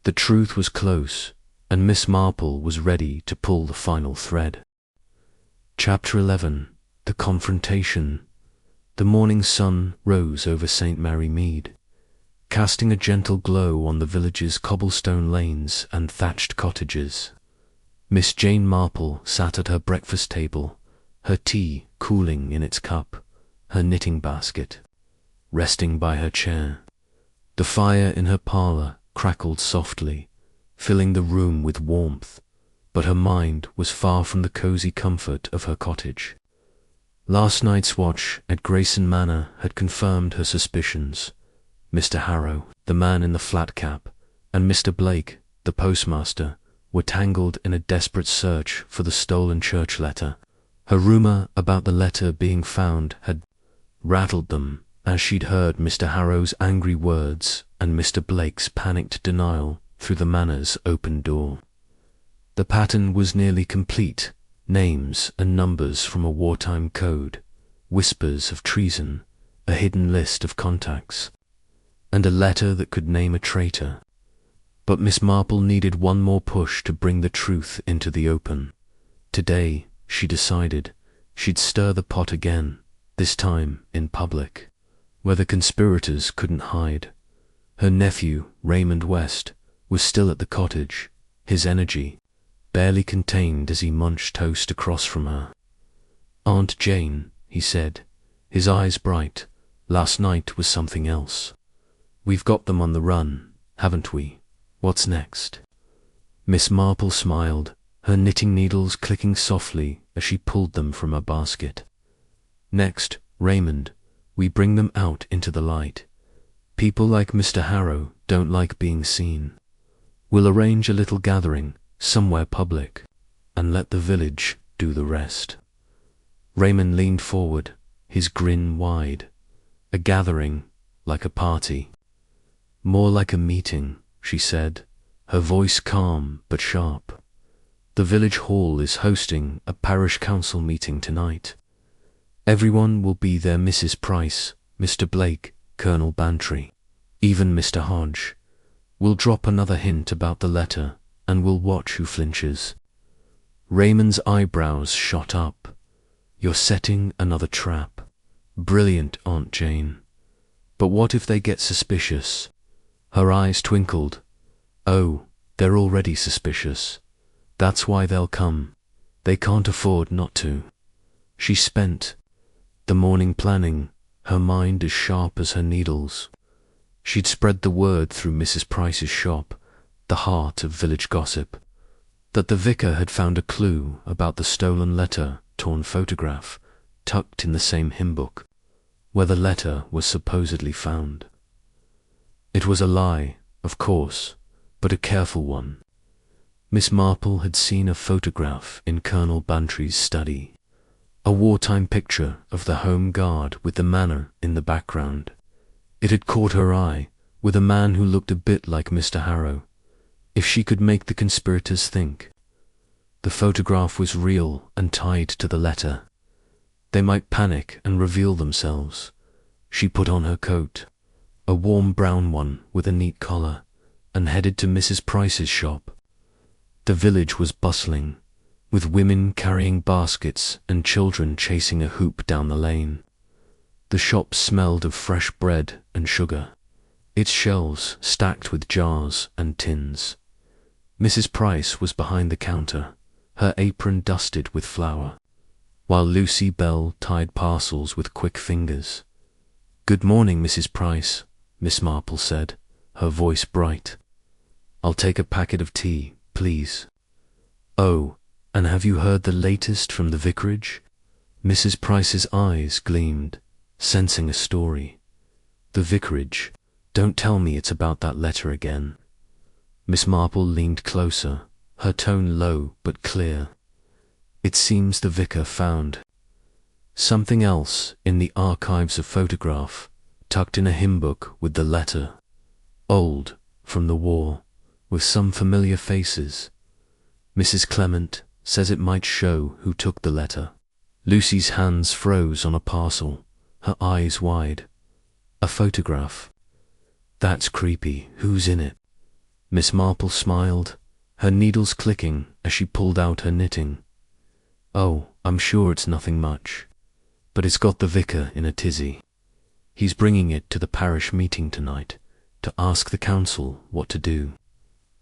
The truth was close, and Miss Marple was ready to pull the final thread. Chapter 11. The Confrontation. The morning sun rose over St. Mary Mead, casting a gentle glow on the village's cobblestone lanes and thatched cottages. Miss Jane Marple sat at her breakfast table, her tea cooling in its cup, her knitting basket resting by her chair. The fire in her parlour crackled softly, filling the room with warmth, but her mind was far from the cosy comfort of her cottage. Last night's watch at Grayson Manor had confirmed her suspicions. Mr. Harrow, the man in the flat cap, and Mr. Blake, the postmaster, were tangled in a desperate search for the stolen church letter. Her rumour about the letter being found had rattled them, as she'd heard Mr. Harrow's angry words and Mr. Blake's panicked denial through the manor's open door. The pattern was nearly complete: names and numbers from a wartime code, whispers of treason, a hidden list of contacts, and a letter that could name a traitor. But Miss Marple needed one more push to bring the truth into the open. Today, she decided, she'd stir the pot again, this time in public, where the conspirators couldn't hide. Her nephew, Raymond West, was still at the cottage, his energy barely contained as he munched toast across from her. "Aunt Jane," he said, his eyes bright, "last night was something else. We've got them on the run, haven't we? What's next?" Miss Marple smiled, her knitting needles clicking softly as she pulled them from her basket. "Next, Raymond, we bring them out into the light. People like Mr. Harrow don't like being seen. We'll arrange a little gathering, somewhere public, and let the village do the rest." Raymond leaned forward, his grin wide. "A gathering, like a party." "More like a meeting," she said, her voice calm but sharp. "The village hall is hosting a parish council meeting tonight. Everyone will be there: Mrs. Price, Mr. Blake, Colonel Bantry, even Mr. Hodge. We'll drop another hint about the letter, and we'll watch who flinches." Raymond's eyebrows shot up. "You're setting another trap. Brilliant, Aunt Jane. But what if they get suspicious?" Her eyes twinkled. "Oh, they're already suspicious. That's why they'll come. They can't afford not to. She spent the morning planning, her mind as sharp as her needles. She'd spread the word through Mrs. Price's shop, the heart of village gossip, that the vicar had found a clue about the stolen letter, torn photograph, tucked in the same hymn book, where the letter was supposedly found. It was a lie, of course, but a careful one. Miss Marple had seen a photograph in Colonel Bantry's study, a wartime picture of the Home Guard with the manor in the background. It had caught her eye, with a man who looked a bit like Mr. Harrow. If she could make the conspirators think the photograph was real and tied to the letter, they might panic and reveal themselves. She put on her coat, a warm brown one with a neat collar, and headed to Mrs. Price's shop. The village was bustling, with women carrying baskets and children chasing a hoop down the lane. The shop smelled of fresh bread and sugar, its shelves stacked with jars and tins. Mrs. Price was behind the counter, her apron dusted with flour, while Lucy Bell tied parcels with quick fingers. "Good morning, Mrs. Price," Miss Marple said, her voice bright. "I'll take a packet of tea, please." "Oh, and have you heard the latest from the vicarage?" Mrs. Price's eyes gleamed, sensing a story. "The vicarage? Don't tell me it's about that letter again." Miss Marple leaned closer, her tone low but clear. "It seems the vicar found something else in the archives of photograph, tucked in a hymn book with the letter. Old, from the war, with some familiar faces. Mrs. Clement says it might show who took the letter." Lucy's hands froze on a parcel, her eyes wide. "A photograph? That's creepy. Who's in it?" Miss Marple smiled, her needles clicking as she pulled out her knitting. "Oh, I'm sure it's nothing much, but it's got the vicar in a tizzy. He's bringing it to the parish meeting tonight to ask the council what to do."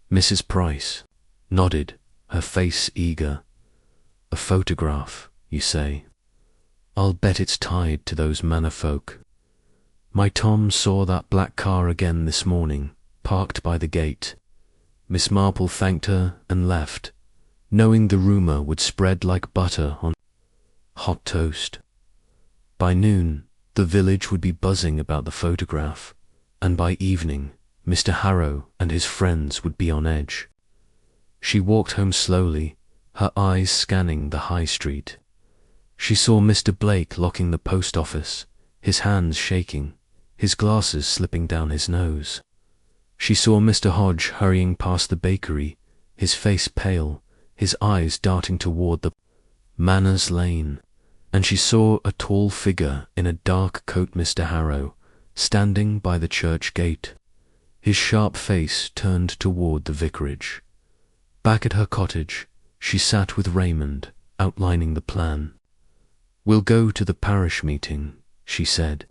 Mrs. Price nodded, her face eager. "A photograph, you say? I'll bet it's tied to those manor folk. My Tom saw that black car again this morning, parked by the gate." Miss Marple thanked her and left, knowing the rumour would spread like butter on hot toast. By noon, the village would be buzzing about the photograph, and by evening, Mr. Harrow and his friends would be on edge. She walked home slowly, her eyes scanning the high street. She saw Mr. Blake locking the post office, his hands shaking, his glasses slipping down his nose. She saw Mr. Hodge hurrying past the bakery, his face pale, his eyes darting toward the Manners Lane, and she saw a tall figure in a dark coat, Mr. Harrow, standing by the church gate, his sharp face turned toward the vicarage. Back at her cottage, she sat with Raymond, outlining the plan. "We'll go to the parish meeting," she said.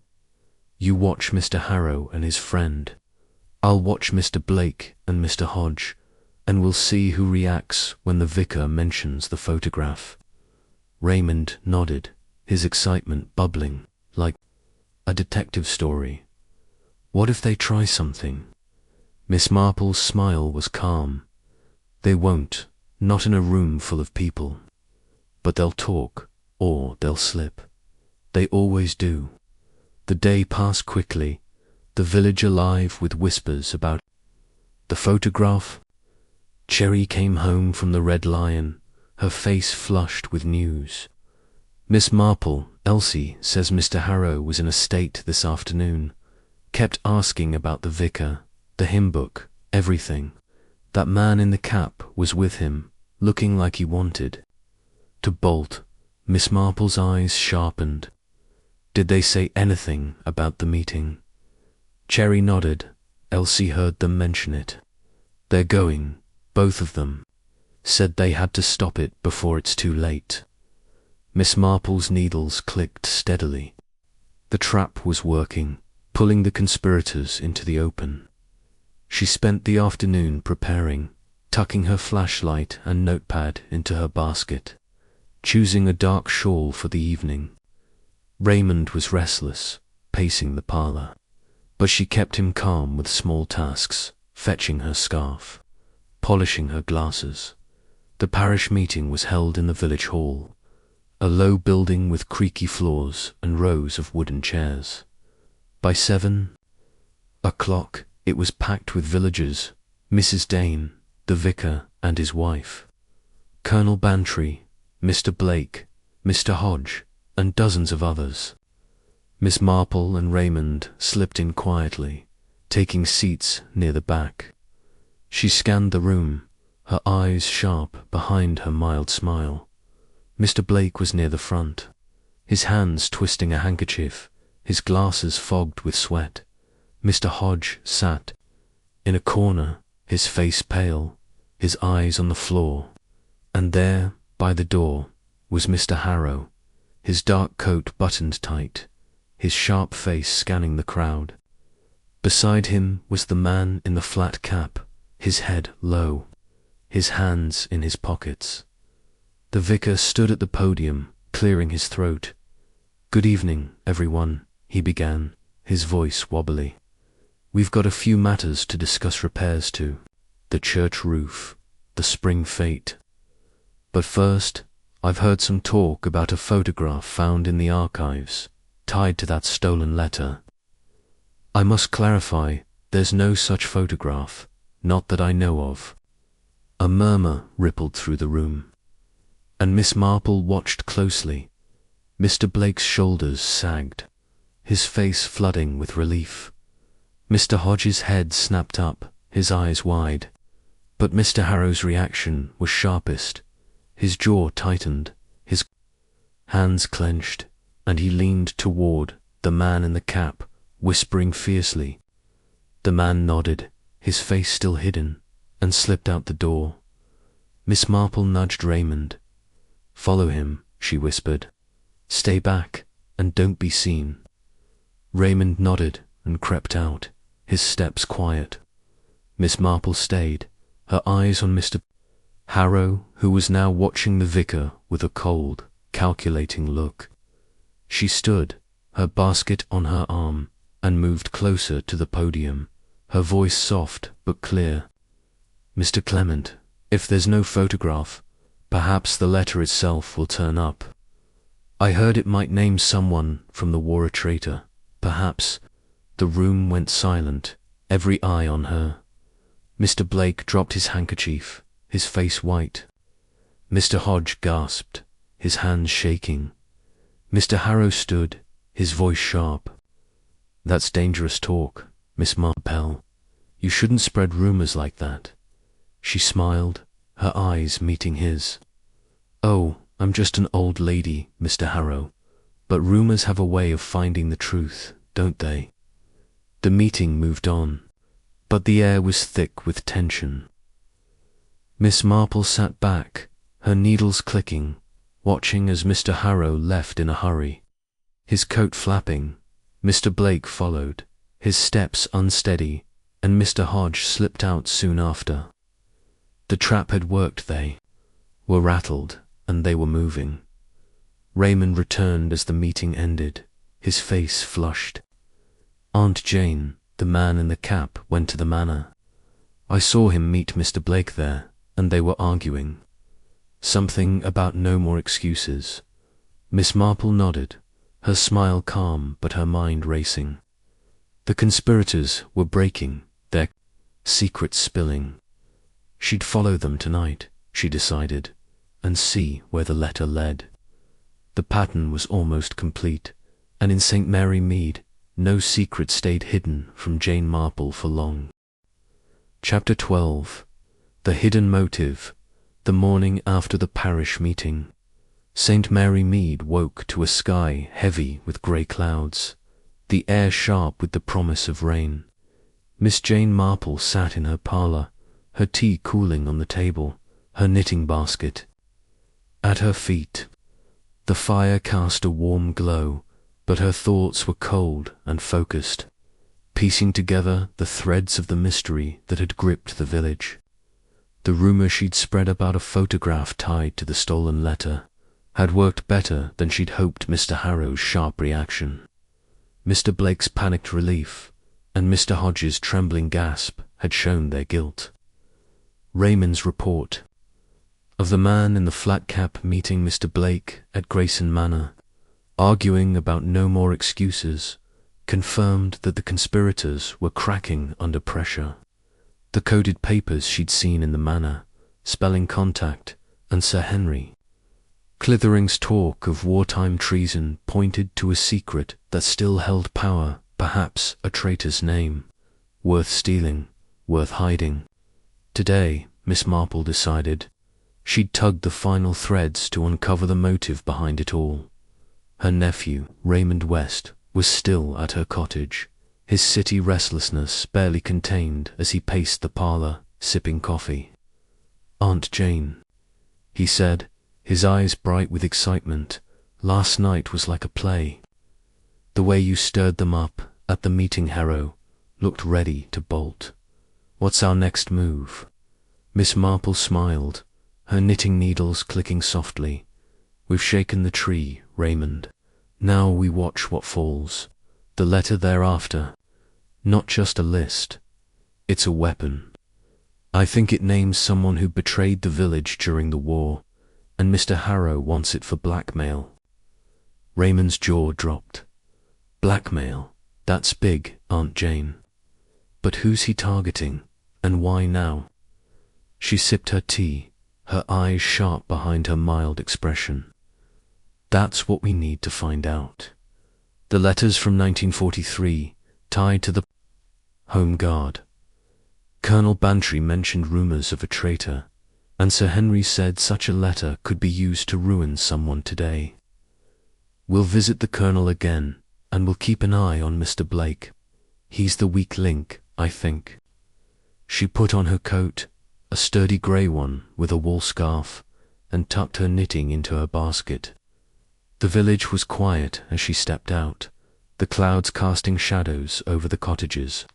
"You watch Mr. Harrow and his friend. I'll watch Mr. Blake and Mr. Hodge, and we'll see who reacts when the vicar mentions the photograph." Raymond nodded, his excitement bubbling like a detective story. "What if they try something?" Miss Marple's smile was calm. "They won't, not in a room full of people. But they'll talk, or they'll slip. They always do." The day passed quickly, the village alive with whispers about the photograph. Cherry came home from the Red Lion, her face flushed with news. "Miss Marple, Elsie says Mr. Harrow was in a state this afternoon. Kept asking about the vicar, the hymn book, everything. That man in the cap was with him, looking like he wanted to bolt." Miss Marple's eyes sharpened. "Did they say anything about the meeting?" Cherry nodded. Elsie heard them mention it. "They're going, both of them. Said they had to stop it before it's too late." Miss Marple's needles clicked steadily. The trap was working, pulling the conspirators into the open. She spent the afternoon preparing, tucking her flashlight and notepad into her basket. choosing a dark shawl for the evening. Raymond was restless, pacing the parlour, but she kept him calm with small tasks, fetching her scarf, polishing her glasses. The parish meeting was held in the village hall, a low building with creaky floors and rows of wooden chairs. By 7 o'clock, it was packed with villagers, Mrs. Dane, the vicar and his wife, Colonel Bantry, Mr. Blake, Mr. Hodge, and dozens of others. Miss Marple and Raymond slipped in quietly, taking seats near the back. She scanned the room, her eyes sharp behind her mild smile. Mr. Blake was near the front, his hands twisting a handkerchief, his glasses fogged with sweat. Mr. Hodge sat in a corner, his face pale, his eyes on the floor. And there, by the door, was Mr. Harrow, his dark coat buttoned tight, his sharp face scanning the crowd. Beside him was the man in the flat cap, his head low, his hands in his pockets. The vicar stood at the podium, clearing his throat. "Good evening, everyone," he began, his voice wobbly. "We've got a few matters to discuss repairs to. The church roof, the spring fete. But first, I've heard some talk about a photograph found in the archives, tied to that stolen letter. I must clarify, there's no such photograph, not that I know of." A murmur rippled through the room, and Miss Marple watched closely. Mr. Blake's shoulders sagged, his face flooding with relief. Mr. Hodge's head snapped up, his eyes wide, but Mr. Harrow's reaction was sharpest. His jaw tightened, his hands clenched, and he leaned toward the man in the cap, whispering fiercely. The man nodded, his face still hidden, and slipped out the door. Miss Marple nudged Raymond. "Follow him," she whispered. "Stay back, and don't be seen." Raymond nodded and crept out, his steps quiet. Miss Marple stayed, her eyes on Mr. Harrow, who was now watching the vicar with a cold, calculating look. She stood, her basket on her arm, and moved closer to the podium, her voice soft but clear. "Mr. Clement, if there's no photograph, perhaps the letter itself will turn up. I heard it might name someone from the war a traitor, perhaps." The room went silent, every eye on her. Mr. Blake dropped his handkerchief, his face white. Mr. Hodge gasped, his hands shaking. Mr. Harrow stood, his voice sharp. "That's dangerous talk, Miss Marple. You shouldn't spread rumors like that." She smiled, her eyes meeting his. "Oh, I'm just an old lady, Mr. Harrow, but rumors have a way of finding the truth, don't they?" The meeting moved on, but the air was thick with tension. Miss Marple sat back, her needles clicking, watching as Mr. Harrow left in a hurry. His coat flapping, Mr. Blake followed, his steps unsteady, and Mr. Hodge slipped out soon after. The trap had worked. They were rattled, and they were moving. Raymond returned as the meeting ended, his face flushed. Aunt Jane, the man in the cap, went to the manor. I saw him meet Mr. Blake there, and they were arguing. Something about no more excuses. Miss Marple nodded, her smile calm but her mind racing. The conspirators were breaking, their secrets spilling. She'd follow them tonight, she decided, and see where the letter led. The pattern was almost complete, and in St. Mary Mead, no secret stayed hidden from Jane Marple for long. Chapter 12. The Hidden Motive. The morning after the parish meeting. St. Mary Mead woke to a sky heavy with grey clouds, the air sharp with the promise of rain. Miss Jane Marple sat in her parlour, her tea cooling on the table, her knitting basket at her feet. The fire cast a warm glow, but her thoughts were cold and focused, piecing together the threads of the mystery that had gripped the village. The rumour she'd spread about a photograph tied to the stolen letter, had worked better than she'd hoped. Mr. Harrow's sharp reaction, Mr. Blake's panicked relief, and Mr. Hodges' trembling gasp had shown their guilt. Raymond's report of the man in the flat cap meeting Mr. Blake at Grayson Manor, arguing about no more excuses, confirmed that the conspirators were cracking under pressure. The coded papers she'd seen in the manor, spelling contact and Sir Henry. Clithering's talk of wartime treason pointed to a secret that still held power, perhaps a traitor's name, worth stealing, worth hiding. Today, Miss Marple decided, she'd tug the final threads to uncover the motive behind it all. Her nephew, Raymond West, was still at her cottage, his city restlessness barely contained as he paced the parlour, sipping coffee. "Aunt Jane," he said, his eyes bright with excitement, "last night was like a play. The way you stirred them up at the meeting, Harrow, looked ready to bolt. What's our next move?" Miss Marple smiled, her knitting needles clicking softly. "We've shaken the tree, Raymond. Now we watch what falls. The letter thereafter. Not just a list. It's a weapon. I think it names someone who betrayed the village during the war, and Mr. Harrow wants it for blackmail." Raymond's jaw dropped. "Blackmail? That's big, Aunt Jane. But who's he targeting, and why now?" She sipped her tea, her eyes sharp behind her mild expression. "That's what we need to find out. The letters from 1943 tied to the Home Guard. Colonel Bantry mentioned rumours of a traitor, and Sir Henry said such a letter could be used to ruin someone today. We'll visit the Colonel again, and we'll keep an eye on Mr. Blake. He's the weak link, I think." She put on her coat, a sturdy grey one with a wool scarf, and tucked her knitting into her basket. The village was quiet as she stepped out, the clouds casting shadows over the cottages.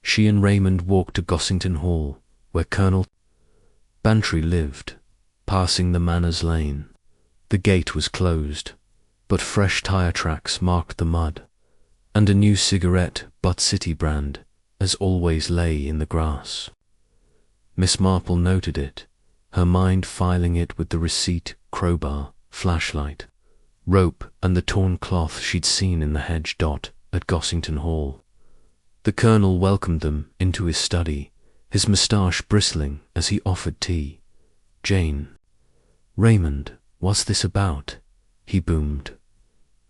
She and Raymond walked to Gossington Hall, where Colonel Bantry lived, passing the Manor's Lane. The gate was closed, but fresh tyre tracks marked the mud, and a new cigarette Butt City brand, as always, lay in the grass. Miss Marple noted it, her mind filing it with the receipt, crowbar, flashlight, rope, and the torn cloth she'd seen in the hedge dot at Gossington Hall. The Colonel welcomed them into his study, his moustache bristling as he offered tea. "Jane." "Raymond, what's this about?" he boomed.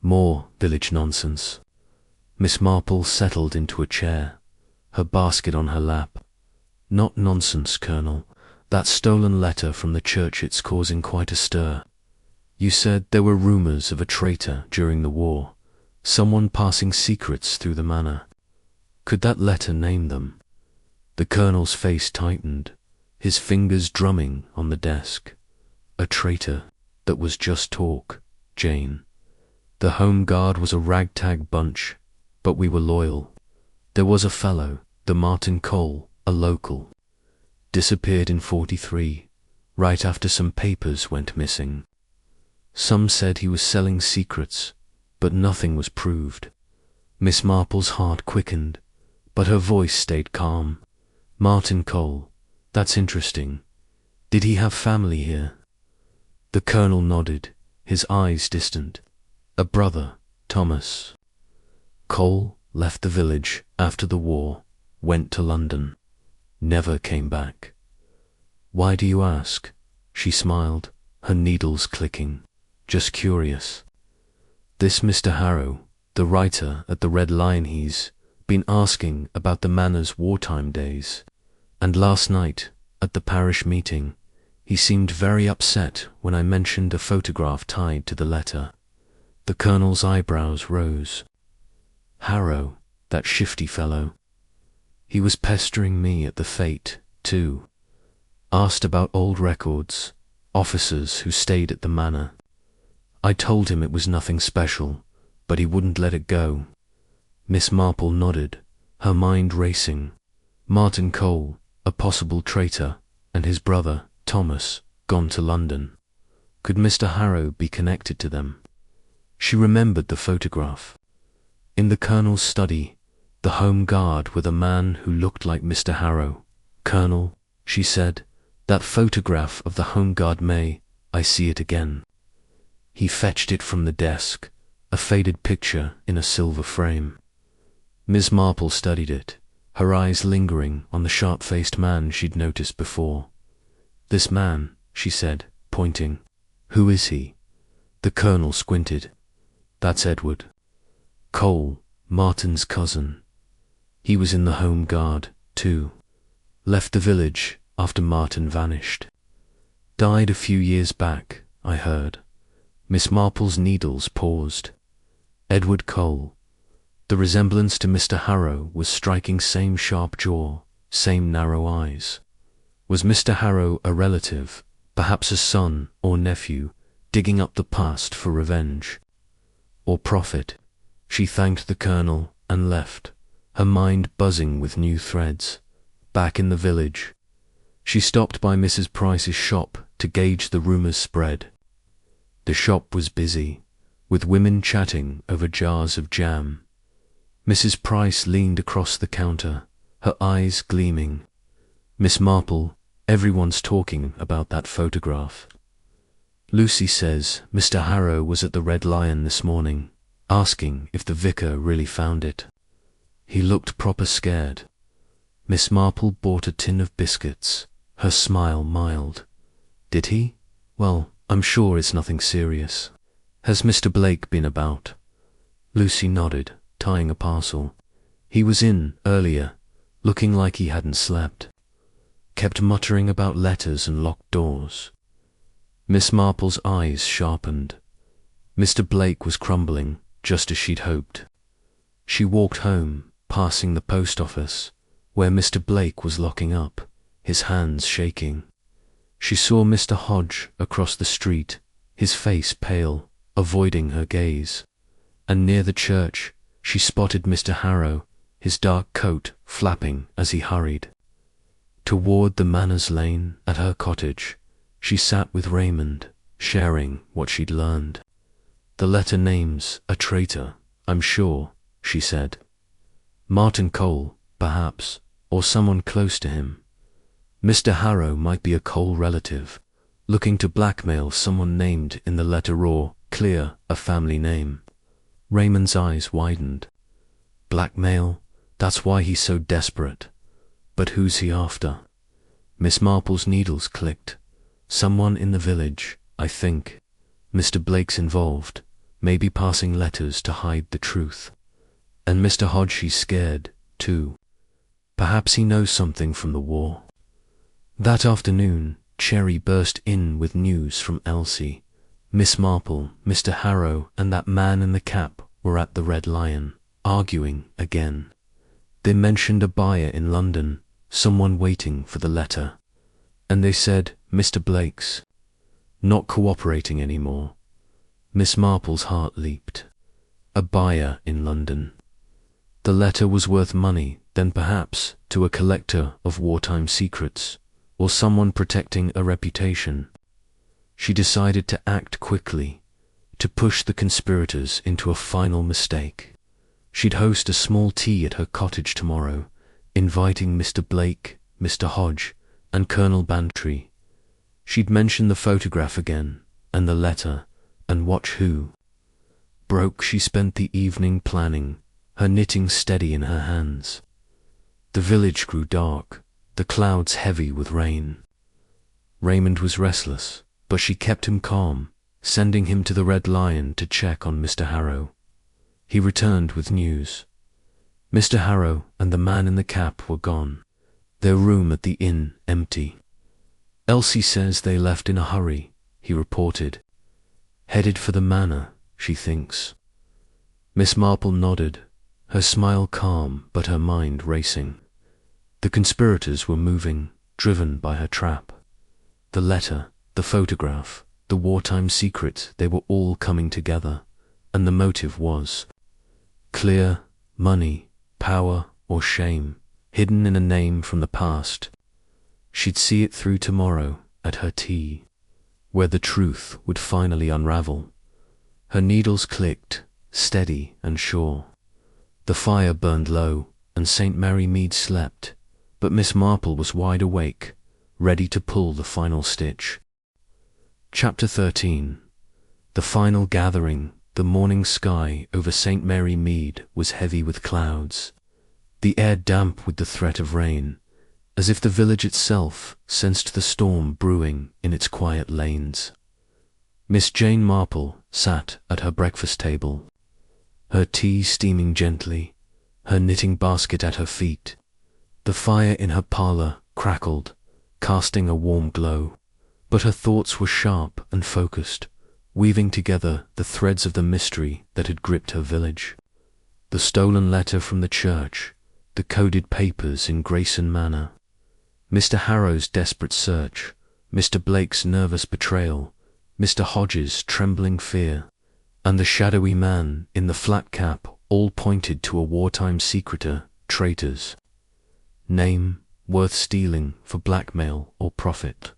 "More village nonsense." Miss Marple settled into a chair, her basket on her lap. "Not nonsense, Colonel. That stolen letter from the church, it's causing quite a stir. You said there were rumours of a traitor during the war, someone passing secrets through the manor. Could that letter name them?" The Colonel's face tightened, his fingers drumming on the desk. "A traitor, that was just talk, Jane. The Home Guard was a ragtag bunch, but we were loyal. There was a fellow, the Martin Cole, a local. Disappeared in 43, right after some papers went missing. Some said he was selling secrets, but nothing was proved." Miss Marple's heart quickened, but her voice stayed calm. "Martin Cole, that's interesting. Did he have family here?" The Colonel nodded, his eyes distant. "A brother, Thomas. Cole left the village after the war, went to London, never came back." "Why do you ask?" She smiled, her needles clicking. "Just curious. This Mr. Harrow, the writer at the Red Lion, he's been asking about the Manor's wartime days, and last night, at the parish meeting, he seemed very upset when I mentioned a photograph tied to the letter." The Colonel's eyebrows rose. "Harrow, that shifty fellow. He was pestering me at the fete, too. Asked about old records, officers who stayed at the manor. I told him it was nothing special, but he wouldn't let it go." Miss Marple nodded, her mind racing. Martin Cole, a possible traitor, and his brother, Thomas, gone to London. Could Mr. Harrow be connected to them? She remembered the photograph. In the Colonel's study, the Home Guard with a man who looked like Mr. Harrow. "Colonel," she said, "that photograph of the Home Guard I see it again." He fetched it from the desk, a faded picture in a silver frame. Miss Marple studied it, her eyes lingering on the sharp-faced man she'd noticed before. "This man," she said, pointing. "Who is he?" The Colonel squinted. "That's Edward. Cole, Martin's cousin. He was in the Home Guard, too. Left the village after Martin vanished. Died a few years back, I heard." Miss Marple's needles paused. Edward Cole. The resemblance to Mr. Harrow was striking. Same sharp jaw, same narrow eyes. Was Mr. Harrow a relative, perhaps a son or nephew, digging up the past for revenge? Or profit? She thanked the Colonel and left, her mind buzzing with new threads. Back in the village, she stopped by Mrs. Price's shop to gauge the rumors spread. The shop was busy, with women chatting over jars of jam. Mrs. Price leaned across the counter, her eyes gleaming. "Miss Marple, everyone's talking about that photograph. Lucy says Mr. Harrow was at the Red Lion this morning, asking if the vicar really found it. He looked proper scared." Miss Marple bought a tin of biscuits, her smile mild. "Did he? Well, I'm sure it's nothing serious. Has Mr. Blake been about?" Lucy nodded, tying a parcel. "He was in earlier, looking like he hadn't slept. Kept muttering about letters and locked doors." Miss Marple's eyes sharpened. Mr. Blake was crumbling, just as she'd hoped. She walked home, passing the post office, where Mr. Blake was locking up, his hands shaking. She saw Mr. Hodge across the street, his face pale, avoiding her gaze. And near the church, she spotted Mr. Harrow, his dark coat flapping as he hurried. Toward the Manners Lane at her cottage, she sat with Raymond, sharing what she'd learned. "The letter names a traitor, I'm sure," she said. "Martin Cole, perhaps, or someone close to him. Mr. Harrow might be a Cole relative, looking to blackmail someone named in the letter or clear a family name." Raymond's eyes widened. "Blackmail? That's why he's so desperate. But who's he after?" Miss Marple's needles clicked. "Someone in the village, I think. Mr. Blake's involved, maybe passing letters to hide the truth. And Mr. Hodge, he's scared, too. Perhaps he knows something from the war." That afternoon, Cherry burst in with news from Elsie. Miss Marple, Mr. Harrow, and that man in the cap were at the Red Lion, arguing again. They mentioned a buyer in London, someone waiting for the letter. And they said Mr. Blake's not cooperating anymore. Miss Marple's heart leaped. A buyer in London. The letter was worth money, then perhaps to a collector of wartime secrets, or someone protecting a reputation. She decided to act quickly, to push the conspirators into a final mistake. She'd host a small tea at her cottage tomorrow, inviting Mr. Blake, Mr. Hodge, and Colonel Bantry. She'd mention the photograph again, and the letter, and watch who. Broke, she spent the evening planning, her knitting steady in her hands. The village grew dark, the clouds heavy with rain. Raymond was restless, but she kept him calm, sending him to the Red Lion to check on Mr. Harrow. He returned with news. Mr. Harrow and the man in the cap were gone, their room at the inn empty. "Elsie says they left in a hurry," he reported. "Headed for the manor, she thinks." Miss Marple nodded, her smile calm but her mind racing. The conspirators were moving, driven by her trap. The letter, the photograph, the wartime secret, they were all coming together, and the motive was clear: money, power, or shame, hidden in a name from the past. She'd see it through tomorrow at her tea. where the truth would finally unravel. Her needles clicked, steady and sure. The fire burned low, and St. Mary Mead slept, but Miss Marple was wide awake, ready to pull the final stitch. Chapter 13. The final gathering. The morning sky over St. Mary Mead was heavy with clouds, the air damp with the threat of rain, as if the village itself sensed the storm brewing in its quiet lanes. Miss Jane Marple sat at her breakfast table, her tea steaming gently, her knitting basket at her feet. The fire in her parlour crackled, casting a warm glow, but her thoughts were sharp and focused, weaving together the threads of the mystery that had gripped her village. The stolen letter from the church, the coded papers in Grayson Manor, Mr. Harrow's desperate search, Mr. Blake's nervous betrayal, Mr. Hodges' trembling fear, and the shadowy man in the flat cap all pointed to a wartime secreter, traitors. Name worth stealing for blackmail or profit.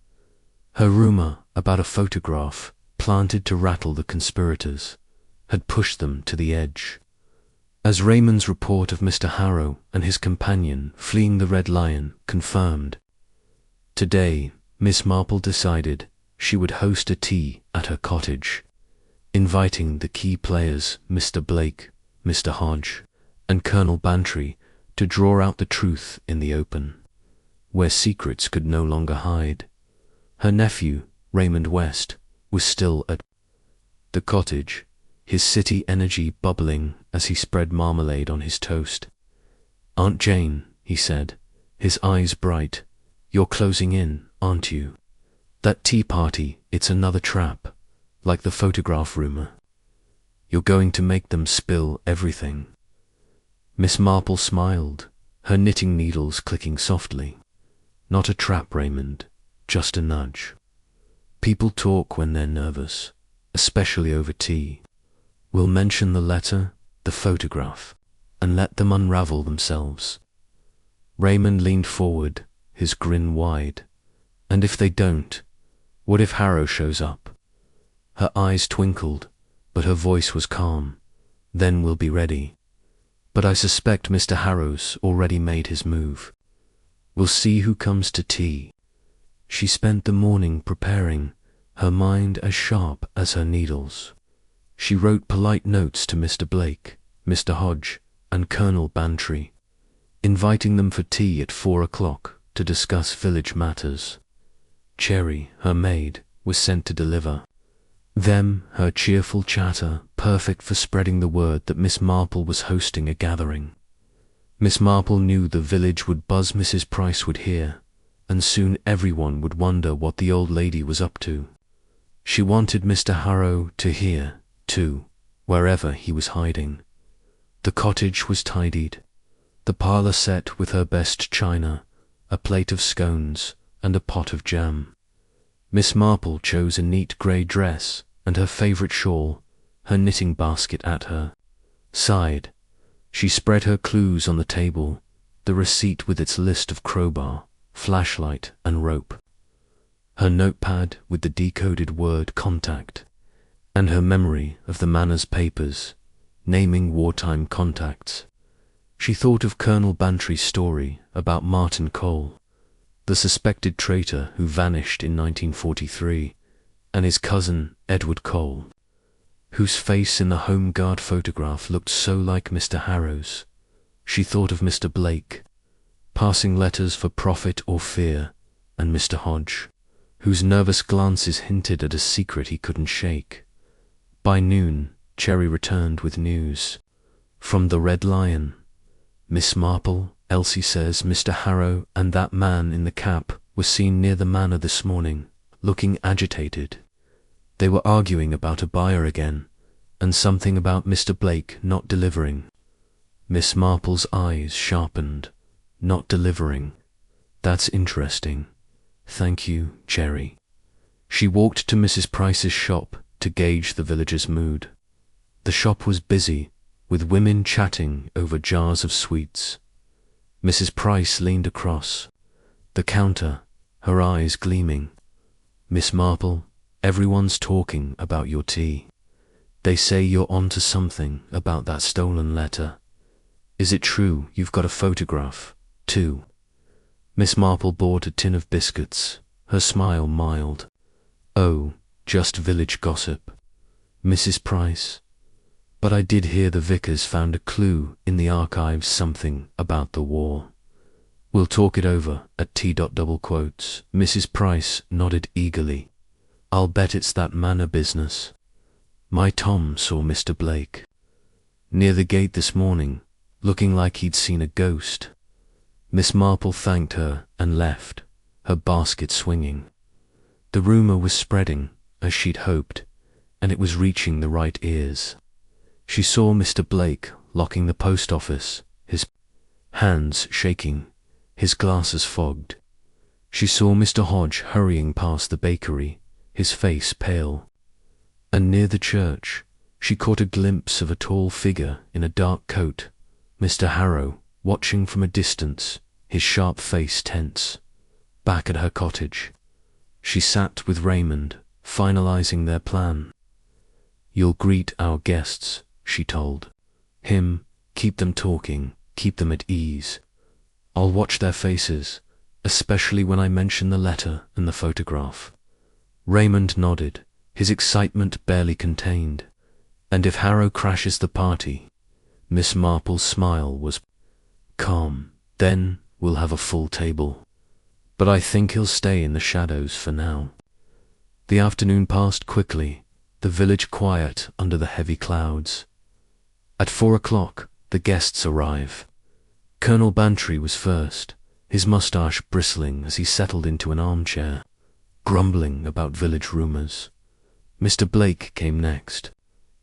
Her rumour about a photograph planted to rattle the conspirators had pushed them to the edge. As Raymond's report of Mr. Harrow and his companion fleeing the Red Lion confirmed, today Miss Marple decided she would host a tea at her cottage, inviting the key players Mr. Blake, Mr. Hodge, and Colonel Bantry to draw out the truth in the open, where secrets could no longer hide. Her nephew, Raymond West, was still at the cottage, his city energy bubbling as he spread marmalade on his toast. "Aunt Jane," he said, his eyes bright, "you're closing in, aren't you? That tea party, it's another trap, like the photograph rumour. You're going to make them spill everything." Miss Marple smiled, her knitting needles clicking softly. "Not a trap, Raymond, just a nudge. People talk when they're nervous, especially over tea. We'll mention the letter, the photograph, and let them unravel themselves." Raymond leaned forward, his grin wide. "And if they don't, what if Harrow shows up?" Her eyes twinkled, but her voice was calm. "Then we'll be ready. But I suspect Mr. Harrow's already made his move. We'll see who comes to tea." She spent the morning preparing, her mind as sharp as her needles. She wrote polite notes to Mr. Blake, Mr. Hodge, and Colonel Bantry, inviting them for tea at 4 o'clock to discuss village matters. Cherry, her maid, was sent to deliver. Them, her cheerful chatter, perfect for spreading the word that Miss Marple was hosting a gathering. Miss Marple knew the village would buzz. Mrs. Price would hear, and soon everyone would wonder what the old lady was up to. She wanted Mr. Harrow to hear, too, wherever he was hiding. The cottage was tidied, the parlour set with her best china, a plate of scones, and a pot of jam. Miss Marple chose a neat grey dress and her favourite shawl, her knitting basket at her side. She spread her clues on the table, the receipt with its list of crowbar, flashlight and rope, her notepad with the decoded word contact, and her memory of the Manor's papers, naming wartime contacts. She thought of Colonel Bantry's story about Martin Cole, the suspected traitor who vanished in 1943, and his cousin Edward Cole, whose face in the Home Guard photograph looked so like Mr. Harrow's. She thought of Mr. Blake, passing letters for profit or fear, and Mr. Hodge, whose nervous glances hinted at a secret he couldn't shake. By noon, Cherry returned with news. From the Red Lion. "Miss Marple, Elsie says Mr. Harrow and that man in the cap were seen near the manor this morning, looking agitated. They were arguing about a buyer again, and something about Mr. Blake not delivering." Miss Marple's eyes sharpened. "Not delivering. That's interesting. Thank you, Cherry." She walked to Mrs. Price's shop to gauge the villagers' mood. The shop was busy, with women chatting over jars of sweets. Mrs. Price leaned across the counter, her eyes gleaming. "Miss Marple, Everyone's talking about your tea. They say you're onto something about that stolen letter. Is it true you've got a photograph, too? Miss Marple bought a tin of biscuits, her smile mild. Oh, just village gossip, Mrs. Price. But I did hear the vicar's found a clue in the archives, something about the war. We'll talk it over at tea. Mrs. Price nodded eagerly. I'll bet it's that manor business. My Tom saw Mr. Blake near the gate this morning, looking like he'd seen a ghost. Miss Marple thanked her and left, her basket swinging. The rumour was spreading, as she'd hoped, and it was reaching the right ears. She saw Mr. Blake locking the post office, his hands shaking, his glasses fogged. She saw Mr. Hodge hurrying past the bakery, his face pale. And near the church, she caught a glimpse of a tall figure in a dark coat, Mr. Harrow, watching from a distance, his sharp face tense. Back at her cottage, she sat with Raymond, finalizing their plan. You'll greet our guests, she told him, keep them talking, keep them at ease. I'll watch their faces, especially when I mention the letter and the photograph. Raymond nodded, his excitement barely contained. And if Harrow crashes the party, Miss Marple's smile was calm. Then we'll have a full table. But I think he'll stay in the shadows for now. The afternoon passed quickly, the village quiet under the heavy clouds. At 4 o'clock, the guests arrive. Colonel Bantry was first, his moustache bristling as he settled into an armchair, grumbling about village rumours. Mr. Blake came next,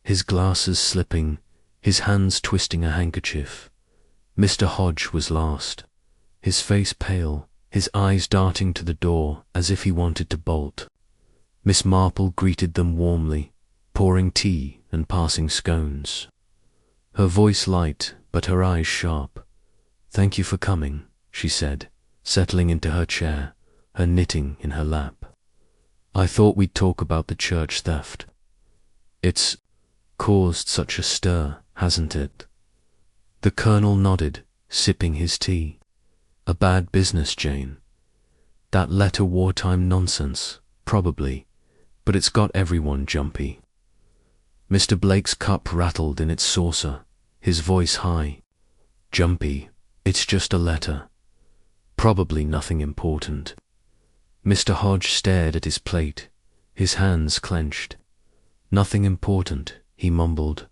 his glasses slipping, his hands twisting a handkerchief. Mr. Hodge was last, his face pale, his eyes darting to the door as if he wanted to bolt. Miss Marple greeted them warmly, pouring tea and passing scones. Her voice light, but her eyes sharp. Thank you for coming, she said, settling into her chair, her knitting in her lap. I thought we'd talk about the church theft. It's caused such a stir, hasn't it? The Colonel nodded, sipping his tea. A bad business, Jane. That letter wartime nonsense, probably, but it's got everyone jumpy. Mr. Blake's cup rattled in its saucer, his voice high. Jumpy, it's just a letter. Probably nothing important. Mr. Hodge stared at his plate, his hands clenched. Nothing important, he mumbled,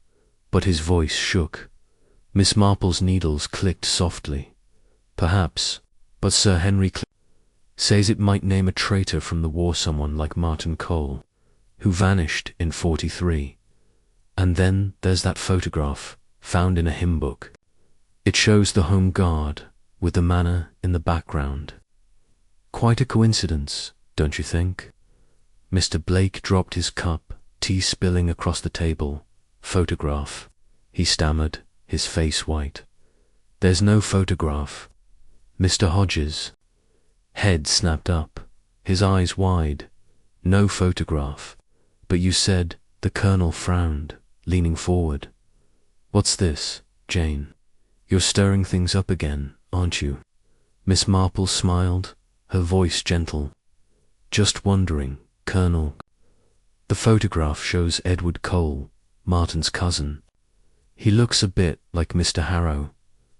but his voice shook. Miss Marple's needles clicked softly. Perhaps, but Sir Henry says it might name a traitor from the war, someone like Martin Cole, who vanished in 43. And then there's that photograph, found in a hymn book. It shows the Home Guard, with the manor in the background. Quite a coincidence, don't you think? Mr. Blake dropped his cup, tea spilling across the table. Photograph, he stammered, his face white. There's no photograph. Mr. Hodges' head snapped up, his eyes wide. No photograph. But you said, the Colonel frowned, leaning forward. What's this, Jane? You're stirring things up again, aren't you? Miss Marple smiled, her voice gentle. Just wondering, Colonel. The photograph shows Edward Cole, Martin's cousin. He looks a bit like Mr. Harrow,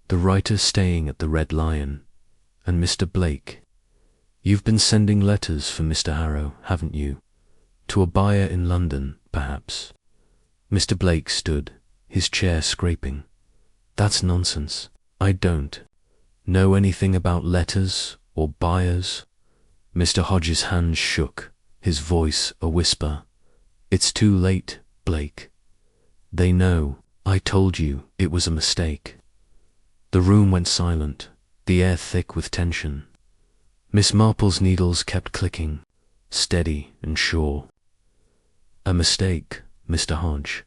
the writer staying at the Red Lion. And Mr. Blake. You've been sending letters for Mr. Harrow, haven't you? To a buyer in London, perhaps. Mr. Blake stood, his chair scraping. That's nonsense. I don't know anything about letters or buyers. Mr. Hodges' hands shook, his voice a whisper. It's too late, Blake. They know. I told you it was a mistake. The room went silent, the air thick with tension. Miss Marple's needles kept clicking, steady and sure. A mistake, Mr. Hodge.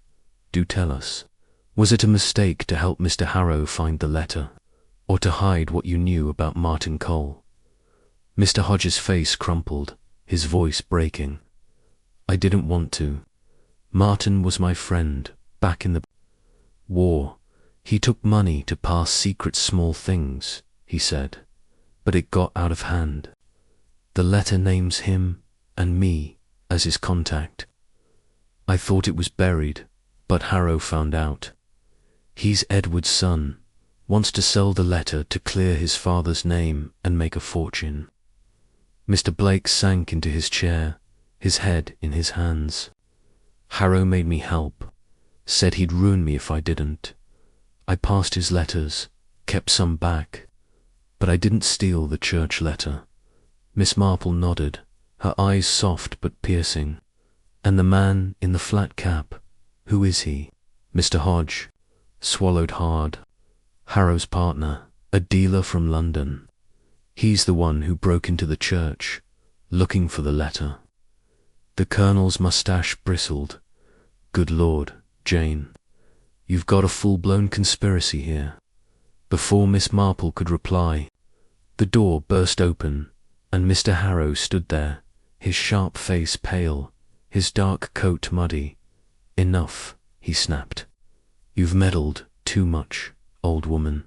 Do tell us. Was it a mistake to help Mr. Harrow find the letter, or to hide what you knew about Martin Cole? Mr. Hodges' face crumpled, his voice breaking. I didn't want to. Martin was my friend, back in the war. He took money to pass secret small things, he said, but it got out of hand. The letter names him and me as his contact. I thought it was buried, but Harrow found out. He's Edward's son, wants to sell the letter to clear his father's name and make a fortune. Mr. Blake sank into his chair, his head in his hands. Harrow made me help, said he'd ruin me if I didn't. I passed his letters, kept some back, but I didn't steal the church letter. Miss Marple nodded, her eyes soft but piercing. And the man in the flat cap, who is he? Mr. Hodge swallowed hard. Harrow's partner, a dealer from London. He's the one who broke into the church, looking for the letter. The Colonel's moustache bristled. Good Lord, Jane, you've got a full-blown conspiracy here. Before Miss Marple could reply, the door burst open, and Mr. Harrow stood there, his sharp face pale, his dark coat muddy. Enough, he snapped. You've meddled too much, old woman.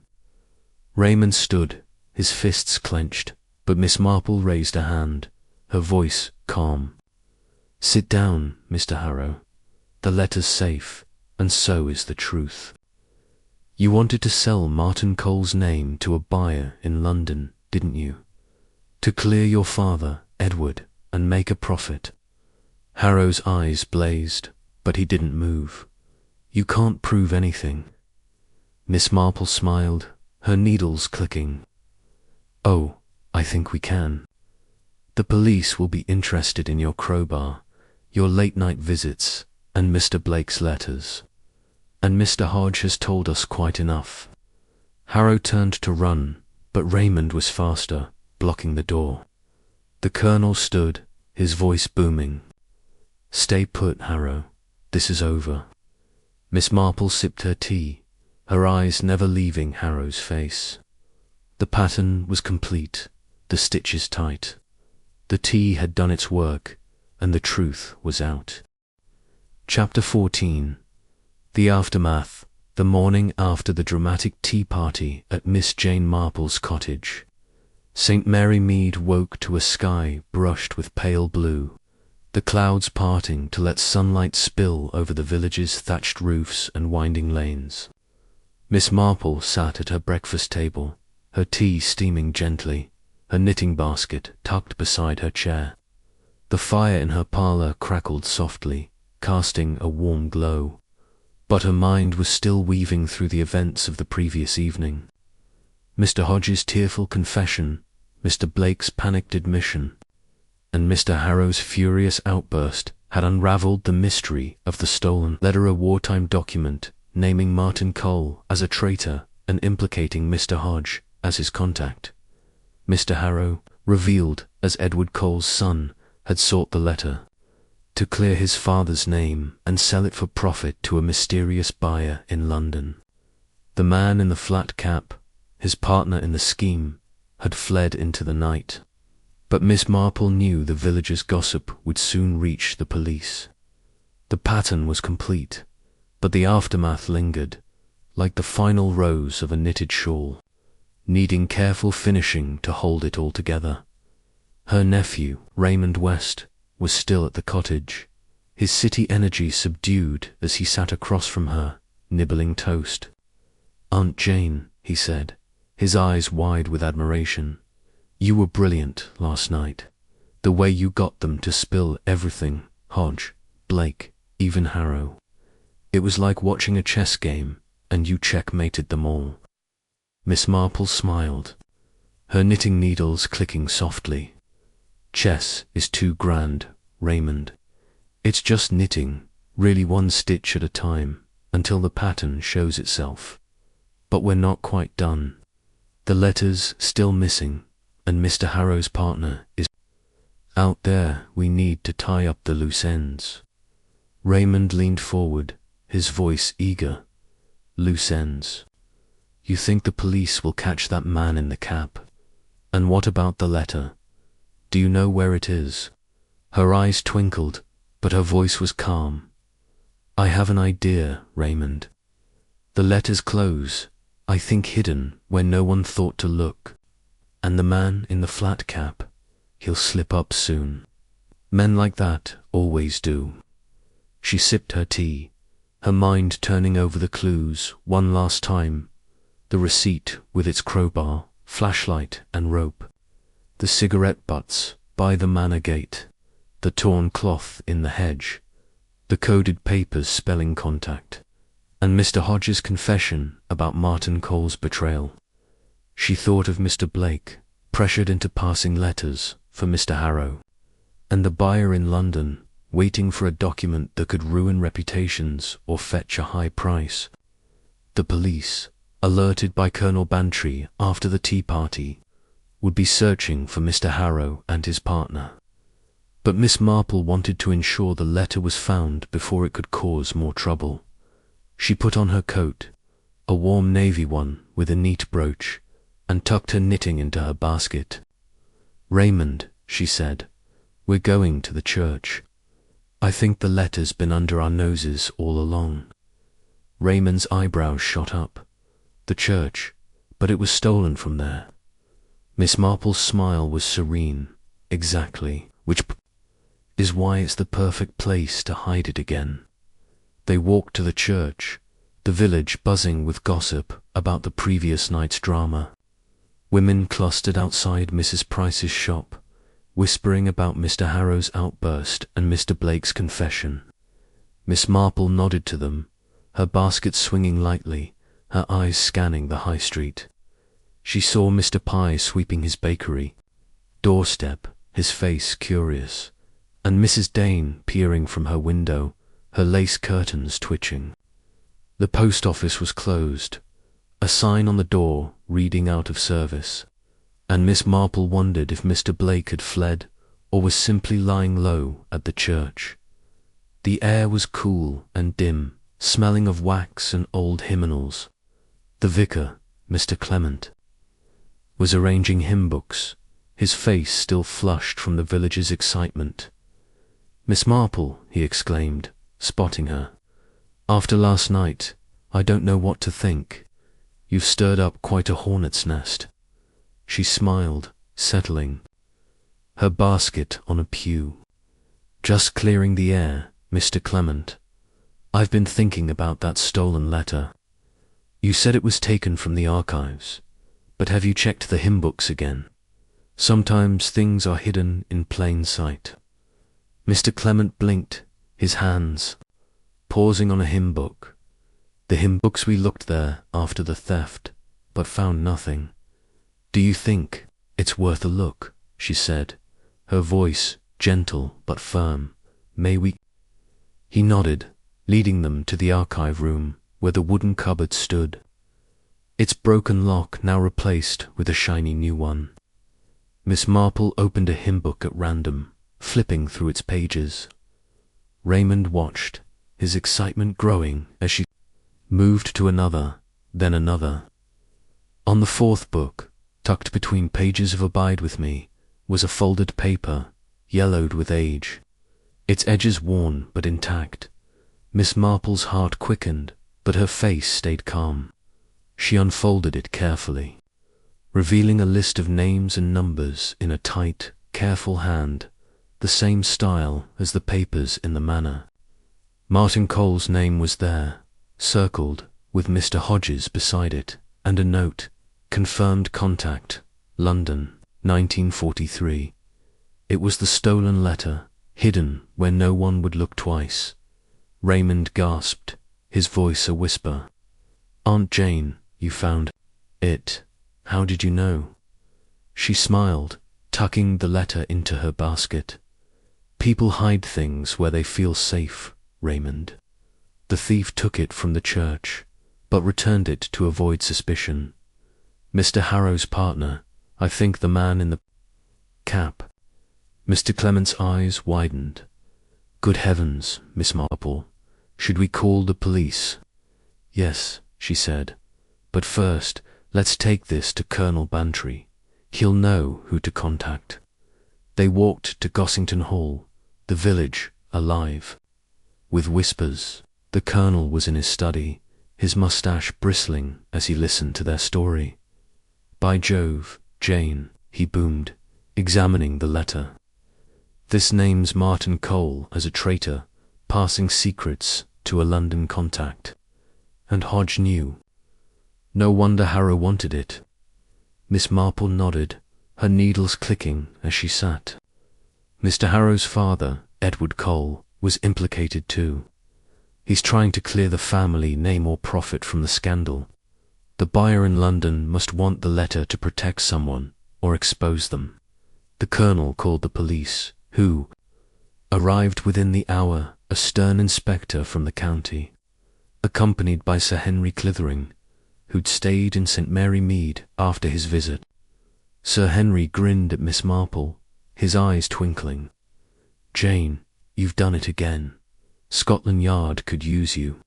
Raymond stood, his fists clenched, but Miss Marple raised a hand, her voice calm. Sit down, Mr. Harrow. The letter's safe, and so is the truth. You wanted to sell Martin Cole's name to a buyer in London, didn't you? To clear your father, Edward, and make a profit. Harrow's eyes blazed, but he didn't move. You can't prove anything. Miss Marple smiled, her needles clicking. Oh, I think we can. The police will be interested in your crowbar, your late-night visits, and Mr. Blake's letters. And Mr. Hodge has told us quite enough. Harrow turned to run, but Raymond was faster, blocking the door. The Colonel stood, his voice booming. Stay put, Harrow. This is over. Miss Marple sipped her tea, her eyes never leaving Harrow's face. The pattern was complete, the stitches tight. The tea had done its work, and the truth was out. Chapter 14. The aftermath, the morning after the dramatic tea party at Miss Jane Marple's cottage. St. Mary Mead woke to a sky brushed with pale blue, the clouds parting to let sunlight spill over the village's thatched roofs and winding lanes. Miss Marple sat at her breakfast table, her tea steaming gently, her knitting basket tucked beside her chair. The fire in her parlour crackled softly, casting a warm glow, but her mind was still weaving through the events of the previous evening. Mr. Hodge's tearful confession, Mr. Blake's panicked admission, and Mr. Harrow's furious outburst had unravelled the mystery of the stolen letter, a wartime document naming Martin Cole as a traitor and implicating Mr. Hodge as his contact. Mr. Harrow, revealed as Edward Cole's son, had sought the letter to clear his father's name and sell it for profit to a mysterious buyer in London. The man in the flat cap, his partner in the scheme, had fled into the night. But Miss Marple knew the villagers' gossip would soon reach the police. The pattern was complete, but the aftermath lingered, like the final rose of a knitted shawl, needing careful finishing to hold it all together. Her nephew, Raymond West, was still at the cottage, his city energy subdued as he sat across from her, nibbling toast. Aunt Jane, he said, his eyes wide with admiration. You were brilliant last night. The way you got them to spill everything, Hodge, Blake, even Harrow. It was like watching a chess game, and you checkmated them all. Miss Marple smiled, her knitting needles clicking softly. Chess is too grand, Raymond. It's just knitting, really one stitch at a time, until the pattern shows itself. But we're not quite done. The letter's still missing, and Mr. Harrow's partner is out there. We need to tie up the loose ends. Raymond leaned forward, his voice eager. Loose ends. You think the police will catch that man in the cap? And what about the letter? Do you know where it is? Her eyes twinkled, but her voice was calm. "I have an idea, Raymond. The letter's clothes, I think hidden where no one thought to look. And the man in the flat cap, he'll slip up soon. Men like that always do." She sipped her tea, her mind turning over the clues one last time. The receipt with its crowbar, flashlight and rope. The cigarette butts by the manor gate. The torn cloth in the hedge. The coded papers spelling contact. And Mr. Hodges' confession about Martin Cole's betrayal. She thought of Mr. Blake, pressured into passing letters for Mr. Harrow. And the buyer in London, waiting for a document that could ruin reputations or fetch a high price. The police, alerted by Colonel Bantry after the tea party, would be searching for Mr. Harrow and his partner. But Miss Marple wanted to ensure the letter was found before it could cause more trouble. She put on her coat, a warm navy one with a neat brooch, and tucked her knitting into her basket. "Raymond," she said, "we're going to the church. I think the letter's been under our noses all along." Raymond's eyebrows shot up. The church, but it was stolen from there. Miss Marple's smile was serene. "Exactly, which is why it's the perfect place to hide it again." They walked to the church, the village buzzing with gossip about the previous night's drama. Women clustered outside Mrs. Price's shop, whispering about Mr. Harrow's outburst and Mr. Blake's confession. Miss Marple nodded to them, her basket swinging lightly, her eyes scanning the high street. She saw Mr. Pye sweeping his bakery doorstep, his face curious, and Mrs. Dane peering from her window, her lace curtains twitching. The post office was closed, a sign on the door reading out of service, and Miss Marple wondered if Mr. Blake had fled or was simply lying low at the church. The air was cool and dim, smelling of wax and old hymnals. The vicar, Mr. Clement, was arranging hymn books, his face still flushed from the village's excitement. "Miss Marple," he exclaimed, spotting her. "After last night, I don't know what to think. You've stirred up quite a hornet's nest." She smiled, settling, her basket on a pew. "Just clearing the air, Mr. Clement. I've been thinking about that stolen letter. You said it was taken from the archives, but have you checked the hymn books again? Sometimes things are hidden in plain sight." Mr. Clement blinked, his hands pausing on a hymn book. "The hymn books, we looked there after the theft, but found nothing. Do you think it's worth a look?" she said, her voice gentle but firm. "May we?" He nodded, leading them to the archive room where the wooden cupboard stood, its broken lock now replaced with a shiny new one. Miss Marple opened a hymn book at random, flipping through its pages. Raymond watched, his excitement growing as she moved to another, then another. On the fourth book, tucked between pages of Abide With Me, was a folded paper, yellowed with age, its edges worn but intact. Miss Marple's heart quickened, but her face stayed calm. She unfolded it carefully, revealing a list of names and numbers in a tight, careful hand, the same style as the papers in the manor. Martin Cole's name was there, circled, with Mr. Hodges beside it, and a note, "Confirmed contact, London, 1943. It was the stolen letter, hidden where no one would look twice. Raymond gasped, his voice a whisper. "Aunt Jane, you found it. How did you know?" She smiled, tucking the letter into her basket. "People hide things where they feel safe, Raymond. The thief took it from the church, but returned it to avoid suspicion. Mr. Harrow's partner, I think the man in the cap." Mr. Clement's eyes widened. "Good heavens, Miss Marple, should we call the police?" "Yes," she said, "but first, let's take this to Colonel Bantry. He'll know who to contact." They walked to Gossington Hall, the village alive. With whispers, the colonel was in his study, his mustache bristling as he listened to their story. "By Jove, Jane," he boomed, examining the letter. "This names Martin Cole as a traitor, passing secrets to a London contact. And Hodge knew. No wonder Harrow wanted it." Miss Marple nodded, her needles clicking as she sat. "Mr. Harrow's father, Edward Cole, was implicated too. He's trying to clear the family name or profit from the scandal. The buyer in London must want the letter to protect someone or expose them. The colonel called the police, who arrived within the hour, a stern inspector from the county, accompanied by Sir Henry Clithering, who'd stayed in St. Mary Mead after his visit." Sir Henry grinned at Miss Marple, his eyes twinkling. "Jane, you've done it again. Scotland Yard could use you."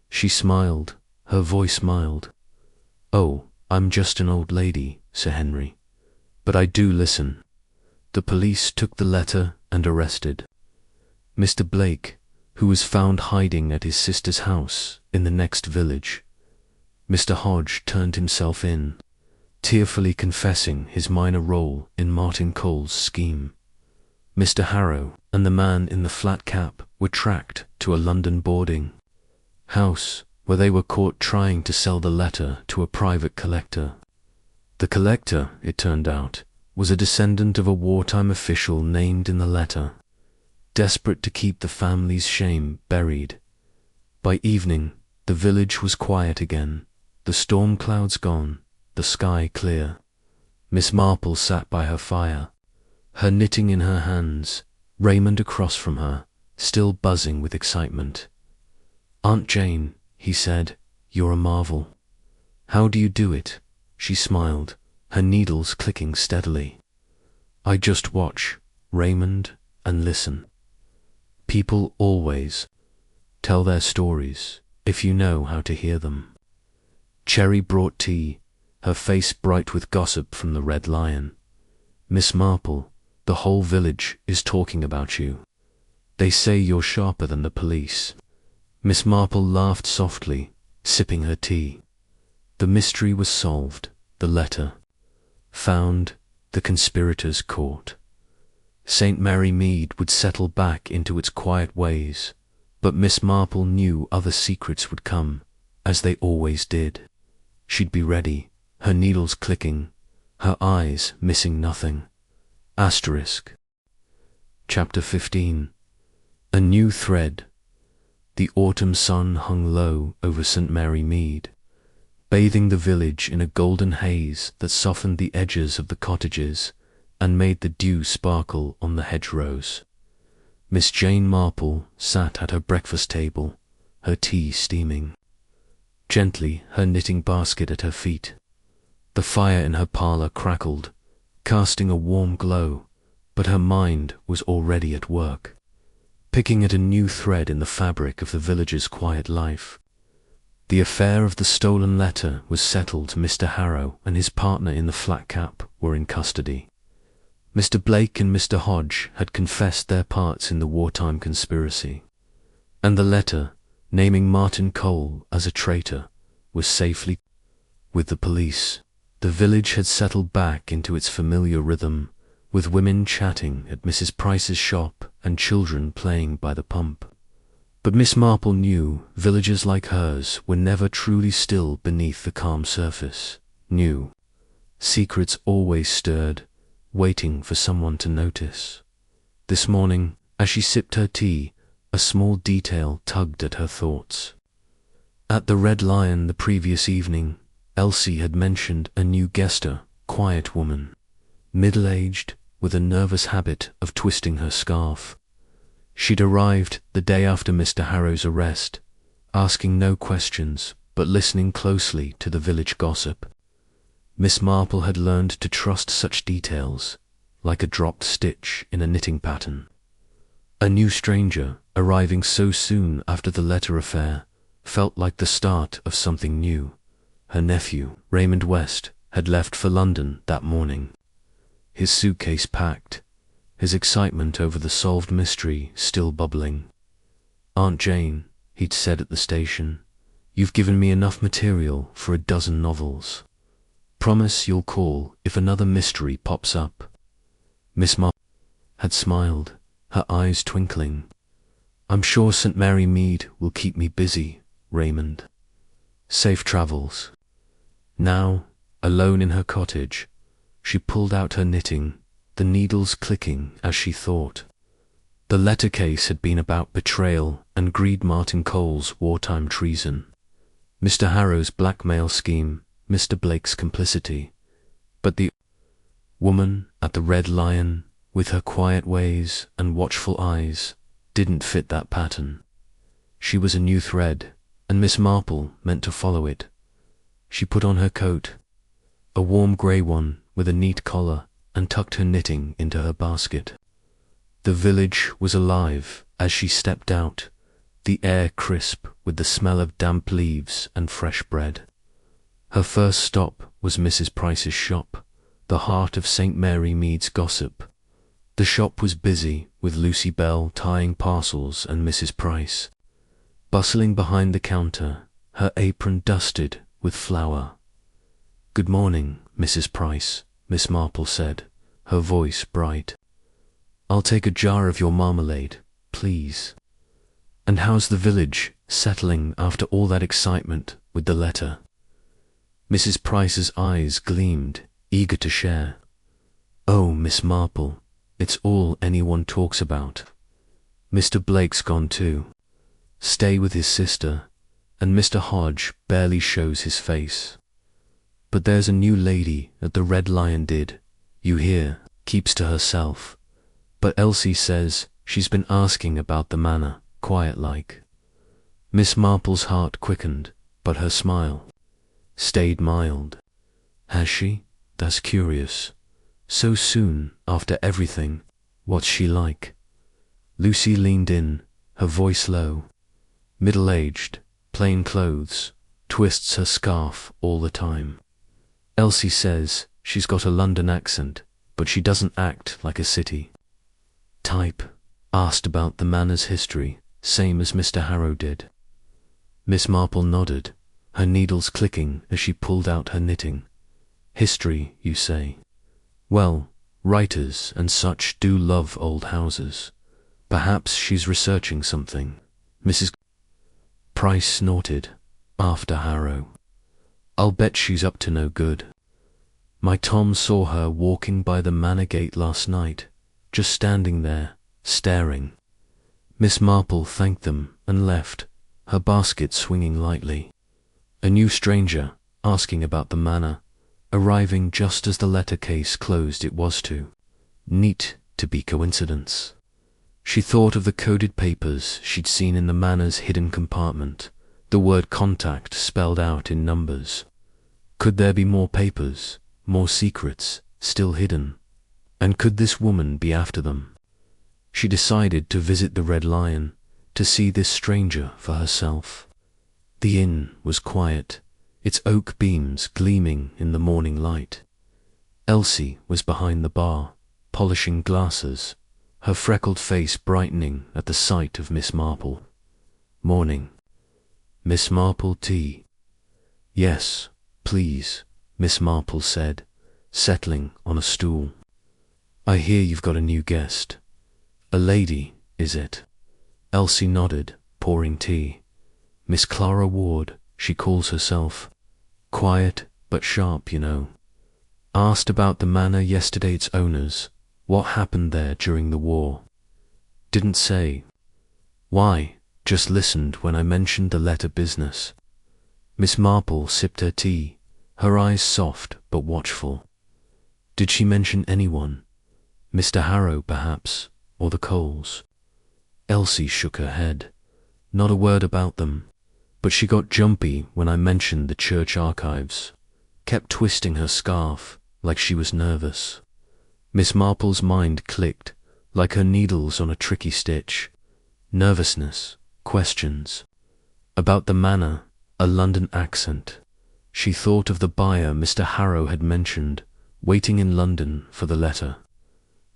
She smiled, her voice mild. "Oh, I'm just an old lady, Sir Henry. But I do listen." The police took the letter and arrested Mr. Blake, who was found hiding at his sister's house in the next village. Mr. Hodge turned himself in, tearfully confessing his minor role in Martin Cole's scheme. Mr. Harrow and the man in the flat cap were tracked to a London boarding house, where they were caught trying to sell the letter to a private collector. The collector, it turned out, was a descendant of a wartime official named in the letter, desperate to keep the family's shame buried. By evening, the village was quiet again, the storm clouds gone, the sky clear. Miss Marple sat by her fire, her knitting in her hands, Raymond across from her, still buzzing with excitement. "Aunt Jane," he said, "you're a marvel." "How do you do it?" She smiled, her needles clicking steadily. "I just watch, Raymond, and listen. People always tell their stories, if you know how to hear them." Cherry brought tea, her face bright with gossip from the Red Lion. "Miss Marple, the whole village is talking about you. They say you're sharper than the police." Miss Marple laughed softly, sipping her tea. The mystery was solved, the letter found, the conspirators caught. St. Mary Mead would settle back into its quiet ways, but Miss Marple knew other secrets would come, as they always did. She'd be ready, her needles clicking, her eyes missing nothing. Asterisk. Chapter 15. A New Thread. The autumn sun hung low over St. Mary Mead, bathing the village in a golden haze that softened the edges of the cottages and made the dew sparkle on the hedgerows. Miss Jane Marple sat at her breakfast table, her tea steaming. Gently, her knitting basket at her feet. The fire in her parlour crackled, casting a warm glow, but her mind was already at work, picking at a new thread in the fabric of the village's quiet life. The affair of the stolen letter was settled. Mr. Harrow and his partner in the flat cap were in custody. Mr. Blake and Mr. Hodge had confessed their parts in the wartime conspiracy, and the letter, naming Martin Cole as a traitor, was safely with the police. The village had settled back into its familiar rhythm, with women chatting at Mrs. Price's shop and children playing by the pump. But Miss Marple knew villages like hers were never truly still beneath the calm surface. Knew secrets always stirred, waiting for someone to notice. This morning, as she sipped her tea, a small detail tugged at her thoughts. At the Red Lion the previous evening, Elsie had mentioned a new guester, quiet woman, middle-aged, with a nervous habit of twisting her scarf. She'd arrived the day after Mr. Harrow's arrest, asking no questions, but listening closely to the village gossip. Miss Marple had learned to trust such details, like a dropped stitch in a knitting pattern. A new stranger, arriving so soon after the letter affair, felt like the start of something new. Her nephew, Raymond West, had left for London that morning, his suitcase packed, his excitement over the solved mystery still bubbling. "Aunt Jane," he'd said at the station, "you've given me enough material for a dozen novels. Promise you'll call if another mystery pops up." Miss Marple had smiled, her eyes twinkling. "I'm sure St. Mary Mead will keep me busy, Raymond. Safe travels." Now, alone in her cottage, she pulled out her knitting, the needles clicking as she thought. The letter case had been about betrayal and Greed Martin Cole's wartime treason, Mr. Harrow's blackmail scheme, Mr. Blake's complicity. But the woman at the Red Lion, with her quiet ways and watchful eyes, didn't fit that pattern. She was a new thread, and Miss Marple meant to follow it. She put on her coat, a warm grey one with a neat collar, and tucked her knitting into her basket. The village was alive as she stepped out, the air crisp with the smell of damp leaves and fresh bread. Her first stop was Mrs. Price's shop, the heart of St. Mary Mead's gossip. The shop was busy with Lucy Bell tying parcels and Mrs. Price, bustling behind the counter, her apron dusted with flour. "Good morning, Mrs. Price," Miss Marple said, her voice bright. "I'll take a jar of your marmalade, please. And how's the village settling after all that excitement with the letter?" Mrs. Price's eyes gleamed, eager to share. "Oh, Miss Marple, it's all anyone talks about. Mr. Blake's gone too. Stay with his sister, and Mr. Hodge barely shows his face. But there's a new lady at the Red Lion you hear, keeps to herself. But Elsie says she's been asking about the manor, quiet-like." Miss Marple's heart quickened, but her smile stayed mild. "Has she? That's curious. So soon after everything. What's she like?" Lucy leaned in, her voice low. "Middle-aged, plain clothes, twists her scarf all the time. Elsie says she's got a London accent, but she doesn't act like a city type." Asked about the manor's history, same as Mr. Harrow did. Miss Marple nodded, her needles clicking as she pulled out her knitting. "History, you say? Well, writers and such do love old houses. Perhaps she's researching something." Mrs. Price snorted, after Harrow. "I'll bet she's up to no good. My Tom saw her walking by the manor gate last night, just standing there, staring." Miss Marple thanked them and left, her basket swinging lightly. A new stranger, asking about the manor, arriving just as the letter case closed. It was too neat to be coincidence. She thought of the coded papers she'd seen in the manor's hidden compartment, the word contact spelled out in numbers. Could there be more papers, more secrets, still hidden? And could this woman be after them? She decided to visit the Red Lion, to see this stranger for herself. The inn was quiet, its oak beams gleaming in the morning light. Elsie was behind the bar, polishing glasses, her freckled face brightening at the sight of Miss Marple. "Morning. Miss Marple tea?" "Yes, please," Miss Marple said, settling on a stool. "I hear you've got a new guest. A lady, is it?" Elsie nodded, pouring tea. "Miss Clara Ward, she calls herself. Quiet but sharp, you know. Asked about the manor yesterday, its owners, what happened there during the war. Didn't say. Why, just listened when I mentioned the letter business." Miss Marple sipped her tea, her eyes soft but watchful. "Did she mention anyone? Mr. Harrow, perhaps, or the Coles?" Elsie shook her head. "Not a word about them, but she got jumpy when I mentioned the church archives. Kept twisting her scarf, like she was nervous." Miss Marple's mind clicked, like her needles on a tricky stitch. Nervousness, questions. About the manor, a London accent. She thought of the buyer Mr. Harrow had mentioned, waiting in London for the letter.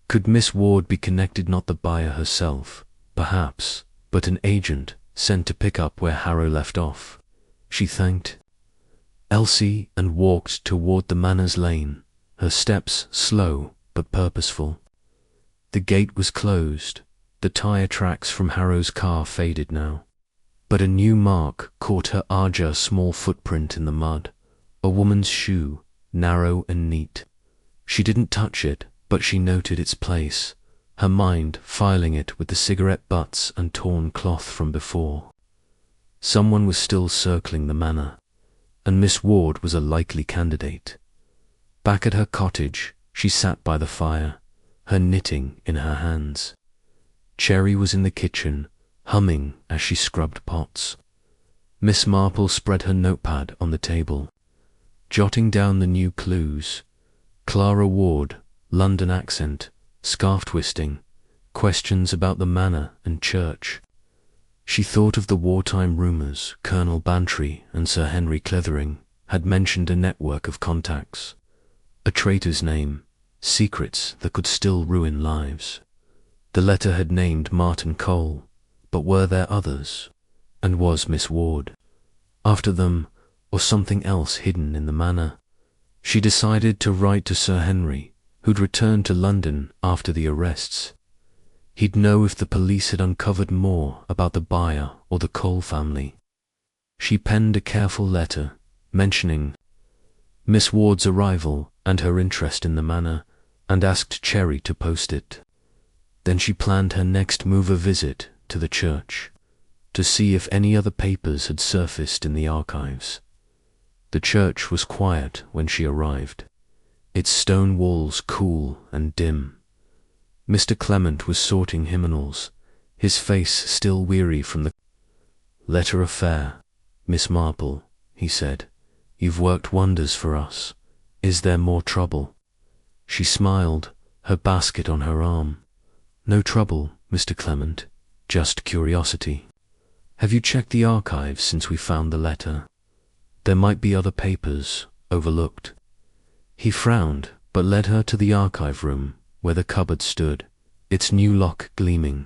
Could Miss Ward be connected, not the buyer herself, perhaps, but an agent sent to pick up where Harrow left off? She thanked Elsie and walked toward the Manners Lane, her steps slow but purposeful. The gate was closed, the tire tracks from Harrow's car faded now. But a new mark caught her eye, a small footprint in the mud, a woman's shoe, narrow and neat. She didn't touch it, but she noted its place, her mind filing it with the cigarette butts and torn cloth from before. Someone was still circling the manor, and Miss Ward was a likely candidate. Back at her cottage, she sat by the fire, her knitting in her hands. Cherry was in the kitchen, humming as she scrubbed pots. Miss Marple spread her notepad on the table, jotting down the new clues. Clara Ward, London accent, scarf twisting, questions about the manor and church. She thought of the wartime rumours Colonel Bantry and Sir Henry Clethering had mentioned, a network of contacts, a traitor's name, secrets that could still ruin lives. The letter had named Martin Cole, but were there others? And was Miss Ward after them, or something else hidden in the manor? She decided to write to Sir Henry, who'd returned to London after the arrests. He'd know if the police had uncovered more about the buyer or the Cole family. She penned a careful letter, mentioning Miss Ward's arrival and her interest in the manor, and asked Cherry to post it. Then she planned her next move, a visit to the church, to see if any other papers had surfaced in the archives. The church was quiet when she arrived, its stone walls cool and dim. Mr. Clement was sorting hymnals, his face still weary from the letter affair. "Miss Marple," he said, "you've worked wonders for us. Is there more trouble?" She smiled, her basket on her arm. "No trouble, Mr. Clement, just curiosity. Have you checked the archives since we found the letter? There might be other papers overlooked." He frowned, but led her to the archive room where the cupboard stood, its new lock gleaming.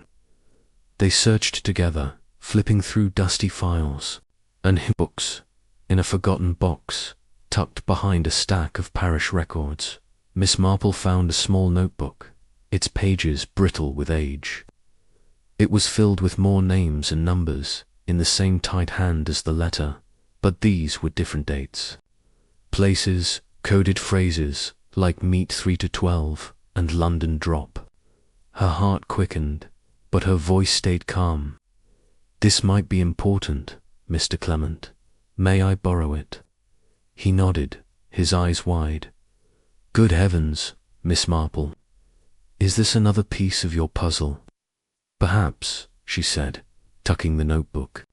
They searched together, flipping through dusty files and books. In a forgotten box, tucked behind a stack of parish records, Miss Marple found a small notebook, its pages brittle with age. It was filled with more names and numbers, in the same tight hand as the letter, but these were different dates. Places, coded phrases, like Meet 3 to 12 and London Drop. Her heart quickened, but her voice stayed calm. "This might be important, Mr. Clement. May I borrow it?" He nodded, his eyes wide. "Good heavens, Miss Marple. Is this another piece of your puzzle?" "Perhaps," she said, tucking the notebook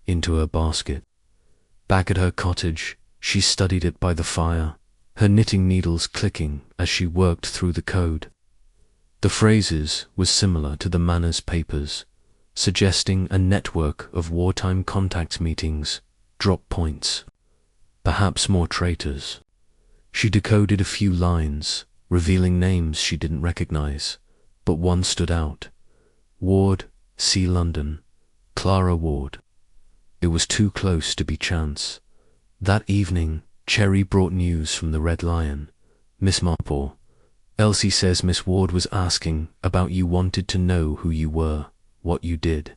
into her basket. Back at her cottage, she studied it by the fire, her knitting needles clicking as she worked through the code. The phrases were similar to the Manor's papers, suggesting a network of wartime contact meetings, drop points, perhaps more traitors. She decoded a few lines, revealing names she didn't recognize, but one stood out. Ward, C. London, Clara Ward. It was too close to be chance. That evening, Cherry brought news from the Red Lion. "Miss Marple, Elsie says Miss Ward was asking about you, wanted to know who you were, what you did."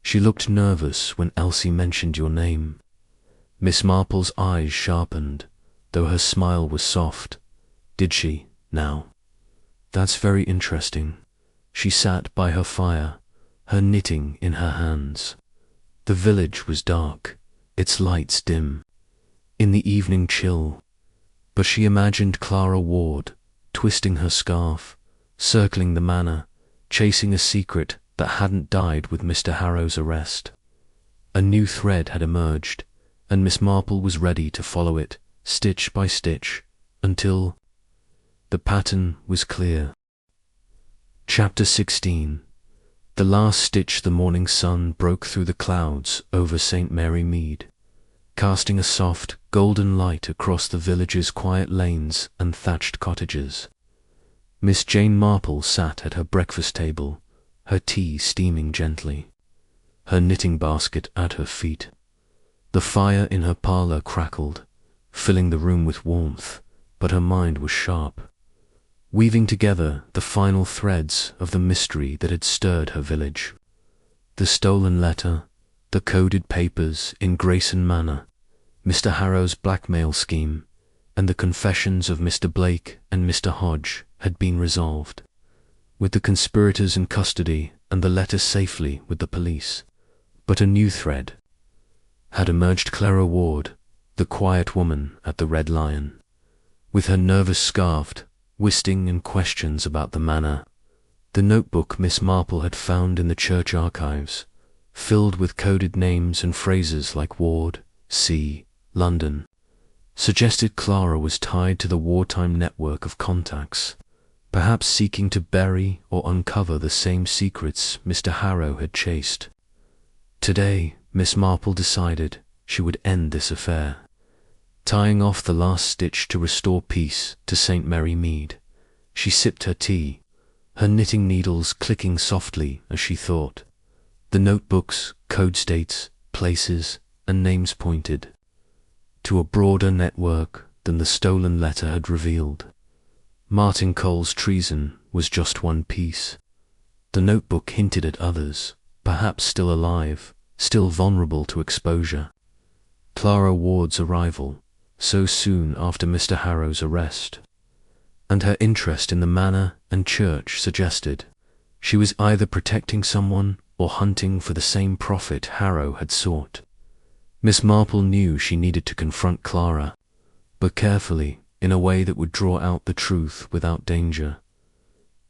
She looked nervous when Elsie mentioned your name. Miss Marple's eyes sharpened, though her smile was soft. "Did she, now? That's very interesting." She sat by her fire, her knitting in her hands. The village was dark, its lights dim, in the evening chill, but she imagined Clara Ward, twisting her scarf, circling the manor, chasing a secret that hadn't died with Mr. Harrow's arrest. A new thread had emerged, and Miss Marple was ready to follow it, stitch by stitch, until the pattern was clear. Chapter 16. The last stitch. The morning sun broke through the clouds over St. Mary Mead, casting a soft, golden light across the village's quiet lanes and thatched cottages. Miss Jane Marple sat at her breakfast table, her tea steaming gently, her knitting basket at her feet. The fire in her parlour crackled, filling the room with warmth, but her mind was sharp, weaving together the final threads of the mystery that had stirred her village. The stolen letter, the coded papers in Grayson Manor, Mr. Harrow's blackmail scheme, and the confessions of Mr. Blake and Mr. Hodge had been resolved. With the conspirators in custody and the letter safely with the police. But a new thread had emerged. Clara Ward, the quiet woman at the Red Lion, with her nervous scarf, whisting in questions about the manor. The notebook Miss Marple had found in the church archives, filled with coded names and phrases like Ward, C, London, suggested Clara was tied to the wartime network of contacts, perhaps seeking to bury or uncover the same secrets Mr. Harrow had chased. Today, Miss Marple decided she would end this affair, tying off the last stitch to restore peace to St. Mary Mead. She sipped her tea, her knitting needles clicking softly as she thought. The notebook's code states, places, and names pointed to a broader network than the stolen letter had revealed. Martin Cole's treason was just one piece. The notebook hinted at others, perhaps still alive, still vulnerable to exposure. Clara Ward's arrival, so soon after Mr. Harrow's arrest, and her interest in the manor and church suggested she was either protecting someone or hunting for the same profit Harrow had sought. Miss Marple knew she needed to confront Clara, but carefully, in a way that would draw out the truth without danger.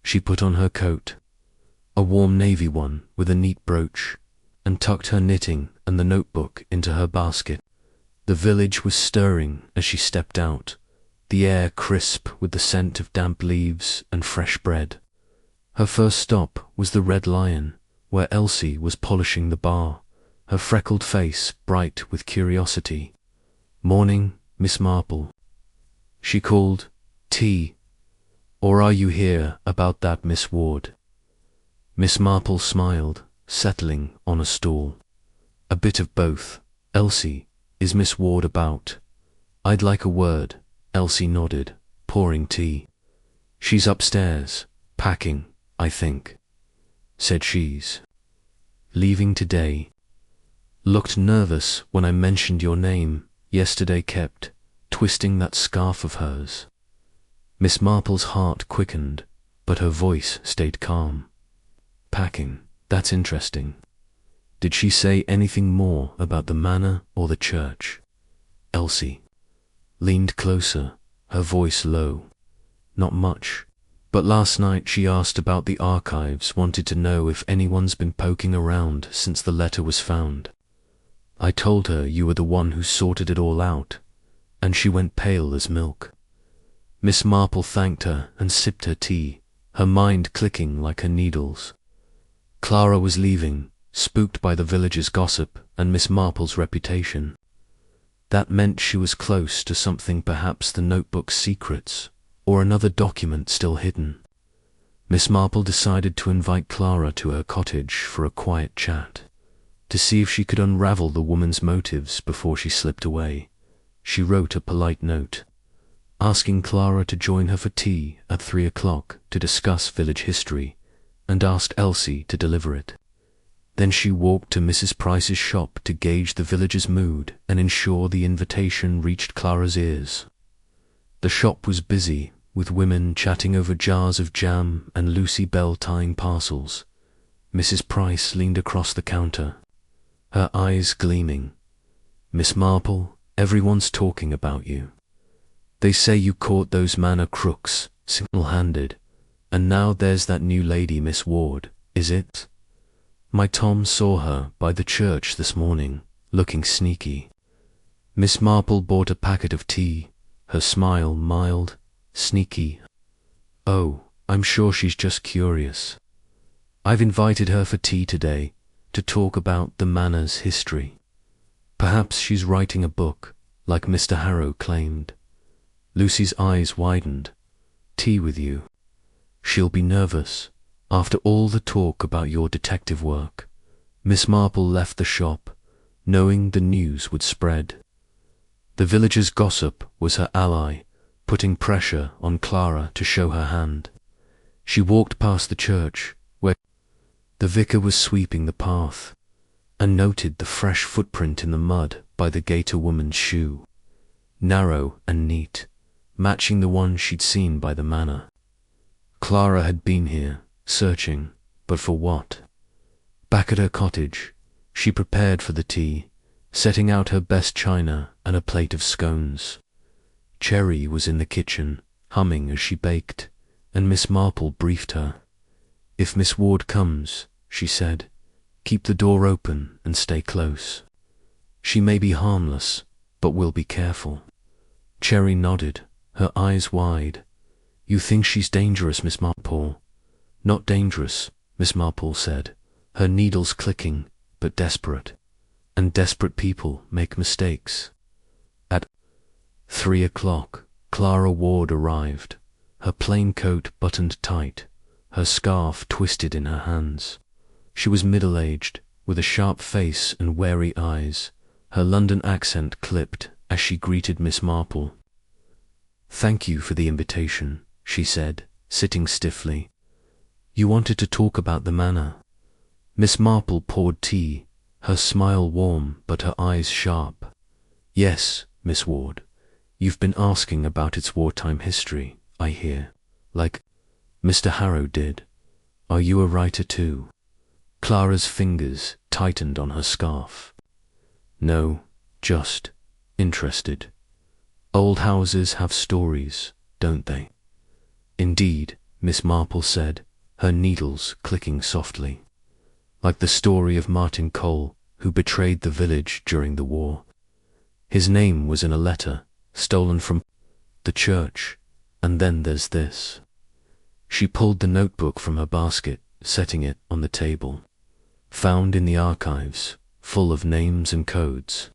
She put on her coat, a warm navy one with a neat brooch, and tucked her knitting and the notebook into her basket. The village was stirring as she stepped out, the air crisp with the scent of damp leaves and fresh bread. Her first stop was the Red Lion, where Elsie was polishing the bar, her freckled face bright with curiosity. "Morning, Miss Marple," she called. "Tea? Or are you here about that Miss Ward?" Miss Marple smiled, settling on a stool. "A bit of both. Elsie, is Miss Ward about?" "I'd like a word," Elsie nodded, pouring tea. "She's upstairs, packing, I think," said she's. "Leaving today. Looked nervous when I mentioned your name yesterday, kept twisting that scarf of hers." Miss Marple's heart quickened, but her voice stayed calm. "Packing, that's interesting. Did she say anything more about the manor or the church?" Elsie leaned closer, her voice low. "Not much. But last night she asked about the archives, wanted to know if anyone's been poking around since the letter was found. I told her you were the one who sorted it all out, and she went pale as milk." Miss Marple thanked her and sipped her tea, her mind clicking like her needles. Clara was leaving, spooked by the village's gossip and Miss Marple's reputation. That meant she was close to something, perhaps the notebook's secrets, or another document still hidden. Miss Marple decided to invite Clara to her cottage for a quiet chat, to see if she could unravel the woman's motives before she slipped away. She wrote a polite note, asking Clara to join her for tea at 3 o'clock to discuss village history, and asked Elsie to deliver it. Then she walked to Mrs. Price's shop to gauge the villagers' mood and ensure the invitation reached Clara's ears. The shop was busy, with women chatting over jars of jam and Lucy Bell tying parcels. Mrs. Price leaned across the counter, her eyes gleaming. "Miss Marple, everyone's talking about you. They say you caught those manor crooks, single-handed, and now there's that new lady, Miss Ward, is it? My Tom saw her by the church this morning, looking sneaky." Miss Marple bought a packet of tea, her smile mild, sneaky. "Oh, I'm sure she's just curious. I've invited her for tea today to talk about the manor's history. Perhaps she's writing a book, like Mr. Harrow claimed." Lucy's eyes widened. "Tea with you? She'll be nervous, after all the talk about your detective work. Miss Marple left the shop, knowing the news would spread. The villagers' gossip was her ally, putting pressure on Clara to show her hand. She walked past the church, where the vicar was sweeping the path, and noted the fresh footprint in the mud by the gaiter woman's shoe, narrow and neat, matching the one she'd seen by the manor. Clara had been here, searching, but for what? Back at her cottage, she prepared for the tea, setting out her best china and a plate of scones. Cherry was in the kitchen, humming as she baked, and Miss Marple briefed her. "If Miss Ward comes," she said, "keep the door open and stay close. She may be harmless, but we'll be careful." Cherry nodded, her eyes wide. "You think she's dangerous, Miss Marple?" "Not dangerous," Miss Marple said, her needles clicking, "but desperate. And desperate people make mistakes." At 3 o'clock, Clara Ward arrived, her plain coat buttoned tight, her scarf twisted in her hands. She was middle-aged, with a sharp face and wary eyes, her London accent clipped as she greeted Miss Marple. "Thank you for the invitation," she said, sitting stiffly. "You wanted to talk about the manor." Miss Marple poured tea, her smile warm but her eyes sharp. "Yes, Miss Ward, you've been asking about its wartime history, I hear, like Mr. Harrow did. Are you a writer too?" Clara's fingers tightened on her scarf. "No, just interested. Old houses have stories, don't they?" "Indeed," Miss Marple said, her needles clicking softly. "Like the story of Martin Cole, who betrayed the village during the war. His name was in a letter, stolen from the church, and then there's this." She pulled the notebook from her basket, setting it on the table. "Found in the archives, full of names and codes.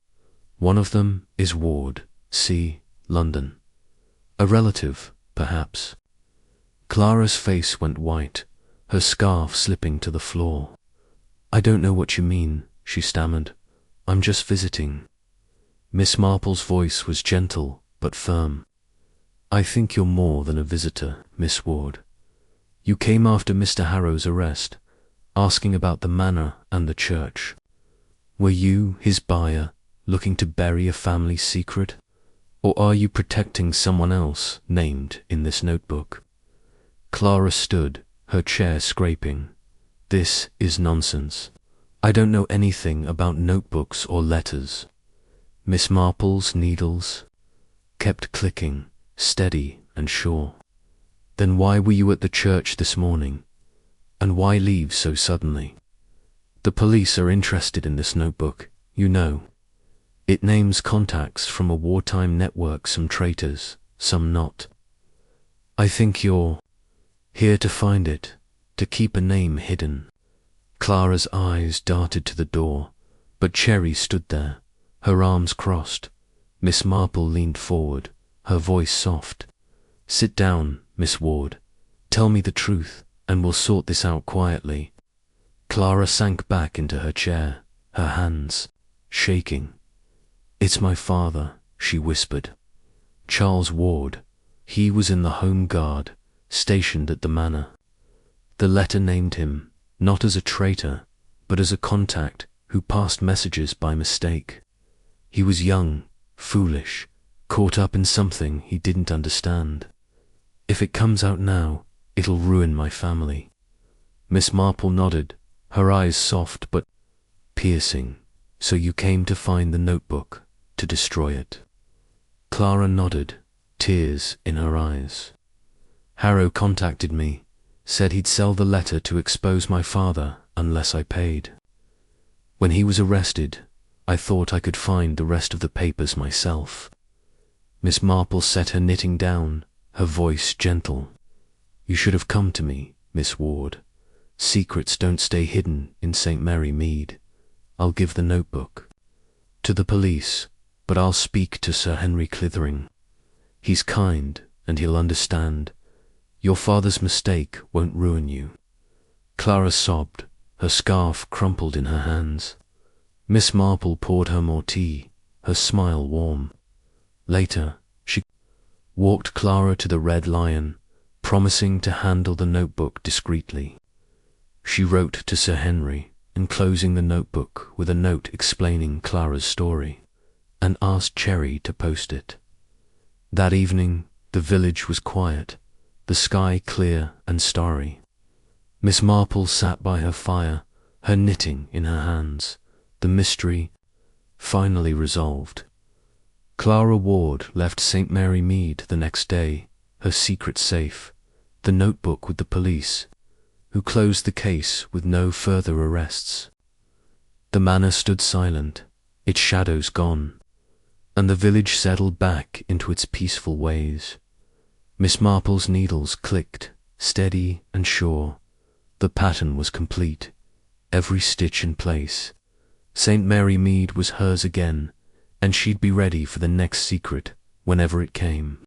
One of them is Ward, C, London. A relative, perhaps." Clara's face went white, her scarf slipping to the floor. "I don't know what you mean," she stammered. "I'm just visiting." Miss Marple's voice was gentle but firm. "I think you're more than a visitor, Miss Ward. You came after Mr. Harrow's arrest, asking about the manor and the church. Were you, his buyer, looking to bury a family secret? Or are you protecting someone else named in this notebook?" Clara stood, her chair scraping. "This is nonsense. I don't know anything about notebooks or letters." Miss Marple's needles kept clicking, steady and sure. "Then why were you at the church this morning? And why leave so suddenly?" "The police are interested in this notebook, you know. It names contacts from a wartime network, some traitors, some not. I think you're here to find it, to keep a name hidden." Clara's eyes darted to the door, but Cherry stood there, her arms crossed. Miss Marple leaned forward, her voice soft. "Sit down, Miss Ward. Tell me the truth, and we'll sort this out quietly." Clara sank back into her chair, her hands shaking. "It's my father," she whispered. "Charles Ward. He was in the Home Guard, stationed at the manor. The letter named him, not as a traitor, but as a contact who passed messages by mistake. He was young, foolish, caught up in something he didn't understand. If it comes out now, it'll ruin my family." Miss Marple nodded, her eyes soft but piercing. "So you came to find the notebook, to destroy it?" Clara nodded, tears in her eyes. "Harrow contacted me, said he'd sell the letter to expose my father unless I paid. When he was arrested, I thought I could find the rest of the papers myself." Miss Marple set her knitting down, her voice gentle. "You should have come to me, Miss Ward. Secrets don't stay hidden in St. Mary Mead. I'll give the notebook to the police, but I'll speak to Sir Henry Clithering. He's kind and he'll understand. Your father's mistake won't ruin you. Clara sobbed, her scarf crumpled in her hands. Miss Marple poured her more tea, her smile warm. Later, she walked Clara to the Red Lion, promising to handle the notebook discreetly. She wrote to Sir Henry, enclosing the notebook with a note explaining Clara's story, and asked Cherry to post it. That evening, the village was quiet, the sky clear and starry. Miss Marple sat by her fire, her knitting in her hands, the mystery finally resolved. Clara Ward left St. Mary Mead the next day, her secret safe, the notebook with the police, who closed the case with no further arrests. The manor stood silent, its shadows gone, and the village settled back into its peaceful ways. Miss Marple's needles clicked, steady and sure. The pattern was complete, every stitch in place. St. Mary Mead was hers again, and she'd be ready for the next secret whenever it came.